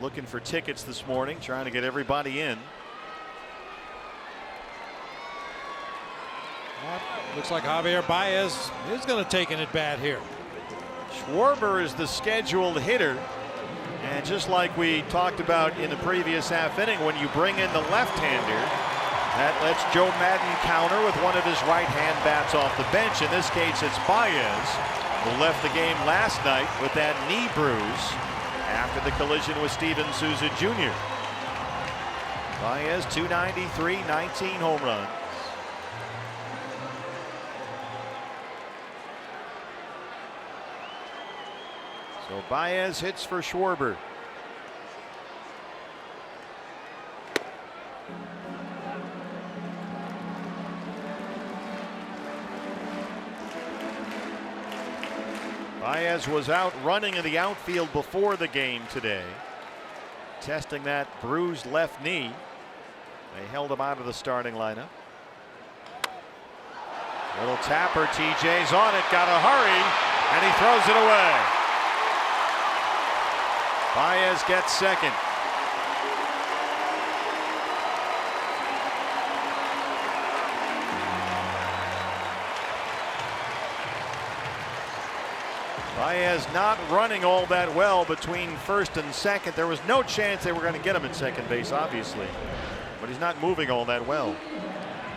looking for tickets this morning, trying to get everybody in. Looks like Javier Baez is going to take an at bat here. Schwarber is the scheduled hitter. And just like we talked about in the previous half inning, when you bring in the left-hander, that lets Joe Madden counter with one of his right-hand bats off the bench. In this case, it's Baez, who left the game last night with that knee bruise after the collision with Steven Souza Jr. Baez, 293, 19 home runs. So Baez hits for Schwarber. Baez was out running in the outfield before the game today, testing that bruised left knee. They held him out of the starting lineup. Little tapper, TJ's on it, got to hurry, and he throws it away. Baez gets second. Baez not running all that well between first and second. There was no chance they were going to get him at second base, obviously, but he's not moving all that well.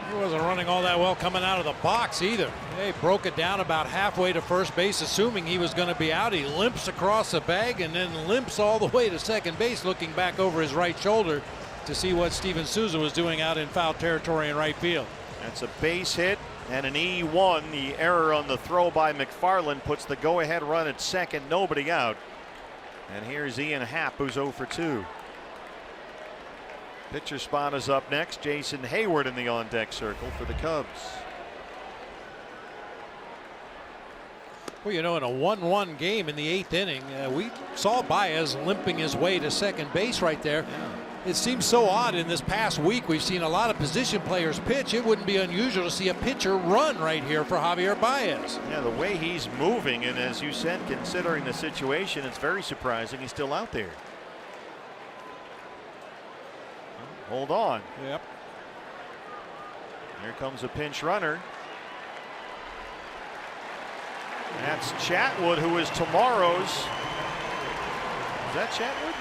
He wasn't running all that well coming out of the box either. They broke it down about halfway to first base, assuming he was going to be out. He limps across the bag and then limps all the way to second base, looking back over his right shoulder to see what Steven Souza was doing out in foul territory in right field. That's a base hit and an E1. The error on the throw by McFarland puts the go-ahead run at second, nobody out. And here's Ian Happ, who's 0 for 2. Pitcher spot is up next. Jason Hayward in the on-deck circle for the Cubs. Well, you know, in a 1-1 game in the 8th inning, we saw Baez limping his way to second base right there. Yeah. It seems so odd. In this past week, we've seen a lot of position players pitch. It wouldn't be unusual to see a pitcher run right here for Javier Baez. Yeah, the way he's moving, and as you said, considering the situation, it's very surprising he's still out there. Hold on. Yep. Here comes a pinch runner. That's Chatwood, who is tomorrow's. Is that Chatwood?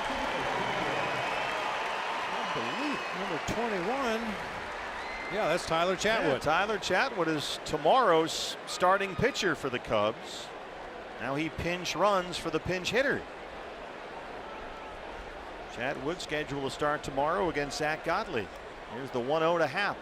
I believe number 21. Yeah, that's Tyler Chatwood. Yeah, Tyler Chatwood is tomorrow's starting pitcher for the Cubs. Now he pinch runs for the pinch hitter. Chatwood scheduled to start tomorrow against Zach Godley. Here's the 1-0 to Happ.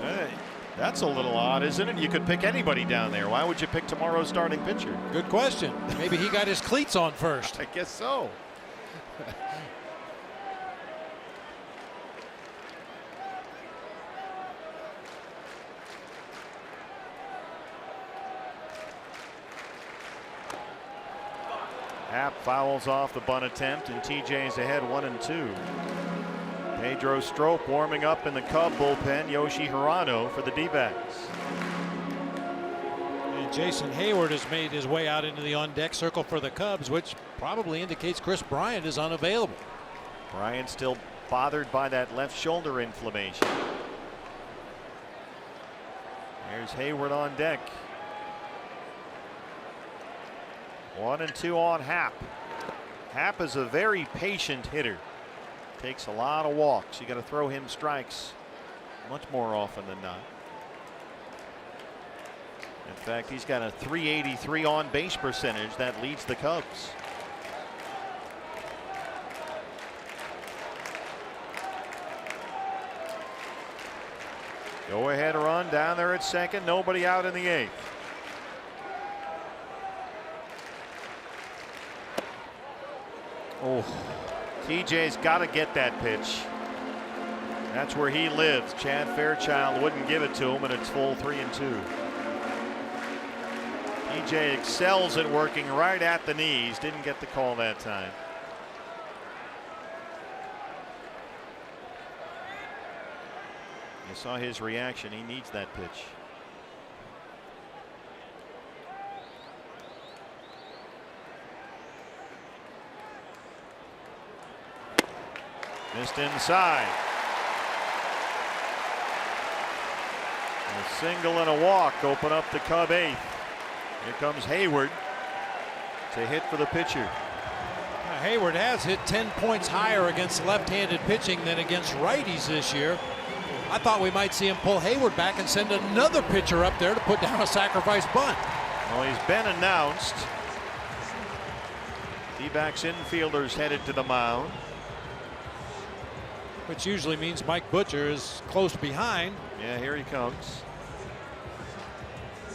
Hey, that's a little odd, isn't it? You could pick anybody down there. Why would you pick tomorrow's starting pitcher? Good question. Maybe he got his cleats on first. I guess so. Happ fouls off the bunt attempt, and TJ's ahead 1-2. Pedro Strop warming up in the Cub bullpen. Yoshi Hirano for the D-backs. And Jason Hayward has made his way out into the on-deck circle for the Cubs, which probably indicates Chris Bryant is unavailable. Bryant still bothered by that left shoulder inflammation. There's Hayward on deck. 1-2 on Happ. Happ is a very patient hitter. Takes a lot of walks. You got to throw him strikes much more often than not. In fact, he's got a .383 on base percentage that leads the Cubs. Go ahead run down there at second. Nobody out in the 8th. Oh, TJ's got to get that pitch. That's where he lives. Chad Fairchild wouldn't give it to him, and it's full 3-2. TJ excels at working right at the knees. Didn't get the call that time. You saw his reaction. He needs that pitch. Missed inside. A single and a walk open up the Cub 8th. Here comes Hayward to hit for the pitcher. Hayward has hit 10 points higher against left-handed pitching than against righties this year. I thought we might see him pull Hayward back and send another pitcher up there to put down a sacrifice bunt. Well, he's been announced. D-backs infielders headed to the mound. Which usually means Mike Butcher is close behind. Yeah, here he comes.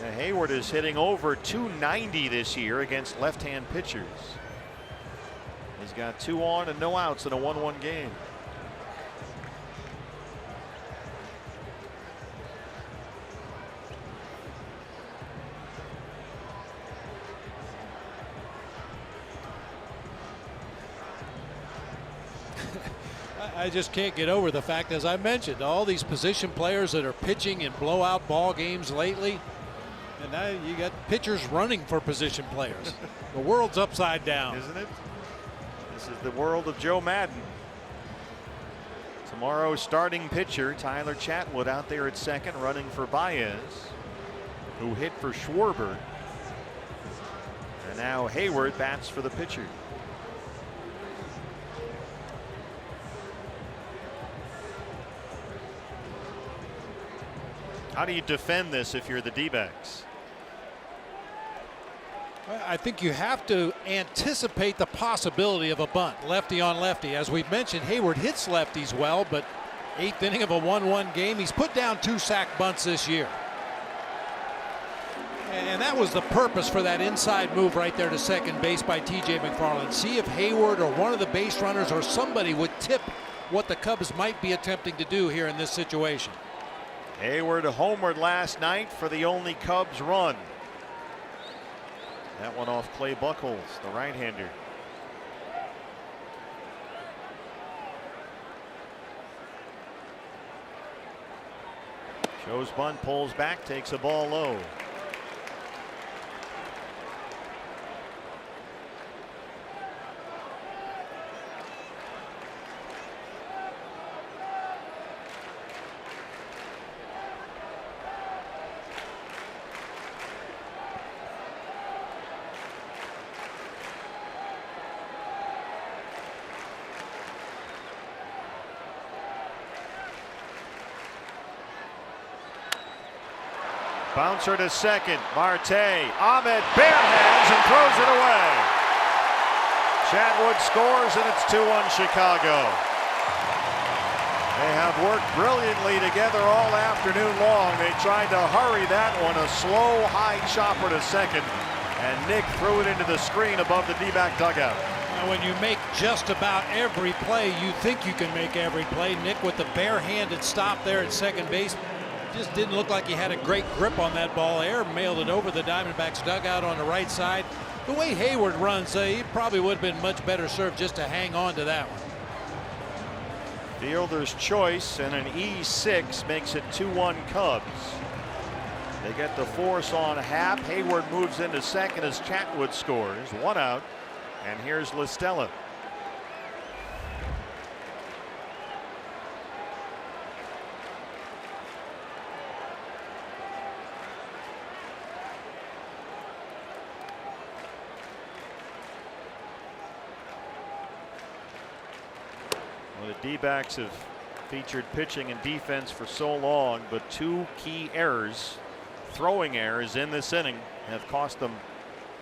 Yeah, Hayward is hitting over .290 this year against left-hand pitchers. He's got 2 on and no outs in a 1-1 game. I just can't get over the fact, as I mentioned, all these position players that are pitching in blowout ball games lately. And now you got pitchers running for position players. The world's upside down. Isn't it? This is the world of Joe Madden. Tomorrow's starting pitcher, Tyler Chatwood, out there at second, running for Baez, who hit for Schwarber. And now Hayward bats for the pitcher. How do you defend this if you're the D-backs? I think you have to anticipate the possibility of a bunt, lefty on lefty. As we've mentioned, Hayward hits lefties well, but 8th inning of a 1-1 game, he's put down 2 sac bunts this year. And that was the purpose for that inside move right there to second base by TJ McFarland. See if Hayward or one of the base runners or somebody would tip what the Cubs might be attempting to do here in this situation. Hayward homered last night for the only Cubs run. That one off Clay Buchholz, the right-hander. Shows bunt, pulls back, takes a ball low. Bouncer to second. Marte. Ahmed bare hands and throws it away. Chatwood scores, and it's 2-1 Chicago. They have worked brilliantly together all afternoon long. They tried to hurry that one, a slow high chopper to second, and Nick threw it into the screen above the D-back dugout. Now, when you make just about every play, you think you can make every play. Nick with the bare-handed stop there at second base. Just didn't look like he had a great grip on that ball. Air mailed it over the Diamondbacks dugout on the right side. The way Hayward runs, he probably would have been much better served just to hang on to that one. Fielder's choice and an E6 makes it 2-1 Cubs. They get the force on Happ. Hayward moves into second as Chatwood scores. 1 out, and here's LaStella. The D-backs have featured pitching and defense for so long, but 2 key errors throwing errors in this inning have cost them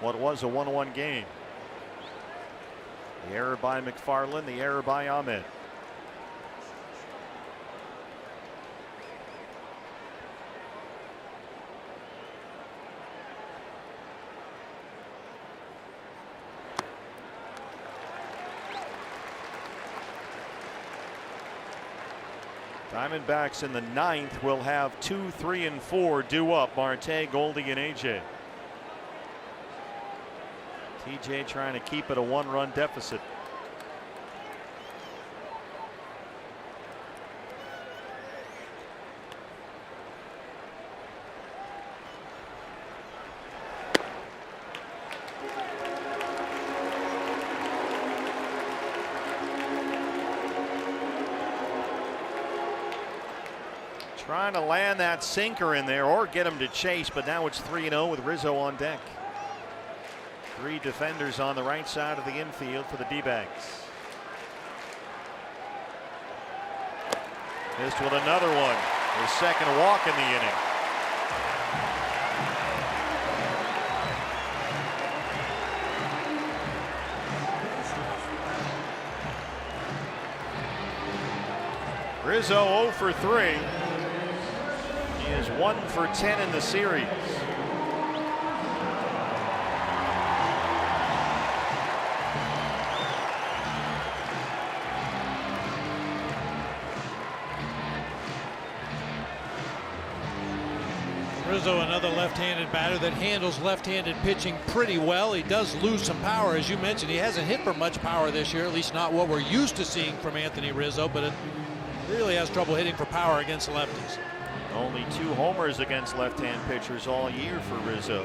what was a 1-1 game. The error by McFarland, the error by Ahmed. Diamondbacks in the 9th will have 2, 3, and 4 due up. Marte, Goldie, and AJ. TJ trying to keep it a 1-run deficit. Trying to land that sinker in there or get him to chase, but now it's 3-0 with Rizzo on deck. 3 defenders on the right side of the infield for the D-backs. Missed with another one. His second walk in the inning. Rizzo 0 for 3. He is 1 for 10 in the series. Rizzo, another left-handed batter that handles left-handed pitching pretty well. He does lose some power, as you mentioned. He hasn't hit for much power this year, at least not what we're used to seeing from Anthony Rizzo, but it really has trouble hitting for power against lefties. Only 2 homers against left-hand pitchers all year for Rizzo.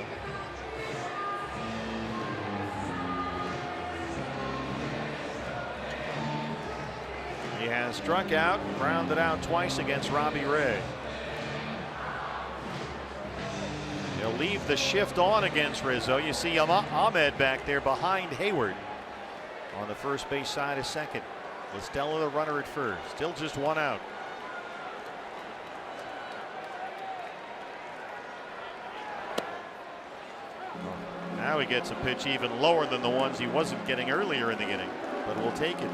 He has struck out, grounded out twice against Robbie Ray. He'll leave the shift on against Rizzo. You see Ahmed back there behind Hayward on the first base side of second. Stella the runner at first. Still just 1 out. Now he gets a pitch even lower than the ones he wasn't getting earlier in the inning, but we'll take it.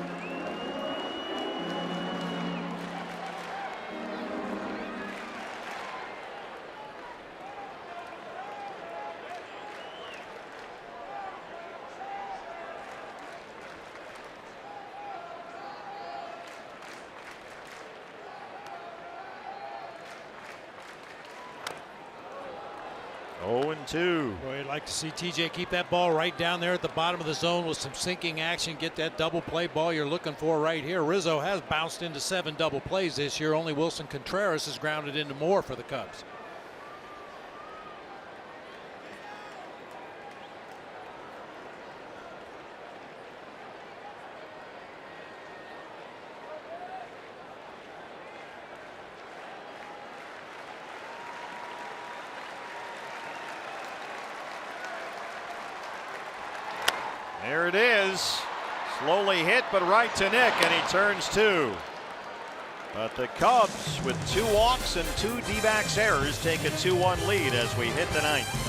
Oh, 0-2. Boy, I'd like to see TJ keep that ball right down there at the bottom of the zone with some sinking action. Get that double play ball you're looking for right here. Rizzo has bounced into 7 double plays this year. Only Wilson Contreras has grounded into more for the Cubs. There it is. Slowly hit, but right to Nick, and he turns 2. But the Cubs, with 2 walks and 2 D-backs errors, take a 2-1 lead as we hit the 9th.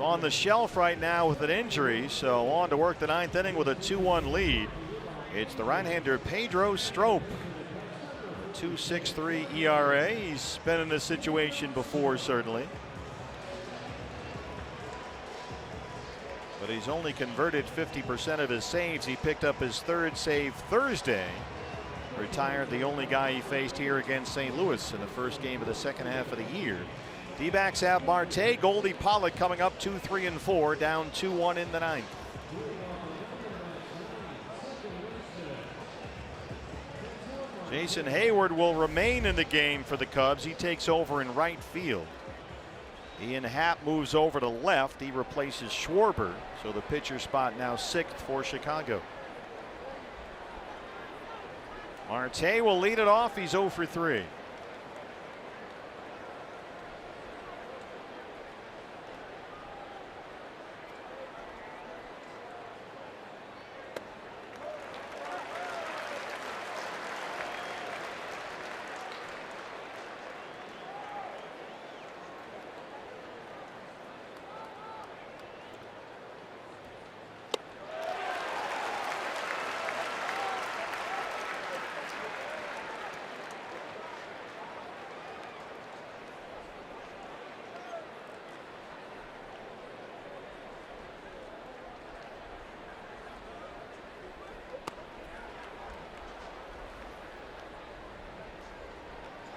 on the shelf right now with an injury, so on to work the ninth inning with a 2-1 lead. It's the right-hander Pedro Strop. 2.63 ERA. He's been in this situation before, certainly. But he's only converted 50% of his saves. He picked up his third save Thursday. Retired the only guy he faced here against St. Louis in the first game of the second half of the year. D-backs have Marte, Goldie, Pollock coming up 2, 3, and 4, down 2-1 in the ninth. Jason Hayward will remain in the game for the Cubs. He takes over in right field. Ian Happ moves over to left. He replaces Schwarber, so the pitcher spot now 6th for Chicago. Marte will lead it off. He's 0 for 3.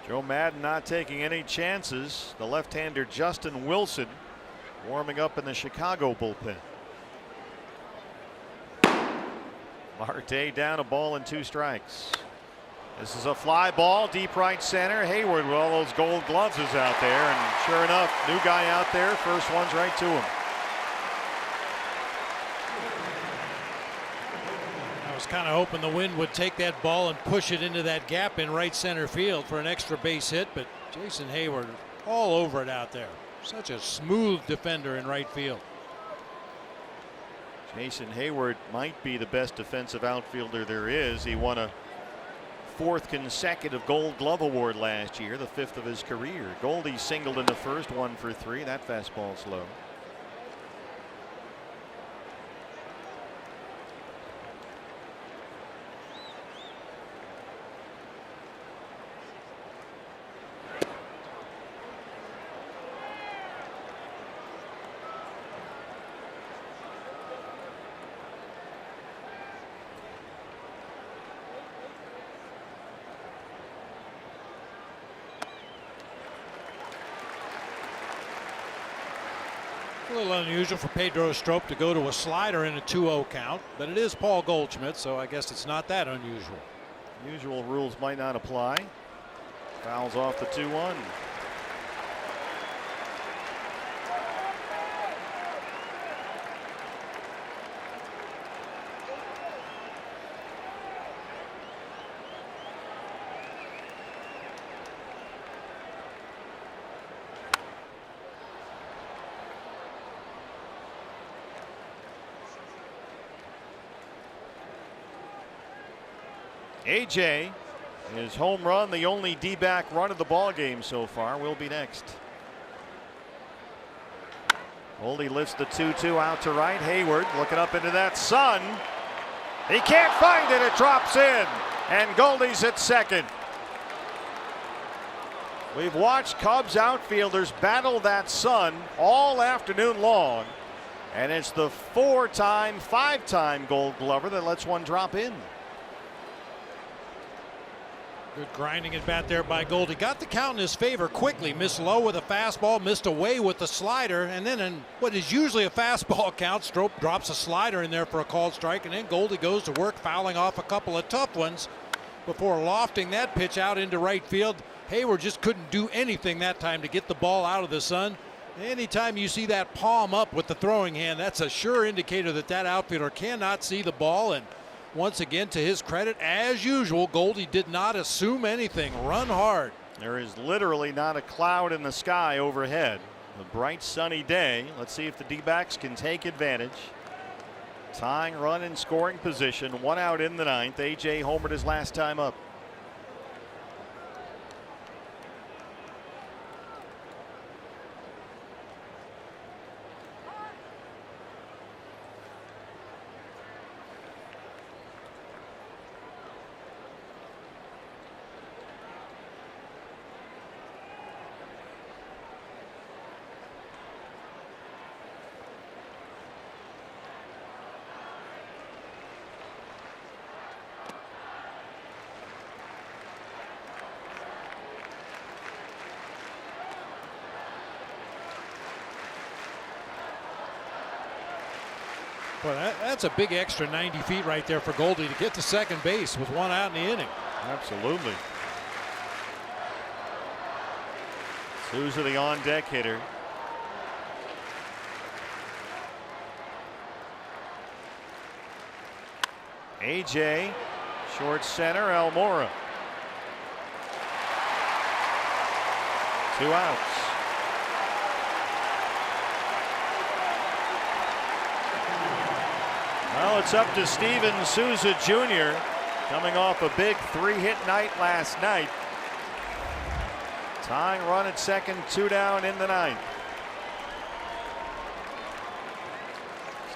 Joe Madden not taking any chances. The left-hander Justin Wilson warming up in the Chicago bullpen. Marte down, a ball and 2 strikes. This is a fly ball deep right center. Hayward with all those gold gloves is out there, and sure enough, new guy out there. First one's right to him. Kind of hoping the wind would take that ball and push it into that gap in right center field for an extra base hit, but Jason Hayward all over it out there. Such a smooth defender in right field. Jason Hayward might be the best defensive outfielder there is. He won a 4th consecutive Gold Glove award last year, the 5th of his career. Goldie singled in the first, 1 for 3. That fastball slow. A little unusual for Pedro Strop to go to a slider in a 2-0 count, but it is Paul Goldschmidt, so I guess it's not that unusual. Usual rules might not apply. Fouls off the 2-1. AJ, his home run, the only D-back run of the ball game so far, will be next. Goldie lifts the 2-2 out to right. Hayward looking up into that sun. He can't find it. It drops in, and Goldie's at second. We've watched Cubs outfielders battle that sun all afternoon long, and it's the 4-time, 5-time Gold Glover that lets one drop in. Good grinding at bat there by Goldie. Got the count in his favor quickly. Missed low with a fastball, missed away with the slider, and then in what is usually a fastball count, Strop drops a slider in there for a called strike, and then Goldie goes to work fouling off a couple of tough ones before lofting that pitch out into right field. Hayward just couldn't do anything that time to get the ball out of the sun. Anytime you see that palm up with the throwing hand, that's a sure indicator that that outfielder cannot see the ball. And once again, to his credit, as usual, Goldie did not assume anything. Run hard. There is literally not a cloud in the sky overhead. A bright sunny day. Let's see if the D-backs can take advantage. Tying run in scoring position. 1 out in the ninth. AJ homered his last time up. Well, that's a big extra 90 feet right there for Goldie to get to second base with one out in the inning. Absolutely. Souza, the on-deck hitter. AJ, short center, Almora. 2 outs. Well, it's up to Steven Souza Jr. coming off a big 3-hit night last night. Tying run at second, 2 down in the 9th.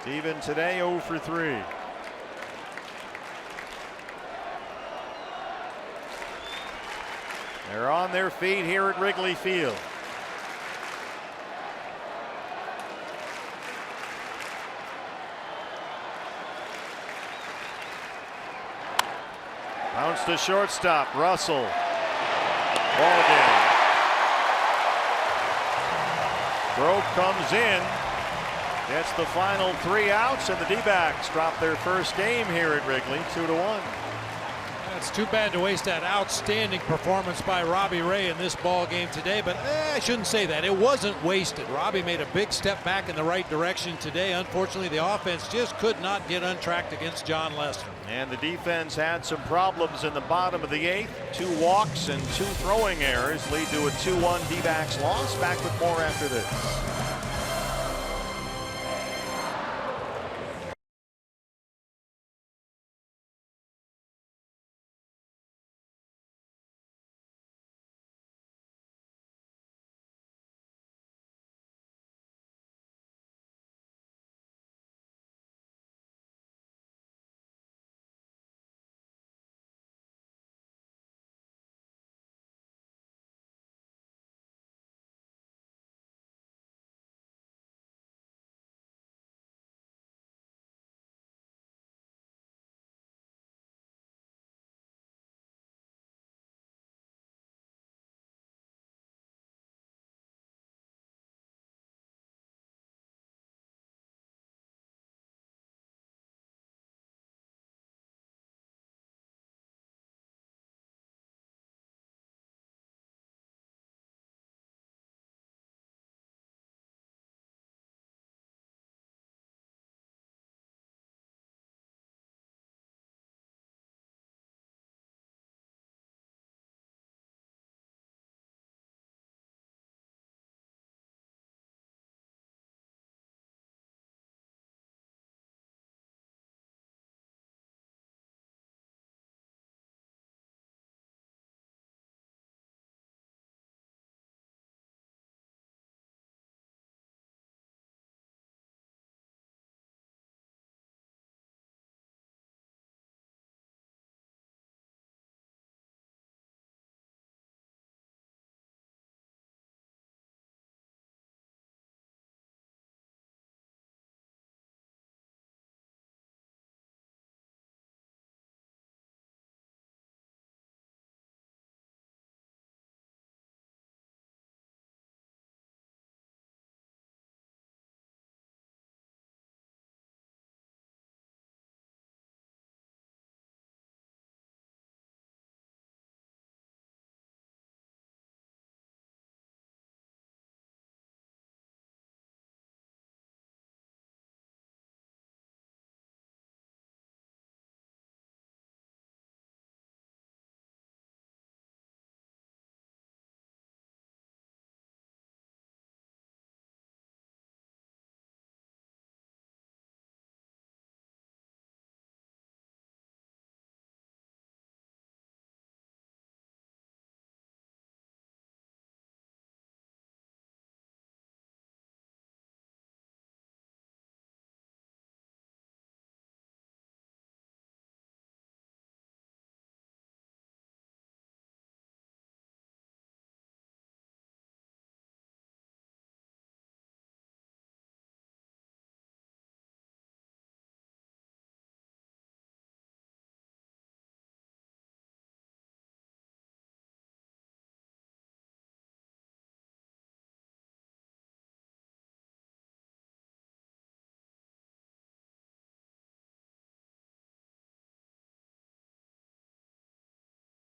Steven today 0 for 3. They're on their feet here at Wrigley Field. Bounce to shortstop, Russell. Ball game. Grove comes in, gets the final 3 outs, and the D-backs drop their first game here at Wrigley, 2-1. It's too bad to waste that outstanding performance by Robbie Ray in this ball game today, but I shouldn't say that. It wasn't wasted. Robbie made a big step back in the right direction today. Unfortunately, the offense just could not get untracked against John Lester. And the defense had some problems in the bottom of the 8th. 2 walks and 2 throwing errors lead to a 2-1 D-backs loss. Back with more after this.